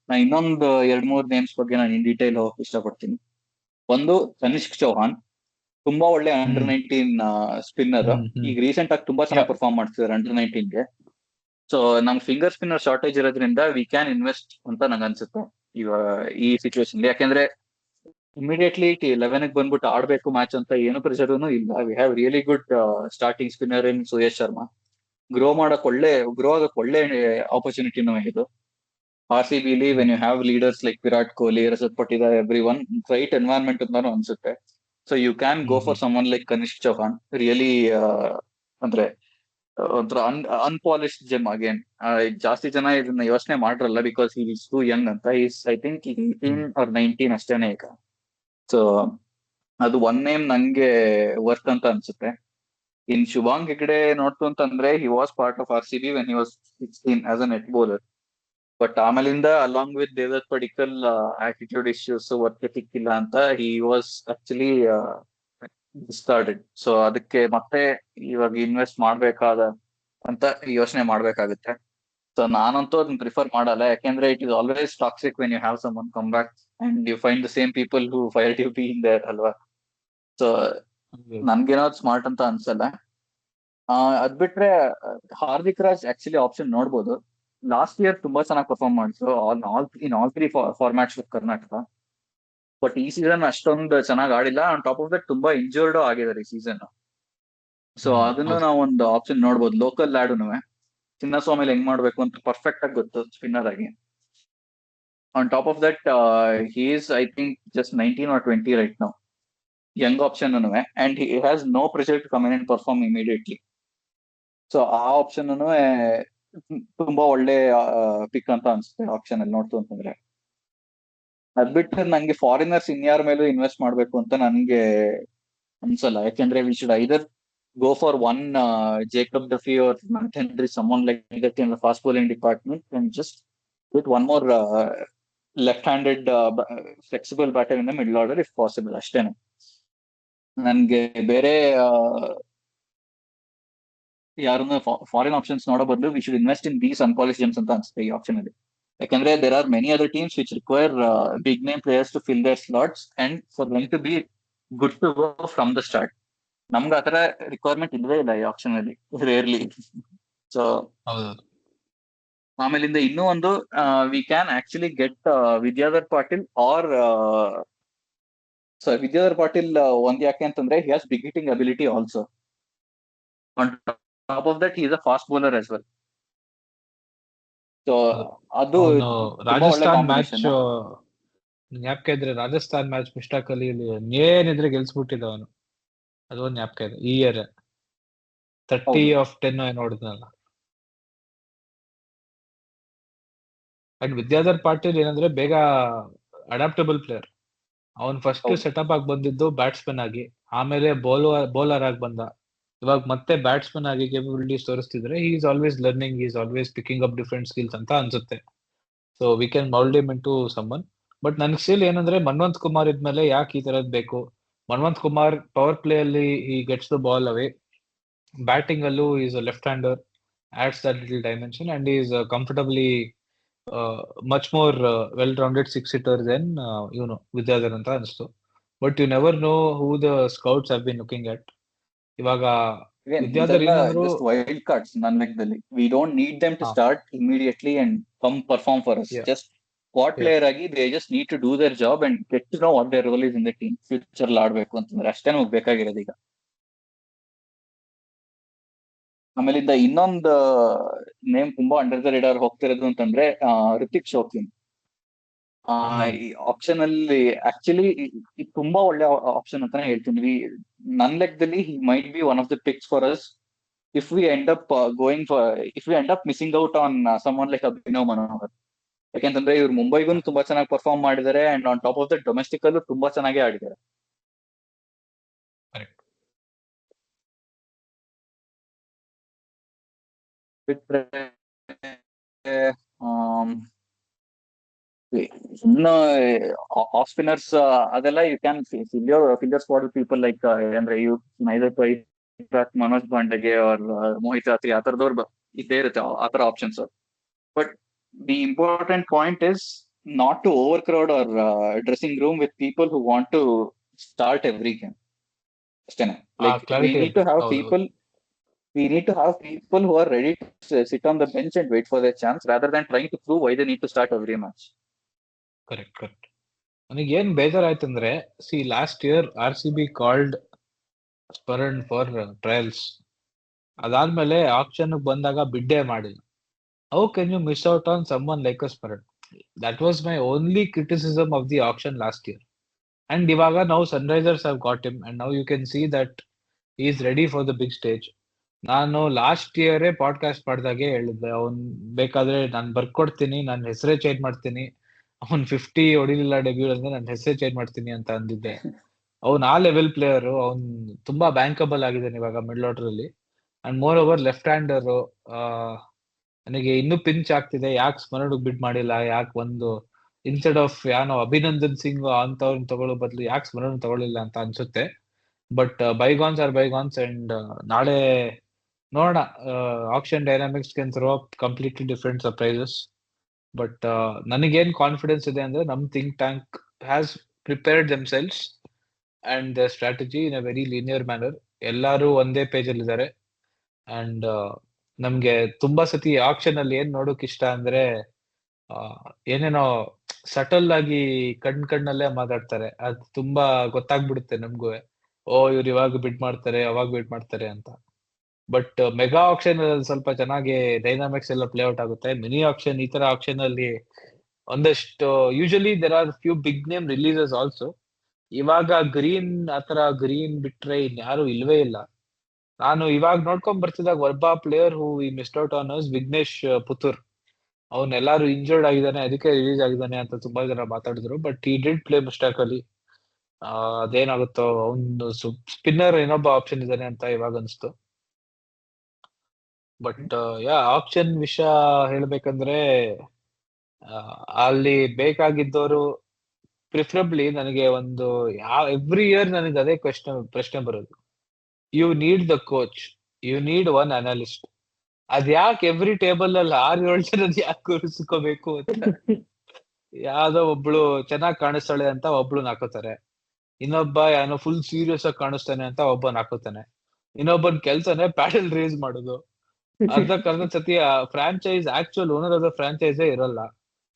ನಾ ಇನ್ನೊಂದು 2-3 ನೇಮ್ಸ್ ಬಗ್ಗೆ ನಾನು ಇನ್ ಡೀಟೇಲ್ ಹೋಗಕ್ ಇಷ್ಟಪಡ್ತೀನಿ. ಒಂದು ತನಿಷ್ಕ್ ಚೌಹಾನ್, ತುಂಬಾ ಒಳ್ಳೆ ಅಂಡರ್ 19 ಸ್ಪಿನ್ನರ್. ಈಗ ರೀಸೆಂಟ್ ಆಗಿ ತುಂಬಾ ಚೆನ್ನಾಗಿ ಪರ್ಫಾರ್ಮ್ ಮಾಡ್ತಿದ್ದಾರೆ ಅಂಡರ್ 19ಗೆ. ಸೊ ನಮ್ ಫಿಂಗರ್ ಸ್ಪಿನ್ನರ್ ಶಾರ್ಟೇಜ್ ಇರೋದ್ರಿಂದ ವಿ ಕ್ಯಾನ್ ಇನ್ವೆಸ್ಟ್ ಅಂತ ನಂಗೆ ಅನ್ಸುತ್ತೆ ಇವಾಗ ಈ ಸಿಚುವೇಶನ್. ಯಾಕೆಂದ್ರೆ ಇಮಿಡಿಯೇಟ್ಲಿ 11 ಬಂದ್ಬಿಟ್ಟು ಆಡ್ಬೇಕು ಮ್ಯಾಚ್ ಅಂತ ಏನು ಪ್ರೆಷರ್ನು ಇಲ್ಲ. We have really good starting spinner in Suyash Sharma. Grow ಆಗಕ್ ಒಳ್ಳೆ ಆಪರ್ಚುನಿಟಿನೂ ಇದು. RCBಲಿ when you have leaders like Virat Kohli, Rajat Patidar, everyone, right environment ಅಂತಾನು ಅನ್ಸುತ್ತೆ. So you can go for someone like Kanishk Chauhan. Really ಅಂದ್ರೆ ಒಂಥರ ಅನ್ಪಾಲಿಶ್ಡ್ ಜೆಮ್ ಅಗೇನ್. ಜಾಸ್ತಿ ಜನ ಇದನ್ನ ಯೋಚನೆ ಮಾಡ್ರಲ್ಲ because he is too young ಅಂತ. ಈಸ್ ಐ ಥಿಂಕ್ 18 or 19 ಅಷ್ಟೇನೆ ಈಗ. ಸೊ ಅದು ಒನ್ ನೇಮ್ ನಂಗೆ ವರ್ತ್ ಅಂತ ಅನ್ಸುತ್ತೆ. ಇನ್ ಶುಭಾಂಗ್ ಹೆಗ್ಡೆ ನೋಡ್ತು ಅಂತಂದ್ರೆ he was part of RCB when he was 16 as a net bowler. But ಆಮೇಲಿಂದ along with Devdutt Padikkal attitude issues, work ethic ಇಲ್ಲ ಅಂತ he was actually discarded. So ಅದಕ್ಕೆ ಮತ್ತೆ ಇವಾಗ ಇನ್ವೆಸ್ಟ್ ಮಾಡ್ಬೇಕಾದ ಅಂತ ಯೋಚನೆ ಮಾಡ್ಬೇಕಾಗುತ್ತೆ. ಸೊ ನಾನಂತೂ ಅದನ್ನ ಪ್ರಿಫರ್ ಮಾಡಲ್ಲ, ಯಾಕೆಂದ್ರೆ it is always toxic when you have someone come back and you find the same people who fired you being there ಅಲ್ವಾ. ಸೊ ನನ್ಗೇನೋ ಸ್ಮಾರ್ಟ್ ಅಂತ ಅನ್ಸಲ್ಲ. ಅದ್ ಬಿಟ್ರೆ ಹಾರ್ದಿಕ್ ರಾಜ್ ಆಕ್ಚುಲಿ ಆಪ್ಷನ್ ನೋಡ್ಬೋದು. ಲಾಸ್ಟ್ ಇಯರ್ ತುಂಬಾ ಚೆನ್ನಾಗಿ ಪರ್ಫಾರ್ಮ್ ಮಾಡಿದ್ರು in all 3 formats with Karnataka. But ಈ ಸೀಸನ್ ಅಷ್ಟೊಂದು ಚೆನ್ನಾಗಿ ಆಡಿಲ್ಲ. ಆನ್ ಟಾಪ್ ಆಫ್ ದಟ್ ತುಂಬಾ ಇಂಜರ್ಡ್ ಆಗಿದ್ದಾರೆ ಈ ಸೀಸನ್. ಸೊ ಅದನ್ನು ನಾವು ಒಂದು ಆಪ್ಷನ್ ನೋಡ್ಬೋದು ಲೋಕಲ್ ಆಡುನು. ಚಿನ್ನಸ್ವಾಮಿಲಿ ಹೆಂಗ್ ಮಾಡ್ಬೇಕು ಅಂತ ಪರ್ಫೆಕ್ಟ್ ಆಗಿ ಗೊತ್ತು ಸ್ಪಿನ್ನರ್ ಆಗಿ. On top of that he is I think just 19 or 20 right now. Young option and he has no pressure to come in and perform immediately. So ಆ ಆಪ್ಷನ್ ತುಂಬಾ ಒಳ್ಳೆ ಪಿಕ್ ಅಂತ ಅನ್ಸುತ್ತೆ ಆಪ್ಷನ್ ಅಲ್ಲಿ ನೋಡ್ತು ಅಂತಂದ್ರೆ. ಅದ್ ಬಿಟ್ಟು ನಂಗೆ ಫಾರಿನರ್ಸ್ ಇನ್ಯಾರ ಮೇಲೂ ಇನ್ವೆಸ್ಟ್ ಮಾಡ್ಬೇಕು ಅಂತ ನನ್ಗೆ ಅನ್ಸಲ್ಲ. ಯಾಕೆಂದ್ರೆ we should either go for one Jacob Duffy or Matt Henry, someone like that in the fast bowling department, and just put one more left-handed flexible batter in the middle order if possible. ಅಷ್ಟೇನೆ. ನನ್ಗೆ ಬೇರೆ ಯಾರನ್ನ foreign options ನೋಡೋ ಬದಲು we should invest in these unpolished gems ಅಂತ ಅನ್ಸುತ್ತೆ ಈ option ಅಲ್ಲಿ. ಯಾಕಂದ್ರೆ there are many other teams which require big name players to fill their slots and for them to be good to go from the start. ನಮ್ಗೆ ಆತರ requirement ಇಲ್ವೇ ಇಲ್ಲ ಈ ಆಪ್ಷನ್ ಅಲ್ಲಿ, ರೇರ್ಲಿ. ಸೊ ಆಮೇಲಿಂದ ಇನ್ನೂ ಒಂದು we can actually get Vidyadhar Patil or Vidyadhar Patil ಒಂದ್ ಯಾಕೆ ಅಂತಂದ್ರೆ he has big hitting ability also. On top of that he is a fast bowler as well. So ಅದು ರಾಜಸ್ಥಾನ್ ಮ್ಯಾಚ್ ಜ್ಞಾಪಕ ಇದ್ರೆ, ರಾಜಸ್ಥಾನ್ ಮ್ಯಾಚ್ ಮಿಸ್ಟಾಕ್ ಅಲ್ಲಿ ಏನಿದ್ರೆ ಗೆಲ್ಸ್ಬಿಟ್ಟಿದ್ದ ಅವನು. ಅದೊಂದು ಜ್ಞಾಪಕ ಇದೆ. ಈ ಇಯರ್ 30 of 10 ನೋಡಿದ್ನಲ್ಲ. ಅಂಡ್ ವಿದ್ಯಾಧರ್ ಪಾಟೀಲ್ ಏನಂದ್ರೆ ಬೇಗ ಅಡಾಪ್ಟಬಲ್ ಪ್ಲೇಯರ್. ಅವನ್ ಫಸ್ಟ್ ಸೆಟಪ್ ಆಗಿ ಬಂದಿದ್ದು ಬ್ಯಾಟ್ಸ್ಮನ್ ಆಗಿ, ಆಮೇಲೆ ಬೌಲರ್ ಆಗಿ ಬಂದ. ಇವಾಗ ಮತ್ತೆ ಬ್ಯಾಟ್ಸ್ಮನ್ ಆಗಿ ಕೇಪಬಿಲಿಟೀಸ್ ತೋರಿಸ್ತಿದ್ರೆ he is always learning, is always picking up different skills ಅಂತ ಅನ್ಸುತ್ತೆ. So we can mould him into someone. But ನನ್ಗೆ ಸ್ಟಿಲ್ ಏನಂದ್ರೆ ಮನ್ವಂತ್ ಕುಮಾರ್ ಇದ್ಮೇಲೆ ಯಾಕೆ ಈ ತರದ್ ಬೇಕು? ಮನ್ವಂತ್ ಕುಮಾರ್ ಪವರ್ ಪ್ಲೇ ಅಲ್ಲಿ he gets the ball away, batting ಅಲ್ಲೂ is a left hander, adds that little dimension and is comfortably much more well rounded six hitter then ಇವನು ವಿದ್ಯಾಧರ್ ಅಂತ ಅನಿಸ್ತು. But you never know who the scouts have been looking at. ಇವಾಗ ವಿದ್ಯಾಧರ್ ಇದೆಲ್ಲ ಏನಂದ್ರು just wild cards ನನ್ನ ಲೆಕ್ಕದಲ್ಲಿ. We don't need them to ah start immediately and come perform for us. Yeah just squad yeah player ಆಗಿ they just need to do their job and get to know what their role is in the team. Future ಆಡ್ಬೇಕು ಅಂತಂದ್ರೆ ಅಷ್ಟೇ ನಮ್ಗೆ ಬೇಕಾಗಿರೋದು ಈಗ. ಆಮೇಲಿಂದ ಇನ್ನೊಂದು name ತುಂಬಾ ಅಂಡರ್ ದ ರೇಡಾರ್ ಹೋಗ್ತಿರೋದು ಅಂತಂದ್ರೆ ರಿತಿಕ್ ಶೋಕಿನ್. ಈ ಆಪ್ಷನ್ ಅಲ್ಲಿ ಆಕ್ಚುಲಿ ಇದು ತುಂಬಾ ಒಳ್ಳೆ ಆಪ್ಷನ್ ಅಂತಾನೆ ಹೇಳ್ತೀನಿ. ನನ್ ಲೆಕ್ಕದಲ್ಲಿ he might be one of the picks for us if we end up going for if we end up missing out on someone like Abhinav Manohar. ಯಾಕೆಂತಂದ್ರೆ ಇವ್ರು ಮುಂಬೈಗೂ ತುಂಬಾ ಚೆನ್ನಾಗಿ ಪರ್ಫಾರ್ಮ್ ಮಾಡಿದ್ದಾರೆ and on top of the domestic ಅಲ್ಲೂ ತುಂಬಾ ಚೆನ್ನಾಗಿ ಆಡಿದ್ದಾರೆ. ಕರೆಕ್ಟ್. ಬಿಟ್ರೆ ಇನ್ನು ಆಫ್ ಸ್ಪಿನ್ನರ್ಸ್ ಅದೆಲ್ಲ you can fill squad people like ಅಂದ್ರೆ ಯು ನೈದರ್ ಮನೋಜ್ ಪಾಂಡೆಗೆ ಆರ್ ಮೋಹಿತ್ ಯಾತ್ರಿ ಆ ತರದವ್ರು ಇದ್ದೇ ಇರುತ್ತೆ ಆ ತರ options. But the important point is not to overcrowd our dressing room with people who want to start every game ಅಷ್ಟೇನೆ. Like we clarity need to ಇರ್ಬೇಕು. ಹ್ಯಾವ್ ಹೌದು people we need to have people who are ready to sit on the bench and wait for their chance rather than trying to prove why they need to start every match. Correct correct. ನನಗೆ ಏನ್ ಬೇಜಾರಾಯ್ತಂದ್ರೆ last year RCB called Smaran for trials. ಅದಾದ್ಮೇಲೆ auction ಬಂದಾಗ ಬಿಡ್ಡೇ ಮಾಡಿಲ್ಲ. How can you miss out on someone like a Smaran? That was my only criticism of the auction last year. And ಇವಾಗ ನಾವು Sunrisers have got him and now you can see that he's ready for the big stage. ನಾನು last ಇಯರೇ podcast ಮಾಡಿದಾಗೆ ಹೇಳಿದ್ದೆ, ಅವ್ನ್ ಬೇಕಾದ್ರೆ ನಾನು ಬರ್ಕೊಡ್ತೀನಿ, ನನ್ನ ಹೆಸರೇ ಚೇಂಜ್ ಮಾಡ್ತೀನಿ, ಅವ್ನ್ 50 ಹೊಡಿಲಿಲ್ಲ ಡೆಬ್ಯೂ ಅಂದ್ರೆ ನನ್ನ ಹೆಸರೇ ಚೇಂಜ್ ಮಾಡ್ತೀನಿ ಅಂತ ಅಂದಿದ್ದೆ. ಅವ್ನ್ ಆ ಲೆವೆಲ್ ಪ್ಲೇಯರ್, ಅವ್ನ್ ತುಂಬಾ ಬ್ಯಾಂಕಬಲ್ ಆಗಿದ್ದಾನೆ ಇವಾಗ ಮಿಡ್ಲ್ ಆರ್ಡರ್ ಅಲ್ಲಿ. And more over left hander. ನನಗೆ ಇನ್ನೂ ಪಿಂಚ್ ಆಗ್ತಿದೆ, ಯಾಕೆ ಸ್ಮರಣ್ ಬಿಡ್ ಮಾಡಿಲ್ಲ, ಯಾಕೆ ಒಂದು instead of you know Abhinandan Singh ಅಂತವ್ರನ್ನ ತಗೊಳ್ಳೋ ಬದಲು ಯಾಕೆ ಸ್ಮರಣ್ ತಗೊಳ್ಳಿಲ್ಲ ಅಂತ ಅನ್ಸುತ್ತೆ. But bygones are bygones and ನಾಳೆ ನೋಡೋಣ. Auction dynamics can throw up completely different surprises. But ನನಗೇನ್ ಕಾನ್ಫಿಡೆನ್ಸ್ ಇದೆ ಅಂದ್ರೆ ನಮ್ think tank has prepared themselves and the strategy in a very linear manner. ಎಲ್ಲರೂ ಒಂದೇ ಪೇಜ್ ಅಲ್ಲಿ ಇದ್ದಾರೆ. ಅಂಡ್ ನಮ್ಗೆ ತುಂಬಾ ಸತಿ ಆಕ್ಷನ್ ಅಲ್ಲಿ ಏನ್ ನೋಡೋಕ್ ಇಷ್ಟ ಅಂದ್ರೆ ಏನೇನೋ ಸಟಲ್ ಆಗಿ ಕಣ್ಣಲ್ಲೇ ಮಾತಾಡ್ತಾರೆ. ಅದು ತುಂಬಾ ಗೊತ್ತಾಗ್ಬಿಡುತ್ತೆ ನಮ್ಗೂ. ಇವ್ರು ಇವಾಗ ಬಿಡ್ ಮಾಡ್ತಾರೆ, ಅವಾಗ ಬಿಡ್ ಮಾಡ್ತಾರೆ ಅಂತ. ಬಟ್ ಮೆಗಾ ಆಕ್ಷನ್ ಸ್ವಲ್ಪ ಚೆನ್ನಾಗಿ ಡೈನಾಮಿಕ್ಸ್ ಎಲ್ಲ ಪ್ಲೇ ಔಟ್ ಆಗುತ್ತೆ. ಮಿನಿ ಆಕ್ಷನ್, ಈ ತರ ಆಕ್ಷನ್ ಅಲ್ಲಿ ಒಂದಷ್ಟು usually there are few big name releases also. ಇವಾಗ ಗ್ರೀನ್ ಆತರ ಗ್ರೀನ್ ಬಿಟ್ರೆ ಇನ್ಯಾರು ಇಲ್ವೇ ಇಲ್ಲ. ನಾನು ಇವಾಗ ನೋಡ್ಕೊಂಡ್ ಬರ್ತಿದಾಗ ಒಬ್ಬ ಪ್ಲೇಯರ್ ಹೂ ಈ missed out on Vignesh Puttur. ಅವ್ನ್ ಎಲ್ಲಾರು ಇಂಜರ್ಡ್ ಆಗಿದ್ದಾನೆ, ಅದಕ್ಕೆ ರಿಲೀಸ್ ಆಗಿದ್ದಾನೆ ಅಂತ ತುಂಬಾ ಜನ ಮಾತಾಡಿದ್ರು. ಬಟ್ ಈ ಡಿಡ್ ಪ್ಲೇ ಮಿಸ್ಟೇಕ್ ಅಲ್ಲಿ. ಅದೇನಾಗುತ್ತೋ, ಅವ್ನು ಸ್ಪಿನ್ನರ್ ಇನ್ನೊಬ್ಬ ಆಪ್ಷನ್ ಇದ್ದಾನೆ ಅಂತ ಇವಾಗ ಅನ್ಸ್ತು. ಬಟ್ ಆಪ್ಷನ್ ವಿಷಯ ಹೇಳ್ಬೇಕಂದ್ರೆ ಅಲ್ಲಿ ಬೇಕಾಗಿದ್ದವರು ಪ್ರಿಫರಬ್ಲಿ ನನಗೆ ಒಂದು ಎವ್ರಿ ಇಯರ್ ನನಗೆ ಅದೇ ಪ್ರಶ್ನೆ ಬರೋದು. You need the coach, you need one analyst. ಅದ್ ಯಾಕೆ ಎವ್ರಿ ಟೇಬಲ್ ಅಲ್ಲಿ 6-7 ಜನ ಯಾಕೆ ಕೂರಿಸ್ಕೋಬೇಕು ಅಂತ. ಯಾವ್ದೋ ಒಬ್ಳು ಚೆನ್ನಾಗ್ ಕಾಣಿಸ್ತಾಳೆ ಅಂತ ಒಬ್ಳು ಹಾಕೋತಾರೆ, ಇನ್ನೊಬ್ಬ ಏನೋ ಫುಲ್ ಸೀರಿಯಸ್ ಆಗಿ ಕಾಣಿಸ್ತಾನೆ ಅಂತ ಒಬ್ಬನ್ ಹಾಕೋತಾನೆ, ಇನ್ನೊಬ್ಬನ್ ಕೆಲ್ಸನೇ ಪ್ಯಾಡಲ್ ರೇಸ್ ಮಾಡೋದು. ಅರ್ಧ ಸತಿ franchise actual owner of the ಫ್ರಾಂಚೈಸೇ ಇರಲ್ಲ,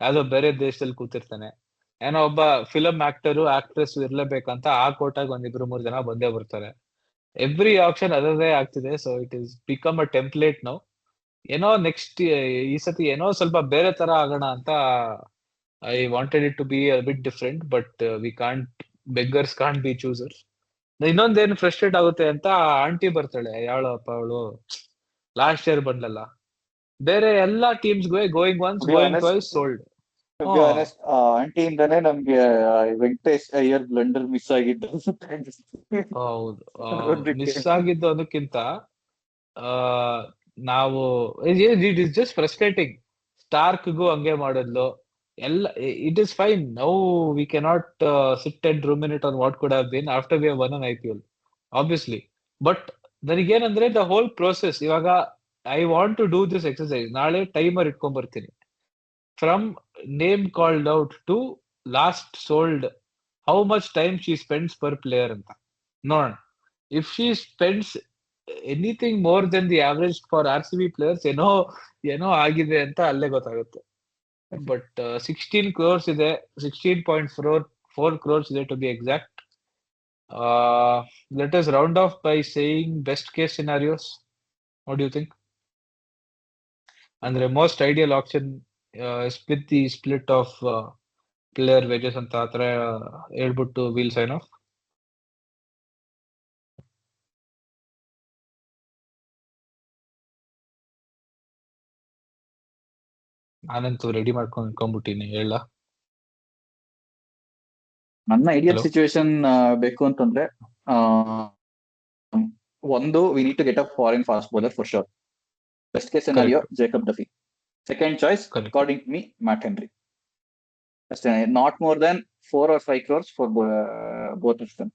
ಯಾವ್ದೋ ಬೇರೆ ದೇಶದಲ್ಲಿ ಕೂತಿರ್ತಾನೆ. ಏನೋ ಒಬ್ಬ ಫಿಲಂ ಆಕ್ಟರು ಆಕ್ಟ್ರೆಸ್ ಇರ್ಲೇಬೇಕಂತ ಆ ಕೋಟಾಗ 1-2-3 ಜನ ಬಂದೇ ಬರ್ತಾರೆ. ಎವ್ರಿ ಆಪ್ಷನ್ ಅದರದೇ ಆಗ್ತಿದೆ. So it is become a template now. ಏನೋ ನೆಕ್ಸ್ಟ್ ಈ ಸತಿ ಏನೋ ಸ್ವಲ್ಪ ಬೇರೆ ತರ ಆಗೋಣ ಅಂತ I wanted it to be a bit different. But we can't, beggars can't be choosers. ಇನ್ನೊಂದೇನು ಫ್ರಸ್ಟ್ರೇಟ್ ಆಗುತ್ತೆ ಅಂತ, ಆಂಟಿ ಬರ್ತಾಳೆ, ಯಾವಳಪ್ಪ ಅವಳು ಲಾಸ್ಟ್ ಇಯರ್ ಬಂದ್ಲಲ್ಲ, ಬೇರೆ ಎಲ್ಲಾ ಟೀಮ್ಸ್ಗೆ going once going twice sold. Aunty ಇಂದಾನೆ ನಮ್ಗೆ ವೆಂಕಟೇಶ್ ಅಯ್ಯರ್ ಬ್ಲಂಡರ್ ಮಿಸ್ ಆಗಿದ್ದು. ಹೌದು, ಮಿಸ್ ಆಗಿದ್ದು ಅದಕ್ಕಿಂತ ನಾವು ಇಟ್ ಇಸ್ ಜಸ್ಟ್ ಫ್ರಸ್ಟ್ರೇಟಿಂಗ್. ಸ್ಟಾರ್ಕ್ಗೂ ಹಂಗೆ ಮಾಡಿದ್ಲು ಎಲ್ಲ. It is fine, now we cannot sit and ruminate on what could have been after we have won an IPL obviously. But ನನಗೇನಂದ್ರೆ ದ ಹೋಲ್ ಪ್ರೋಸೆಸ್ ಇವಾಗ I want to do this exercise. ನಾಳೆ timer ಇಟ್ಕೊಂಡ್ ಬರ್ತೀನಿ, from name called out to last sold, how much time she spends per player ಅಂತ ನೋಡೋಣ. If she spends anything more than the average for RCB players, ಏನೋ ಆಗಿದೆ ಅಂತ ಅಲ್ಲೇ ಗೊತ್ತಾಗುತ್ತೆ. ಬಟ್ 16 crores ಇದೆ, 16.4 crores ಇದೆ to be exact. Let us round off by saying best case scenarios. What do you think? ಅಂದ್ರೆ most ideal option split the split of player wages ಅಂತ ಆತರ ಹೇಳ್ಬಿಟ್ಟು ವೀಲ್ ಸೈನ್ ಆಫ್. ನಾನಂತೂ ready ಮಾಡ್ಕೊಂಡು ಇಟ್ಕೊಂಡ್ಬಿಟ್ಟಿನಿ, ಹೇಳ. ನನ್ನ ಐಡಿಯಲ್ Hello? ಸಿಚುವೇಶನ್ ಬೇಕು ಅಂತಂದ್ರೆ ಒಂದು we need to get a foreign fast bowler for sure. Best case scenario Jacob Duffy. Second choice according to me Matt Henry. ಅಷ್ಟೇ, not more than 4 or 5 crores for both of them.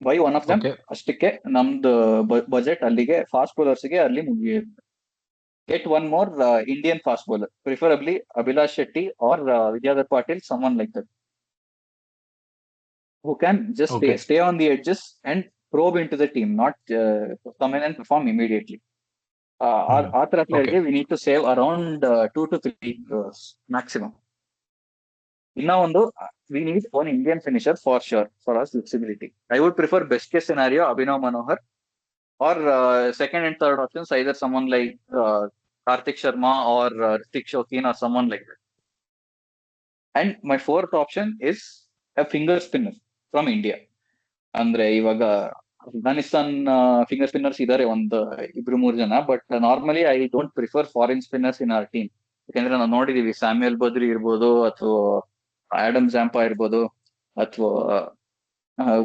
Why one of them? ಅಷ್ಟಕ್ಕೆ ನಮ್ದು budget ಅಲ್ಲಿಗೆ fast ಬೌಲರ್ಸ್ಗೆ ಅಲ್ಲಿ ಮುಗಿಯುತ್ತೆ. Get one more Indian fast bowler, preferably Abhilash Shetty or Vidyadhar Patil, someone like that, who can just stay on the edges and probe into the team, not come in and perform immediately. ಆ ತರ ಪ್ಲೇಯರ್ಗೆ we need to save around 2 to 3 crores maximum. ಇನ್ನ ಒಂದು, we need one Indian finisher for sure for our flexibility. I would prefer best case scenario Abhinav Manohar, or second and third options either someone like Karthik Sharma or Ritik Shokeen or someone like that. And my fourth option is a finger spinner from India. ಅಂದ್ರೆ ಇವಾಗ Afghanistan finger spinners ಇದಾರೆ ಒಂದು 2-3 ಜನ, but normally I don't prefer foreign spinners in our team. ಯಾಕಂದ್ರೆ ನಾವು ನೋಡಿದೀವಿ, Samuel Badri ಇರ್ಬೋದು, ಅಥವಾ ಆಡಮ್ ಜಾಂಪಾ ಇರ್ಬೋದು, ಅಥವಾ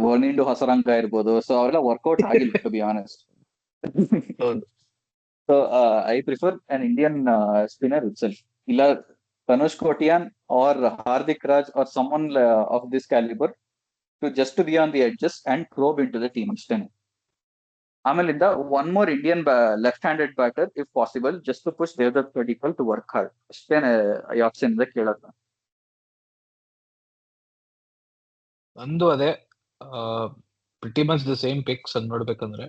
ವರ್ನಿಂಡು ಹಸರಂಗ ಇರ್ಬೋದು. ಸೊ ಅವೆಲ್ಲ ವರ್ಕೌಟ್ ಆಗಿಲ್ಲ, to be honest. So I prefer an Indian spinner itself. ಇಲ್ಲ Tanush Kotian or Hardik Raj or someone of this caliber to just to be on the edges and probe into the team ಅಷ್ಟೇನೆ. ಆಮೇಲಿಂದ one more Indian left handed batter if possible, just to push Devdutt Padikkal to work hard. ಅಷ್ಟೇನೆ ಈ option ಇಂದ ಕೇಳೋದು. ನಂದು ಅದೇ, pretty much the same picks ಅಂತ ನೋಡ್ಬೇಕಂದ್ರೆ.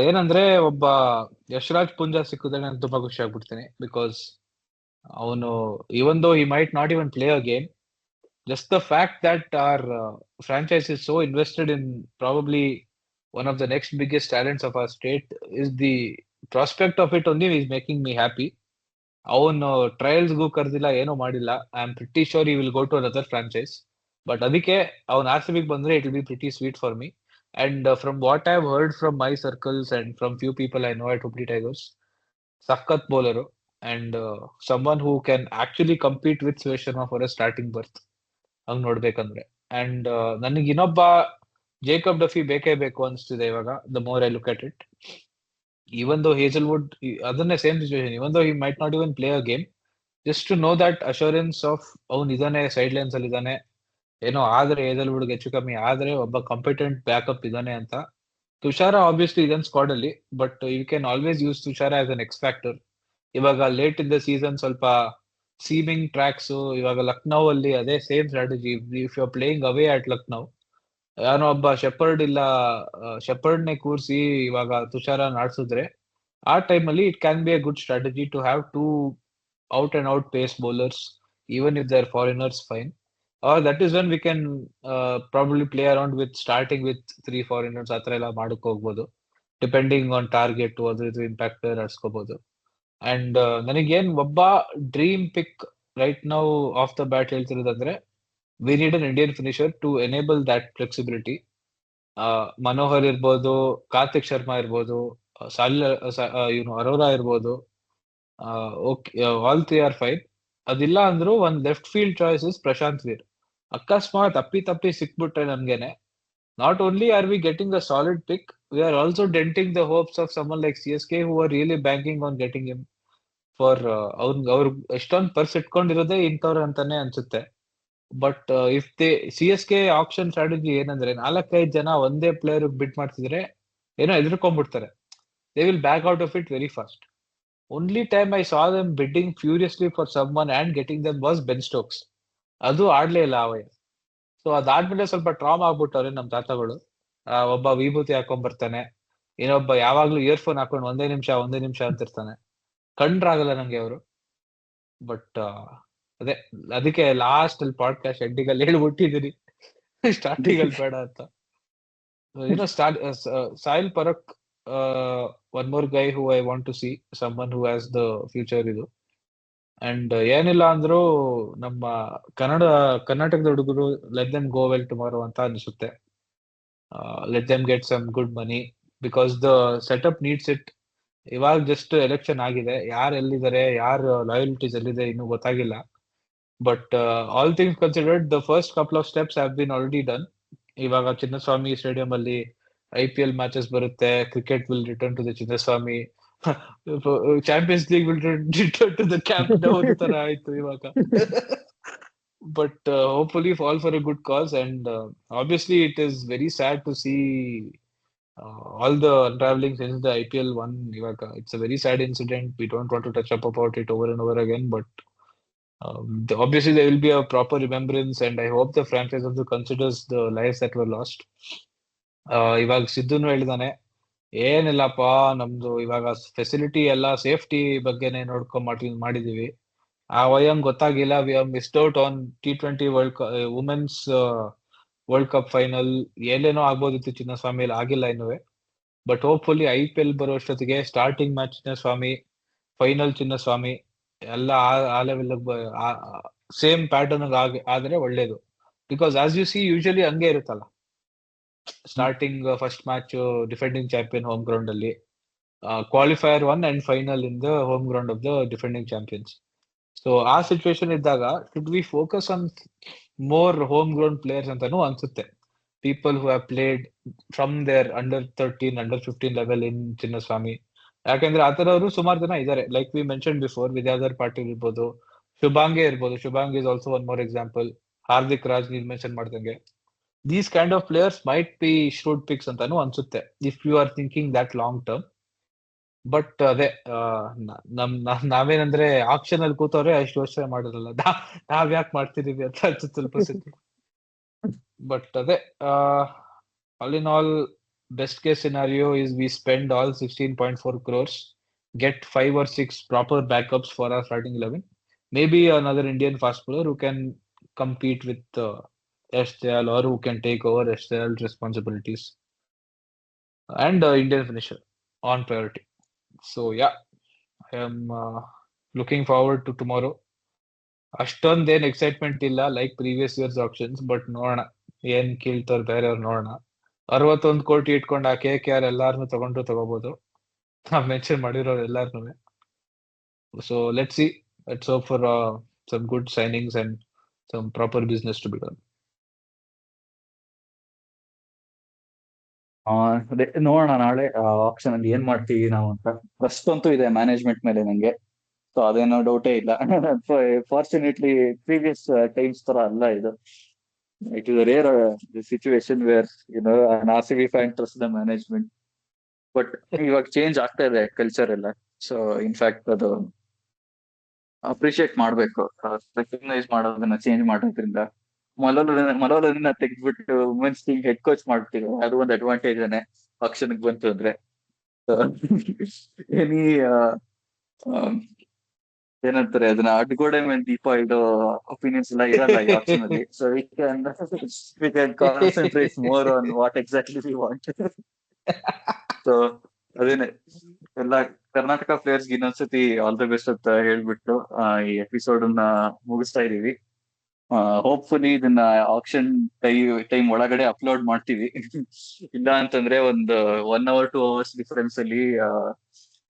ಏನಂದ್ರೆ ಒಬ್ಬ ಯಶ್ರಾಜ್ ಪುಂಜಾ ಸಿಕ್ಕಿದ್ರೆ ನಾನು ತುಂಬಾ ಖುಷಿ ಆಗ್ಬಿಡ್ತೀನಿ. ಬಿಕಾಸ್ ಅವನು ಇವನ್ ದೋ he might not even play a game, just the fact that our franchise is so invested in probably one of the next biggest talents of our state, is the prospect of it only is making me happy. ಅವನು trials ಗೂ ಕರ್ದಿಲ್ಲ, ಏನೋ ಮಾಡಿಲ್ಲ. I am pretty sure he will go to another franchise. But ಅದಕ್ಕೆ ಅವ್ನು RCB ಬಂದ್ರೆ it will be pretty sweet for me. And from what I have heard from my circles and from few people I know at Hubli Tigers, ಸಖತ್ bowler, and someone who can actually compete with Suresh Sharma for a starting berth ಹಂಗ್ ನೋಡ್ಬೇಕಂದ್ರೆ. And ನನಗೆ ಇನ್ನೊಬ್ಬ Jacob Duffy ಬೇಕೇ ಬೇಕು ಅನ್ಸ್ತಿದೆ ಇವಾಗ, the more I look at it. Even though Hazlewood ಅದನ್ನೇ same situation, even though he might not even play a game, just to know that assurance of ಅವ್ನು ಇದಾನೆ, ಸೈಡ್ ಲೈನ್ಸ್ ಅಲ್ಲಿ ಇದಾನೆ, ಏನೋ ಆದ್ರೆ ಹೇಜಲ್ವುಡ್ ಹೆಚ್ಚು ಕಮ್ಮಿ ಆದ್ರೆ ಒಬ್ಬ ಕಾಂಪಿಟೆಂಟ್ ಬ್ಯಾಕಪ್ ಇದಾನೆ ಅಂತ. ತುಷಾರ ಆಬ್ವಿಯಸ್ಲಿ ಇದನ್ ಸ್ಕ್ವಾಡ್ ಅಲ್ಲಿ, but you can always use Thushara as an X factor. ಇವಾಗ ಲೇಟ್ ಇನ್ ದ ಸೀಸನ್ ಸ್ವಲ್ಪ ಸೀಮಿಂಗ್ ಟ್ರ್ಯಾಕ್ಸ್, ಇವಾಗ ಲಕ್ನೋ ಅಲ್ಲಿ ಅದೇ same strategy. If you are playing away at Lucknow, ಯಾರೋ ಒಬ್ಬ ಶೆಪರ್ಡ್ ಇಲ್ಲ ಶೆಪರ್ಡ್ನೇ ಕೂರಿಸಿ ಇವಾಗ ತುಷಾರ ಆಡ್ಸಿದ್ರೆ, ಆ ಟೈಮಲ್ಲಿ it can be a good strategy to have two out and out pace bowlers, even if they are foreigners, fine. Or that is when we can probably play around with starting with 3 foreigners, ಆ ಥರ ಎಲ್ಲ ಮಾಡಕ್ ಹೋಗ್ಬೋದು. Depending on target, ಅದ್ರ ಇದು impact ಆಡ್ಸ್ಕೋಬಹುದು. And ನನಗೇನ್ ಒಬ್ಬ dream pick right now of the bat ಹೇಳ್ತಿರೋದಂದ್ರೆ, we need an Indian finisher to enable that flexibility. Manohar ಇರ್ಬೋದು, ಕಾರ್ತಿಕ್ ಶರ್ಮಾ ಇರ್ಬೋದು, ಅರೋರಾ ಇರ್ಬೋದು, ಆಲ್ 3 ಆರ್ ಫೈನ್. ಅದಿಲ್ಲ ಅಂದ್ರೂ ಒಂದ್ left field choice is Prashant Veer. ಅಕಸ್ಮಾತ್ ತಪ್ಪಿ ಸಿಕ್ಬಿಟ್ರೆ ನಮ್ಗೆನೆ, not only are we getting a solid pick, we are also denting the hopes of someone like CSK who are really banking on getting him for ಅವ್ರು ಎಷ್ಟೊಂದು purse ಇಟ್ಕೊಂಡಿರೋದೇ ಇಂಥವ್ರು ಅಂತಾನೆ ಅನ್ಸುತ್ತೆ. But if they CSK option strategy ಏನಂದ್ರೆ, 4-5 ಜನ ಒಂದೇ player bid ಮಾಡ್ತಿದ್ರೆ ಏನೋ ಎದುರ್ಕೊಂಡ್ಬಿಡ್ತಾರೆ, they will back out of it very fast. Only time I saw them bidding furiously for someone and getting them was Ben Stokes. ಅದು ಆಡ್ಲೇ ಇಲ್ಲ ಅವಯ್ಯ. So ಅದಾದ್ಮೇಲೆ ಸ್ವಲ್ಪ ಟ್ರಾಮ್ ಆಗ್ಬಿಟ್ಟವ್ರೆ ನಮ್ ತಾತಗಳು. ಒಬ್ಬ ವಿಭೂತಿ ಹಾಕೊಂಡ್ ಬರ್ತಾನೆ, ಇನ್ನೊಬ್ಬ ಯಾವಾಗ್ಲೂ ಇಯರ್ಫೋನ್ ಹಾಕೊಂಡು ಒಂದೇ ನಿಮಿಷ ಅಂತಿರ್ತಾನೆ. ಕಂಡ್ರಾಗಲ್ಲ ನಂಗೆ ಅವರು. ಬಟ್ ಅದೇ ಅದಕ್ಕೆ ಲಾಸ್ಟ್ ಅಲ್ಲಿ ಪಾಡ್ಕಾಸ್ಟ್ ಎಂಡಿಂಗ್ ಅಲ್ಲಿ ಹೇಳ್ಬಿಟ್ಟಿದೀನಿ ಸ್ಟಾರ್ಟಿಂಗ್ ಅಲ್ಲಿ ಬೇಡ ಅಂತ. Sahil Parakh, one more guy who I want to see, someone who has the future ಇದು. ಅಂಡ್ ಏನಿಲ್ಲ ಅಂದ್ರೂ ನಮ್ಮ ಕರ್ನಾಟಕದ ಹುಡುಗರು let them go well tomorrow ಅಂತ ಅನ್ಸುತ್ತೆ. Let them get some good money because the setup needs it. ಇವಾಗ ಜಸ್ಟ್ ಎಲೆಕ್ಷನ್ ಆಗಿದೆ, ಯಾರು ಎಲ್ಲಿದ್ದಾರೆ, ಯಾರು ಲಾಯಲ್ಟೀಸ್ ಎಲ್ಲಿದೆ ಇನ್ನೂ ಗೊತ್ತಾಗಿಲ್ಲ. But all things considered the first couple of steps have been already done. ಇವಾಗ ಚಿನ್ನಸ್ವಾಮಿ ಸ್ಟೇಡಿಯಂ ಅಲ್ಲಿ IPL ಮ್ಯಾಚಸ್ ಬರುತ್ತೆ, cricket will return to the Chinnaswamy, champions league will return to the camp now ತರ ಆಯ್ತು ಇವಾಗ. But hopefully all for a good cause. And obviously it is very sad to see all the unraveling since the IPL won. Ivaga it's a very sad incident. We don't want to touch up about it over and over again, but obviously there will be a proper remembrance, and I hope the franchise also considers the lives that were lost. ಇವಾಗ ಸಿದ್ದುನು ಹೇಳಿದಾನೆ, ಏನಿಲ್ಲಪ್ಪ ನಮ್ದು ಇವಾಗ facility ಎಲ್ಲ safety ಬಗ್ಗೆನೆ ಮಾಡಿದೀವಿ. ಆ ವಯಂಗ್ ಗೊತ್ತಾಗಿಲ್ಲ, we have missed out on T20 women's world cup final. ಏನೇನೋ ಆಗ್ಬೋದಿತ್ತು ಚಿನ್ನಸ್ವಾಮಿಯಲ್ಲಿ, ಆಗಿಲ್ಲ ಇನ್ನುವೆ. ಬಟ್ ಹೋಪ್ಫುಲಿ IPL ಬರೋ ಅಷ್ಟೊತ್ತಿಗೆ starting match Chinnaswamy, final Chinnaswamy ಎಲ್ಲ ಆ ಲೆವೆಲ್ ಸೇಮ್ ಪ್ಯಾಟರ್ನ್ ಆದ್ರೆ ಒಳ್ಳೇದು. Because as you see usually ಹಂಗೆ ಇರುತ್ತಲ್ಲ, starting first match defending champion home ground ಅಲ್ಲಿ, qualifier 1 and final in the home ground of the defending champions. So ಆ ಸಿಚುವೇಶನ್ ಇದ್ದಾಗ should we focus on more home ground players ಅಂತಾನು ಅನ್ಸುತ್ತೆ. People who have played from there under 13, under 15 level in Chinnaswamy. ಯಾಕಂದ್ರೆ ಆತರವರು ಸುಮಾರು ಜನ ಇದಾರೆ. Like we mention before, Vidyadhar Patil ಇರ್ಬೋದು, ಶುಭಾಂಗಿ ಇರ್ಬೋದು. Shubhangi is also one more example. Hardik Raj ನೀವು ಮೆನ್ಷನ್ ಮಾಡ್ದಂಗೆ, these kind of players might be shrewd picks ಅಂತಾನು ಅನ್ಸುತ್ತೆ if you are thinking that long term. But ಅದೇ ನಾವೇನಂದ್ರೆ ಆಕ್ಷನ್ ಅಲ್ಲಿ ಕೂತವ್ರೆ ಅಷ್ಟು ವರ್ಷ ಮಾಡಿರಲ್ಲ, ನಾವ್ ಯಾಕೆ ಮಾಡ್ತಿದೀವಿ ಅಂತ ಅನ್ಸುತ್ತೆ ಸ್ವಲ್ಪ ಸತಿ. ಬಟ್ ಅದೇ all in all, best case scenario is we spend all 16.4 crores, get 5 or 6 proper backups for our starting 11, maybe another Indian fast bowler who can compete with SDL, or who can take over SDL responsibilities, and Indian finisher on priority. So yeah, I am looking forward to tomorrow. ಅಷ್ಟೊಂದೇನ್ excitement ಇಲ್ಲ like previous years options, but ನೋಡೋಣ ಏನ್ ಕೇಳ್ತಾರ ಬೇರೆಯವ್ರು. ನೋಡೋಣ, 61 ಕೋಟಿ ಇಟ್ಕೊಂಡು ಆ KKR ಎಲ್ಲಾರನು ತಗೋಬಹುದು, ನಾವ್ ಮೆನ್ಷನ್ ಮಾಡಿರೋರು ಎಲ್ಲಾರ್ನು. So let's see, let's hope for some good signings and some proper business to be done. ಅದೇ ನೋಡೋಣ ನಾಳೆ ಆಪ್ಷನ್ ಅಲ್ಲಿ ಏನ್ ಮಾಡ್ತೀವಿ ನಾವು ಅಂತ. ಫಸ್ಟ್ ಅಂತೂ ಇದೆ ಮ್ಯಾನೇಜ್ಮೆಂಟ್ ಮೇಲೆ ನಂಗೆ, ಸೊ ಅದೇನೋ ಡೌಟೇ ಇಲ್ಲ. ಫಾರ್ಚುನೇಟ್ಲಿ ಪ್ರೀವಿಯಸ್ ಟೈಮ್ಸ್ ತರ ಅಲ್ಲ ಇದು. It is rare situation where an RCB fan trust the management. But ಇವಾಗ ಚೇಂಜ್ ಆಗ್ತಾ ಇದೆ ಕಲ್ಚರ್ ಎಲ್ಲ. ಸೊ ಇನ್ಫ್ಯಾಕ್ಟ್ ಅದು ಅಪ್ರಿಶಿಯೇಟ್ ಮಾಡ್ಬೇಕು, ರೆಕಗ್ನೈಸ್ ಮಾಡೋದನ್ನ ಚೇಂಜ್ ಮಾಡೋದ್ರಿಂದ. ಮಲೋಲನ್ನ ತೆಗ್ದ್ಬಿಟ್ಟು ವುಮೆನ್ಸ್ ಟೀಮ್ ಹೆಡ್ ಕೋಚ್ ಮಾಡ್ತೀವಿ, ಅದು ಒಂದು ಅಡ್ವಾಂಟೇಜ್ ಆಕ್ಷನ್ ಬಂತು ಅಂದ್ರೆ. ಎನಿ ಏನಂತಾರೆ ಅದನ್ನ, ಅಡ್ಗೋಡೆ ಮೇಲೆ ದೀಪ ಇಡೋ ಒಪಿನಿಯನ್ಸ್ ಎಲ್ಲ ಇರಲ್ಲ ಈ ಆಪ್ಷನ್ ಅಲ್ಲಿ. So we can concentrate more on what exactly we want. So ಅದೇನೆ ಎಲ್ಲ ಕರ್ನಾಟಕ ಪ್ಲೇಯರ್ಸ್ ಇನ್ನೊಂದ್ಸತಿ ಆಲ್ ದ ಬೆಸ್ಟ್ ಅಂತ ಹೇಳ್ಬಿಟ್ಟು ಈ ಎಪಿಸೋಡ್ ಅನ್ನ ಮುಗಿಸ್ತಾ ಇದೀವಿ. ಹೋಪ್ಫುಲಿ ಇದನ್ನ ಆಕ್ಷನ್ ಟೈಮ್ ಒಳಗಡೆ ಅಪ್ಲೋಡ್ ಮಾಡ್ತೀವಿ. ಇಲ್ಲ ಅಂತಂದ್ರೆ ಒಂದು 1 hour 2 hours ಡಿಫರೆನ್ಸ್ ಅಲ್ಲಿ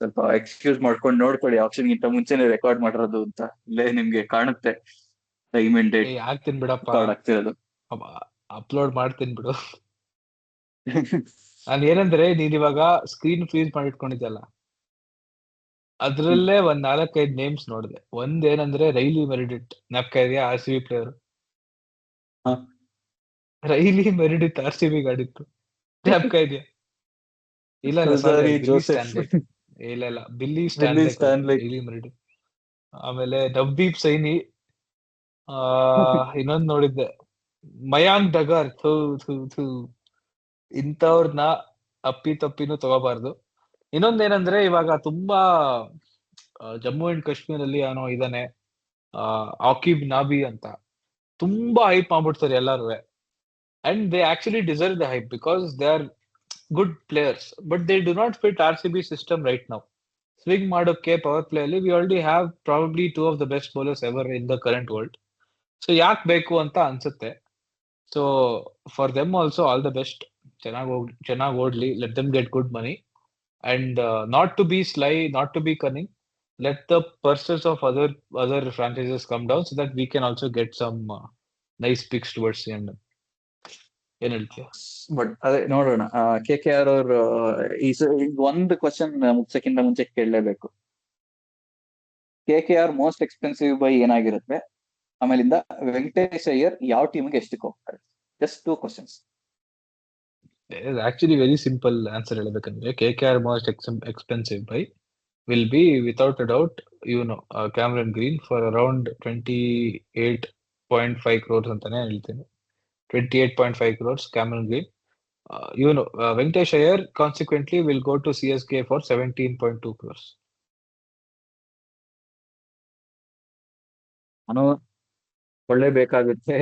ಸ್ವಲ್ಪ ಎಕ್ಸ್ಕ್ಯೂಸ್ ಮಾಡ್ಕೊಂಡು ನೋಡ್ಕೊಳ್ಳಿ, ಆಪ್ಷನ್ ಗಿಂತ ಮುಂಚೆನೆ ರೆಕಾರ್ಡ್ ಮಾಡಿರೋದು ಅಂತ. ಇಲ್ಲೇ ನಿಮ್ಗೆ ಕಾಣುತ್ತೆ ಟೈಮ್ ಅಂಡ್ ಡೇಟ್ ಆಗ್ತೀನಿ ಬಿಡಪ್ಪ, ರೆಕಾರ್ಡ್ ಆಗ್ತಿರೋದು. ಅಪ್ಲೋಡ್ ಮಾಡ್ತೀನಿ ಬಿಡು. ನಾನು ಏನಂದ್ರೆ, ನೀನ್ ಇವಾಗ ಸ್ಕ್ರೀನ್ ಫ್ರೀಸ್ ಮಾಡಿಟ್ಕೊಂಡಿದ್ದಲ್ಲ, ಅದ್ರಲ್ಲೇ ಒಂದ್ 4-5 ನೇಮ್ಸ್ ನೋಡಿದೆ. ಒಂದೇನಂದ್ರೆ ರೈಲಿ ಮೆರಿಡಿಟ್, ಜ್ಞಾಪಕ ಇದೆಯಾ? RCB ಪ್ಲೇಯರ್ ರೈಲಿ ಮೆರಿಡಿತ್ RCB ಗಾಡಿತ್ತು, ಜ್ಞಾಪಕ ಇದೆಯಾ? ಇಲ್ಲ ಸಾರಿ, ಜೋಸೆಫ್. ಇಲ್ಲ ಬಿಲ್ಲಿ ಬಿಲ್ಲಿ ಸ್ಟಾನ್ಲೆಕ್ ಅವ್ರು, ಸ್ಟಾನ್ಲಿಕ್. ಡೈಲಿ ಮರಿಡಿ. ಆಮೇಲೆ ನವ್ದೀಪ್ ಸೈನಿ. ಆ ಇನ್ನೊಂದ್ ನೋಡಿದ್ದೆ, ಮಯಾಂಕ್ ಡಗರ್. ಥೂ ಥೂ ಥೂ, ಇಂಥವ್ರನ್ನ ಅಪ್ಪಿ ತಪ್ಪಿನೂ ತಗೋಬಾರ್ದು. ಇನ್ನೊಂದೇನಂದ್ರೆ ಇವಾಗ ತುಂಬಾ ಜಮ್ಮು ಅಂಡ್ ಕಾಶ್ಮೀರ್ ಅಲ್ಲಿ ಏನೋ ಇದಾನೆ, ಆಕಿಬ್ ನಾಬಿ ಅಂತ, ತುಂಬಾ ಹೈಪ್ ಮಾಡ್ಬಿಡ್ತಾರೆ ಎಲ್ಲಾರು. And they actually deserve the hype because they are good players, but they do not fit RCB system right now. Swing ಮಾಡೋಕೆ ಪವರ್ ಪ್ಲೇ ಅಲ್ಲಿ we already have probably 2 of the best bowlers ever in the current world. So ಯಾಕೆ ಬೇಕು ಅಂತ ಅನ್ಸುತ್ತೆ. So for them also all the best. ಚೆನ್ನಾಗಿ ಓಡ್ಲಿ, let them get good money and not to be sly, not to B ಕನ್ನಿಂಗ್. Let the purses of other franchises come down so that we can also get some nice picks towards the end. ಏನ್ ಹೇಳ್ತೀಯ? But ಅದೇ ನೋಡೋಣ. KKR ಅವರು ಈಗ ಒಂದು question ಮುಗ್ಸಕ್ಕಿಂತ ಮುಂಚೆ ಕೇಳಲೇಬೇಕು. KKR most expensive by ಏನಾಗಿರುತ್ತೆ, ಆಮೇಲಿಂದ ವೆಂಕಟೇಶ್ ಅಯ್ಯರ್ ಯಾವ ಟೀಮ್ಗೆ ಎಷ್ಟಕ್ಕೆ ಹೋಗ್ತಾರೆ? Just 2 questions. Actually very simple answer ಹೇಳ್ಬೇಕಂದ್ರೆ, KKR most expensive by will be without a doubt, Cameron Green for around 28.5 crores ಅಂತಾನೆ ಹೇಳ್ತೀನಿ. 28.5 crores Cameron Green. Venkatesh Iyer consequently will go to CSK for 17.2 crores. ನಾನು ಕೊಳ್ಳೇಬೇಕಾಗುತ್ತೆ.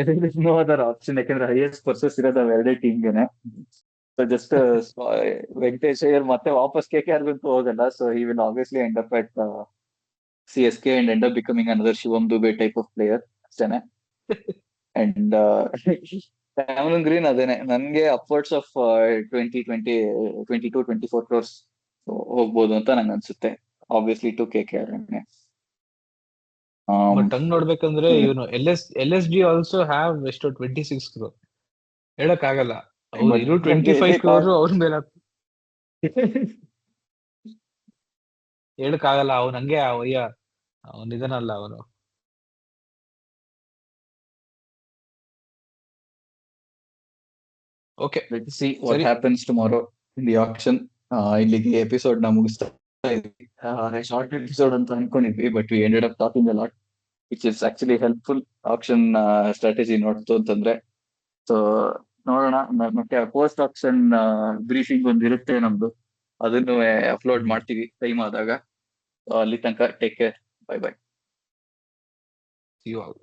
No other option, ಯಾಕಂದ್ರೆ highest pursues ಇರೋದು ಅವೆರಡೇ ಟೀಮ್ಗೆನೆ. So just Venkatesh Iyer ಮತ್ತೆ ವಾಪಸ್ KKR ಬಂತು ಹೋಗಲ್ಲ. So he will obviously end up at CSK and end up becoming another Shivam Dube type of player ಅಷ್ಟೇನೆ. And Cameron green ಅದೇನೆ, ನನ್ಗೆ ಅಪ್ವರ್ಡ್ಸ್ ಆಫ್ 22-24 crores ಹೋಗ್ಬೋದು ಅಂತ ನಂಗೆ ಅನ್ಸುತ್ತೆ. Obviously to KKR. ಬಟ್ ಹಂಗ್ ನೋಡ್ಬೇಕಂದ್ರೆ LSG ಆಲ್ಸೋ ಹ್ಯಾವ್ ಎಷ್ಟು 26 crore. ಹೇಳಕ್ ಆಗಲ್ಲ, ಅವ್ರು ಇರೋ 25 crore ಅವ್ರ ಮೇಲೆ ಹೇಳಕ್ ಆಗಲ್ಲ. ಅವ್ನು ಹಂಗೆ ಅವನ್ ಇದನ್ನಲ್ಲ ಅವನು. Okay, Let's see what happens tomorrow in the auction. ಇಲ್ಲಿಗೆ ಎಪಿಸೋಡ್ ನ ಮುಗಿಸ್ತಾ ಇದ್ವಿ. ಶಾರ್ಟ್ ಎಪಿಸೋಡ್ ಅಂತ ಅನ್ಕೊಂಡಿದ್ವಿ, but we ended up talking a lot, which is actually helpful auction strategy ನೋಡ್ತು ಅಂತಂದ್ರೆ. ಸೊ ನೋಡೋಣ, ಮತ್ತೆ ಪೋಸ್ಟ್ ಆಕ್ಷನ್ ಬ್ರೀಫಿಂಗ್ ಒಂದಿರುತ್ತೆ ನಮ್ದು, ಅದನ್ನು ಅಪ್ಲೋಡ್ ಮಾಡ್ತೀವಿ ಟೈಮ್ ಆದಾಗ. ಅಲ್ಲಿ ತನಕ take care, bye bye. See you all.